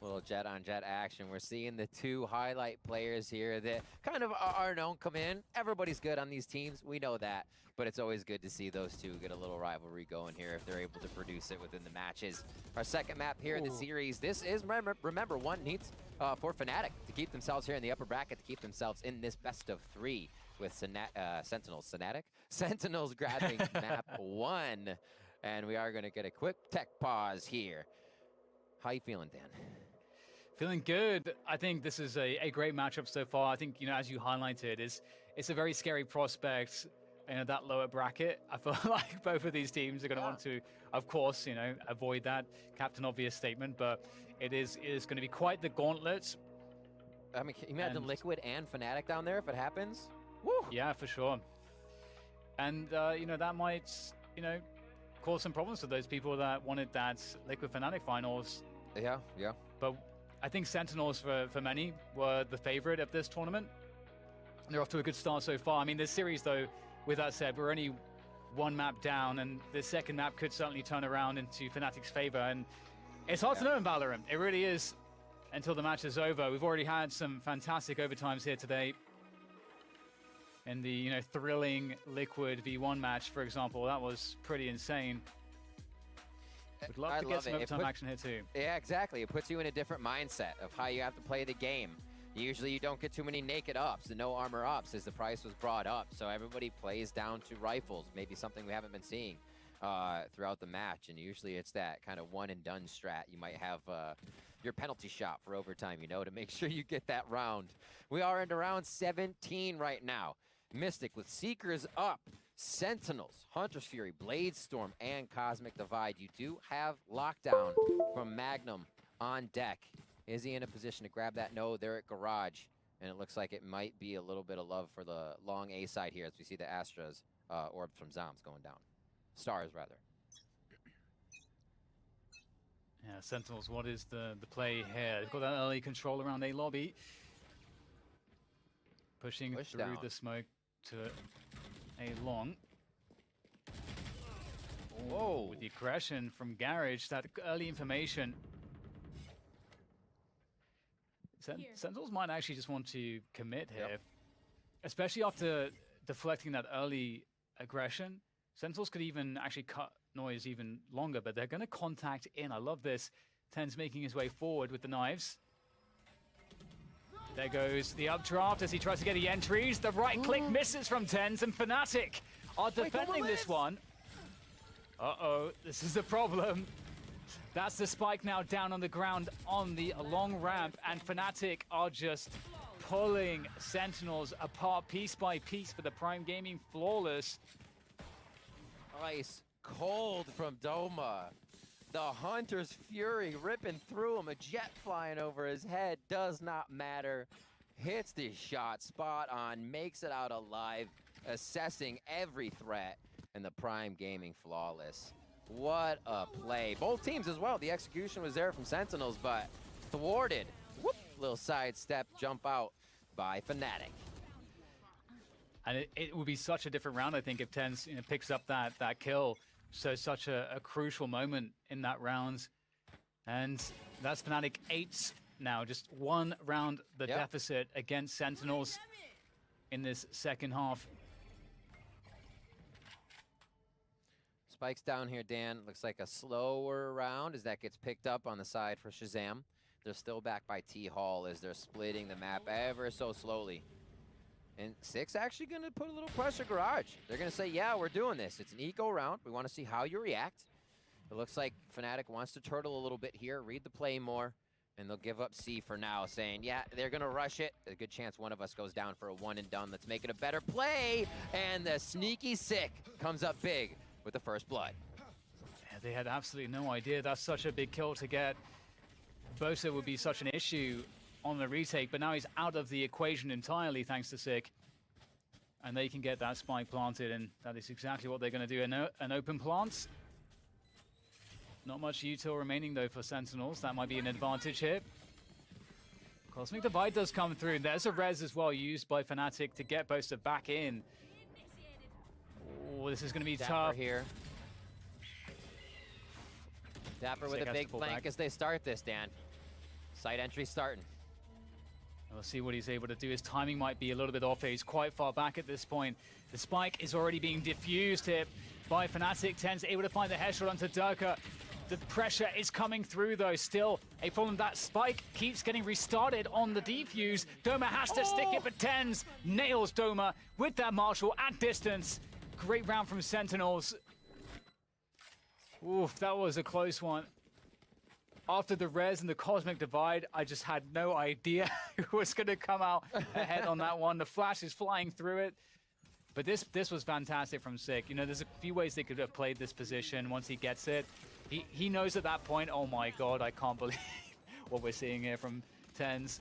Little jet on jet action. We're seeing the 2 highlight players here that kind of are known come in. Everybody's good on these teams. We know that. But it's always good to see those 2 get a little rivalry going here if they're able to produce it within the matches. Our second map here in the series. This is, remember, one needs for Fnatic to keep themselves here in the upper bracket, to keep themselves in this best of 3 with Sentinels grabbing map 1. And we are going to get a quick tech pause here. How you feeling, Dan? Feeling good. I think this is a great matchup so far. I think, as you highlighted, it's a very scary prospect. That lower bracket. I feel like both of these teams are going to want to, of course, avoid that Captain Obvious statement, but it is going to be quite the gauntlet. I mean, can you imagine Liquid and Fnatic down there if it happens? Woo! Yeah, for sure. And, that might, cause some problems for those people that wanted that Liquid Fnatic finals. Yeah. But I think Sentinels, for many, were the favorite of this tournament. They're off to a good start so far. I mean, this series, though, with that said, we're only 1 map down, and the second map could certainly turn around into Fnatic's favor. And it's hard to know in Valorant. It really is until the match is over. We've already had some fantastic overtimes here today. In the, thrilling Liquid V1 match, for example, that was pretty insane. We'd love to get some overtime action here too. Yeah, exactly. It puts you in a different mindset of how you have to play the game. Usually you don't get too many naked ups, the no armor ups as the price was brought up. So everybody plays down to rifles, maybe something we haven't been seeing throughout the match. And usually it's that kind of one and done strat. You might have your penalty shot for overtime, to make sure you get that round. We are into round 17 right now. Mystic with Seekers up, Sentinels, Hunter's Fury, Bladestorm, and Cosmic Divide. You do have lockdown from Magnum on deck. Is he in a position to grab that? No, they're at Garage. And it looks like it might be a little bit of love for the long A side here as we see the Astras orbs from Zombs going down. Stars, rather. Yeah, Sentinels, what is the play here? They've got that early control around A lobby. Pushing through down. the smoke to A long. Whoa. With the aggression from Garage, that early information. Sentinels might actually just want to commit here, especially after deflecting that early aggression. Sentinels could even actually cut noise even longer, but they're going to contact in. I love this. Ten's making his way forward with the knives. There goes the updraft as he tries to get the entries. The right click misses from Tens, and Fnatic are defending this one. Uh-oh, this is a problem. That's the spike now down on the ground on the long ramp, and Fnatic are just pulling Sentinels apart piece by piece for the Prime Gaming Flawless. Ice cold from Doma. The Hunter's Fury ripping through him, a jet flying over his head, does not matter. Hits the shot spot on, makes it out alive, assessing every threat, and the Prime Gaming Flawless. What a play. Both teams as well. The execution was there from Sentinels, but thwarted. Whoop, little sidestep jump out by Fnatic. And it would be such a different round, I think, if Tens picks up that kill. So such a crucial moment in that round. And that's Fnatic 8 now, just one round the deficit against Sentinels in this second half. Spikes down here, Dan. Looks like a slower round as that gets picked up on the side for Shazam. They're still back by T-Hall as they're splitting the map ever so slowly. And Six actually going to put a little pressure Garage. They're going to say, yeah, we're doing this. It's an eco round. We want to see how you react. It looks like Fnatic wants to turtle a little bit here, read the play more, and they'll give up C for now, saying, yeah, they're going to rush it. A good chance one of us goes down for a one and done. Let's make it a better play. And the sneaky Sick comes up big with the first blood. Yeah, they had absolutely no idea. That's such a big kill to get. Bosa would be such an issue on the retake, but now he's out of the equation entirely thanks to Sick. And they can get that spike planted, and that is exactly what they're going to do. An open plant. Not much util remaining, though, for Sentinels. That might be an advantage here. Cosmic Divide does come through. There's a res as well used by Fnatic to get Bosa back in. Oh, this is going to be Dapper tough. Here. Dapper with a big flank as they start this, Dan. Side entry starting. We'll see what he's able to do. His timing might be a little bit off. He's quite far back at this point. The spike is already being diffused here by Fnatic. Ten's able to find the headshot onto Durka. The pressure is coming through, though. Still a problem. That spike keeps getting restarted on the defuse. Doma has to stick it, but Tens nails Doma with that Marshall at distance. Great round from Sentinels. Oof, that was a close one. After the res and the Cosmic Divide, I just had no idea who was going to come out ahead on that one. The flash is flying through it. But this was fantastic from Sick. You know, there's a few ways they could have played this position once he gets it. He knows at that point, oh my god, I can't believe what we're seeing here from Tens.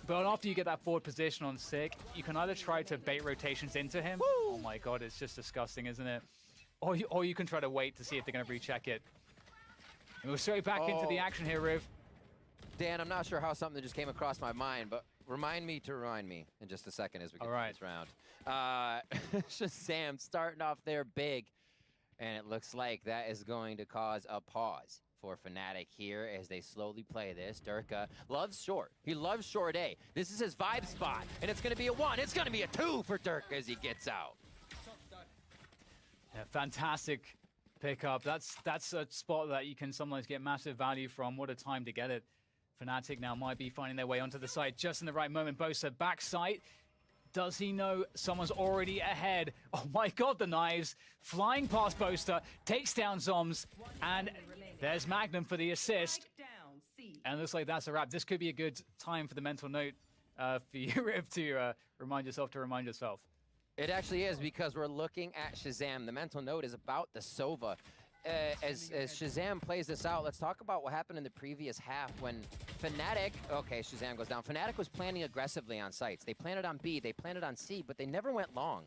But after you get that forward position on Sick, you can either try to bait rotations into him. Woo! Oh my god, it's just disgusting, isn't it? Or you can try to wait to see if they're going to recheck it. And we're straight back into the action here, Riv. Dan, I'm not sure how something just came across my mind, but remind me in just a second as we get to this round. Shazam starting off there big, and it looks like that is going to cause a pause for Fnatic here as they slowly play this. Durka loves short. He loves short A. This is his vibe spot, and it's going to be a 1. It's going to be a 2 for Durka as he gets out. Yeah, fantastic pickup. That's a spot that you can sometimes get massive value from. What a time to get it. Fnatic now might be finding their way onto the site just in the right moment. Bosa back sight. Does he know someone's already ahead? Oh my god, the knives flying past Bosa, takes down Zoms, and there's Magnum for the assist. And it looks like that's a wrap. This could be a good time for the mental note for you, Riv, to remind yourself. It actually is, because we're looking at Shazam. The mental note is about the Sova. As Shazam plays this out, let's talk about what happened in the previous half when Fnatic, okay, Shazam goes down. Fnatic was planning aggressively on sites. They planted on B, they planted on C, but they never went long.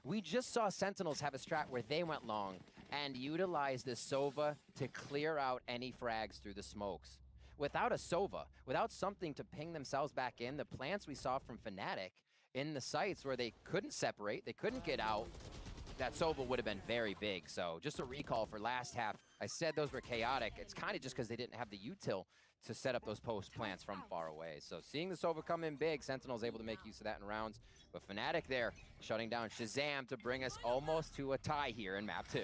We just saw Sentinels have a strat where they went long and utilized the Sova to clear out any frags through the smokes. Without a Sova, without something to ping themselves back in, the plants we saw from Fnatic in the sites where they couldn't separate, they couldn't get out, that Sova would have been very big. So just a recall for last half. I said those were chaotic. It's kind of just because they didn't have the util to set up those post plants from far away. So seeing the Sova come in big, Sentinel's able to make use of that in rounds. But Fnatic there shutting down Shazam to bring us almost to a tie here in map 2.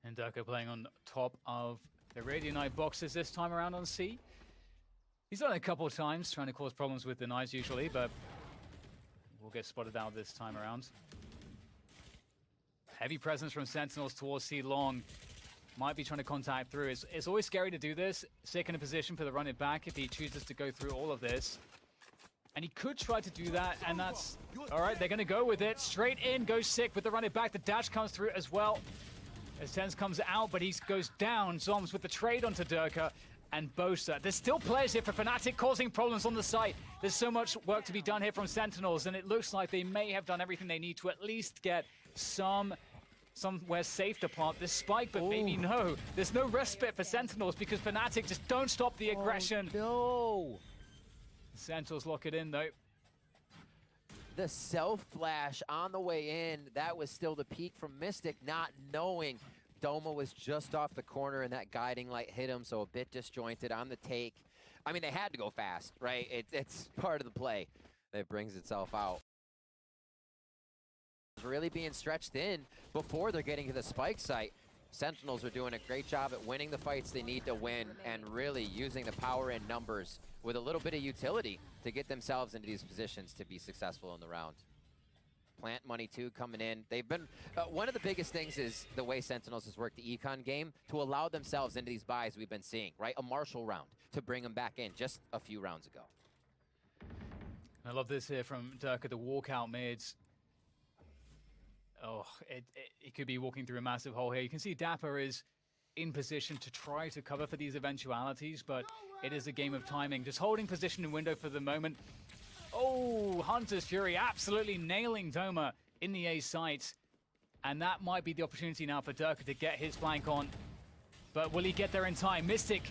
And Durka playing on top of the Radionite boxes this time around on C. He's done it a couple of times, trying to cause problems with the knives usually, but we'll get spotted out this time around. Heavy presence from Sentinels towards C long. Might be trying to contact through. It's always scary to do this. Sick in a position for the run it back if he chooses to go through all of this. And he could try to do that, and that's... All right, they're going to go with it. Straight in, goes Sick with the run it back. The dash comes through as well. As Tens comes out, but he goes down. Zoms with the trade onto Durka and Bosa. There's still players here for Fnatic causing problems on the site. There's so much work to be done here from Sentinels, and it looks like they may have done everything they need to at least get somewhere safe to plant this spike, but maybe no. There's no respite for Sentinels because Fnatic just don't stop the aggression. No! Sentinels lock it in, though. The self-flash on the way in, that was still the peak from Mystic, not knowing Doma was just off the corner and that guiding light hit him, so a bit disjointed on the take. I mean, they had to go fast, right? It's part of the play that brings itself out. Really being stretched thin before they're getting to the spike site. Sentinels are doing a great job at winning the fights they need to win and really using the power in numbers with a little bit of utility to get themselves into these positions to be successful in the round. Plant money too coming in. They've been, one of the biggest things is the way Sentinels has worked the econ game to allow themselves into these buys we've been seeing, right? A Marshall round to bring them back in just a few rounds ago. I love this here from Durka, the walkout mids. Oh, it could be walking through a massive hole here. You can see Dapper is in position to try to cover for these eventualities, but it is a game of timing. Just holding position in window for the moment. Oh, Hunter's Fury absolutely nailing Doma in the A site. And that might be the opportunity now for Durka to get his flank on. But will he get there in time? Mystic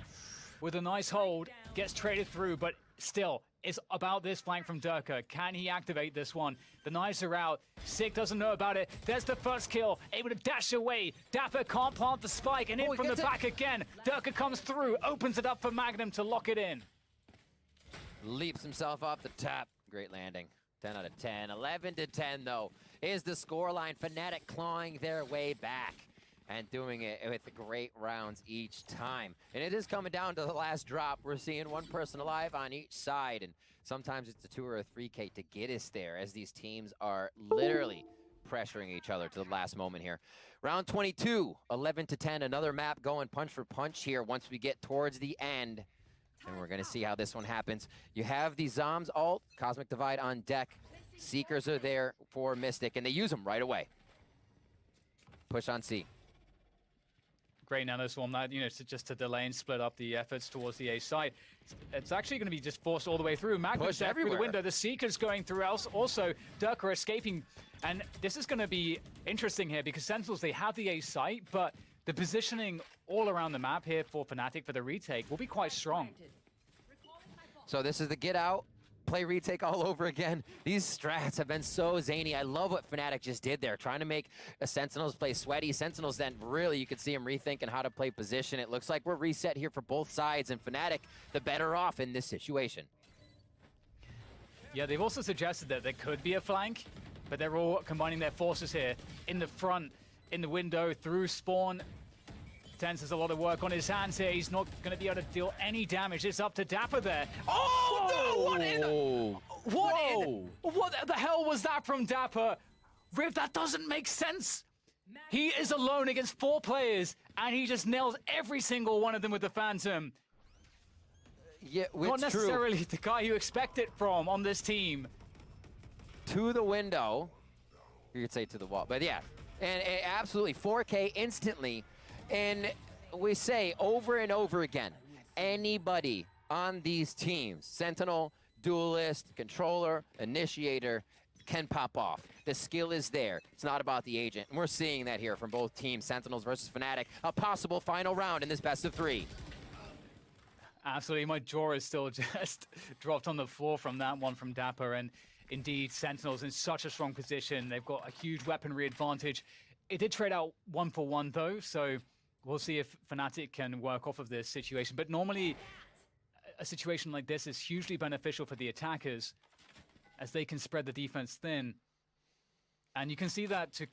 with a nice hold, gets traded through, but still, it's about this flank from Durka. Can he activate this one? The knives are out. Sick doesn't know about it. There's the first kill. Able to dash away. Dapper can't plant the spike, and in from the back again. Durka comes through, opens it up for Magnum to lock it in. Leaps himself off the top. Great landing. 10 out of 10. 11 to 10, though, is the scoreline. Fnatic clawing their way back and doing it with great rounds each time. And it is coming down to the last drop. We're seeing one person alive on each side, and sometimes it's a 2 or a 3K to get us there as these teams are literally pressuring each other to the last moment here. Round 22, 11 to 10, another map going punch for punch here once we get towards the end. And we're gonna see how this one happens. You have the Zoms ult, Cosmic Divide on deck. Seekers are there for Mystic, and they use them right away. Push on C. Great nano swarm, that, you know, just to delay and split up the efforts towards the A side. It's actually going to be just forced all the way through. Magnus through the window, the Seeker's going through else. Also, Durka escaping. And this is going to be interesting here because Sentinels, they have the A site, but the positioning all around the map here for Fnatic for the retake will be quite strong. So this is the get out, play retake all over again. These strats have been so zany. I love what Fnatic just did there, trying to make a Sentinels play sweaty. Sentinels then really, you could see him rethinking how to play position. It looks like we're reset here for both sides, and Fnatic, the better off in this situation. Yeah, they've also suggested that there could be a flank, but they're all combining their forces here in the front, in the window, through spawn. Tens has a lot of work on his hands here. He's not going to be able to deal any damage. It's up to Dapper there. Oh, no! What the hell was that from Dapper? Riv, that doesn't make sense. He is alone against 4 players, and he just nails every single one of them with the Phantom. Yeah, not necessarily the guy you expect it from on this team. To the window. You could say to the wall, but yeah. And absolutely, 4K instantly. And we say over and over again, anybody on these teams, Sentinel, Duelist, Controller, Initiator, can pop off. The skill is there. It's not about the agent. And we're seeing that here from both teams, Sentinels versus Fnatic. A possible final round in this best of 3. Absolutely, my jaw is still just dropped on the floor from that one from Dapper. And indeed Sentinels in such a strong position. They've got a huge weaponry advantage. It did trade out 1-for-1 though, so we'll see if Fnatic can work off of this situation. But normally, a situation like this is hugely beneficial for the attackers as they can spread the defense thin. And you can see that to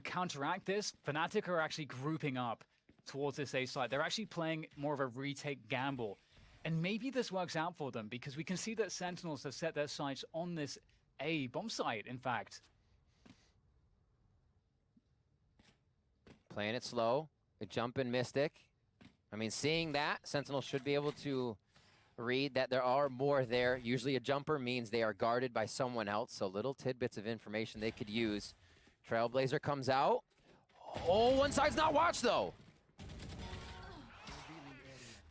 counteract this, Fnatic are actually grouping up towards this A side. They're actually playing more of a retake gamble. And maybe this works out for them because we can see that Sentinels have set their sights on this A bomb site, in fact. Playing it slow, a jump in Mystic. I mean, seeing that, Sentinels should be able to read that there are more there. Usually a jumper means they are guarded by someone else, so little tidbits of information they could use. Trailblazer comes out. Oh, one side's not watched though.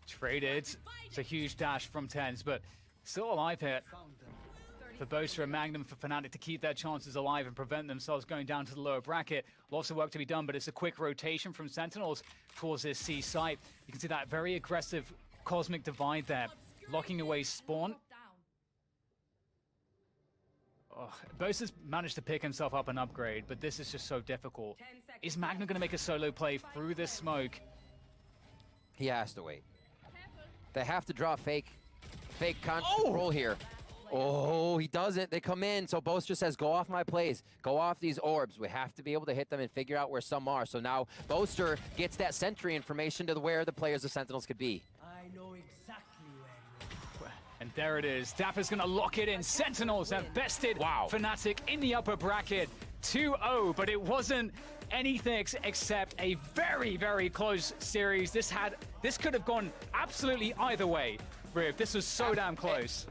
Traded. It's a huge dash from TenZ, but still alive here. For Boaster and Magnum, for Fnatic to keep their chances alive and prevent themselves going down to the lower bracket. Lots of work to be done, but it's a quick rotation from Sentinels towards this C site. You can see that very aggressive Cosmic Divide there, locking away Spawn. Oh, Boaster's managed to pick himself up an upgrade, but this is just so difficult. Is Magnum going to make a solo play through this smoke? He has to wait. They have to draw fake control here. Oh, he doesn't. They come in. So Boaster says, go off my plays. Go off these orbs. We have to be able to hit them and figure out where some are. So now Boaster gets that sentry information to where the players of Sentinels could be. I know exactly where And there it is. Dapper's going to lock it in. Sentinels have bested Fnatic in the upper bracket. 2-0, but it wasn't anything except a very, very close series. This could have gone absolutely either way, Riv. This was so damn close.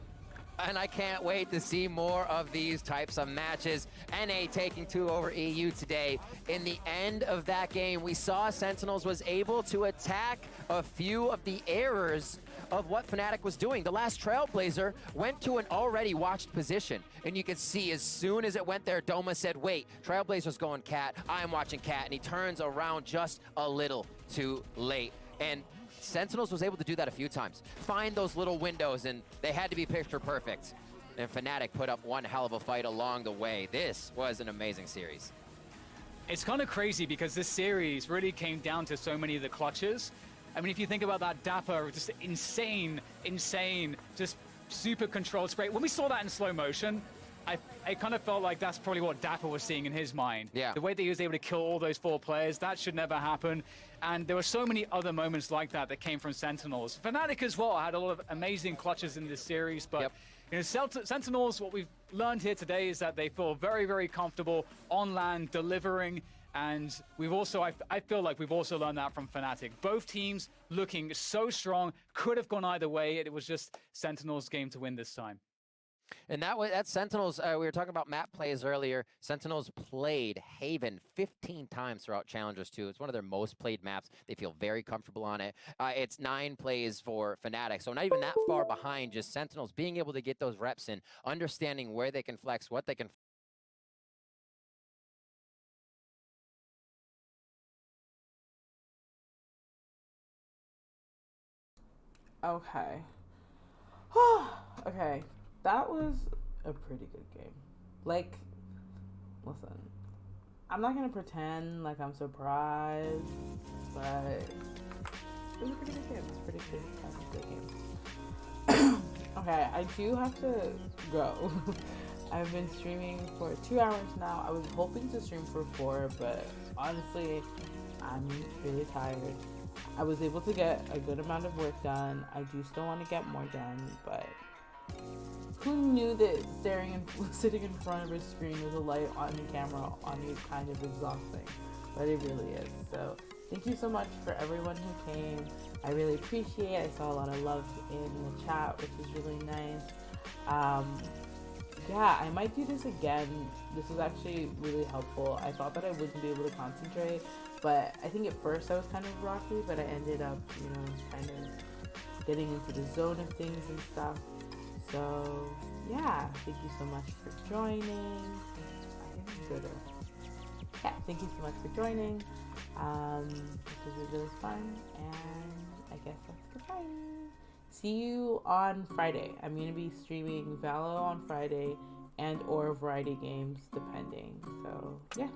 And I can't wait to see more of these types of matches. NA taking 2 over EU today. In the end of that game, we saw Sentinels was able to attack a few of the errors of what Fnatic was doing. The last Trailblazer went to an already watched position. And you can see as soon as it went there, Doma said, wait, Trailblazer's going Cat, I'm watching Cat. And he turns around just a little too late. And Sentinels was able to do that a few times. Find those little windows, and they had to be picture perfect. And Fnatic put up one hell of a fight along the way. This was an amazing series. It's kind of crazy because this series really came down to so many of the clutches. I mean, if you think about that Dapper, just insane, just super controlled spray. When we saw that in slow motion, I kind of felt like that's probably what Dapper was seeing in his mind. Yeah. The way that he was able to kill all those 4 players, that should never happen. And there were so many other moments like that that came from Sentinels. Fnatic as well had a lot of amazing clutches in this series, but you know, Sentinels, what we've learned here today is that they feel very, very comfortable on land, delivering. And we've also, I feel like we've also learned that from Fnatic. Both teams looking so strong, could have gone either way. It was just Sentinels' game to win this time. And that's Sentinels. We were talking about map plays earlier. Sentinels played Haven 15 times throughout Challengers 2. It's one of their most played maps. They feel very comfortable on it. It's 9 plays for Fnatic, so not even that far behind. Just Sentinels being able to get those reps in, understanding where they can flex, what they can. Okay. Okay. That was a pretty good game. Like, listen, I'm not gonna pretend like I'm surprised, but it was a pretty good game. It's a pretty good game. Okay, I do have to go. I've been streaming for 2 hours now. I was hoping to stream for 4, but honestly, I'm really tired. I was able to get a good amount of work done. I do still want to get more done, but who knew that sitting in front of a screen with a light on the camera on you is kind of exhausting, but it really is. So thank you so much for everyone who came. I really appreciate it. I saw a lot of love in the chat, which is really nice. Yeah, I might do this again. This was actually really helpful. I thought that I wouldn't be able to concentrate, but I think at first I was kind of rocky, but I ended up, you know, kind of getting into the zone of things and stuff. So, yeah, thank you so much for joining. Yeah, thank you so much for joining. This was really fun, and I guess that's goodbye. See you on Friday. I'm going to be streaming Valo on Friday and or variety games depending. So yeah.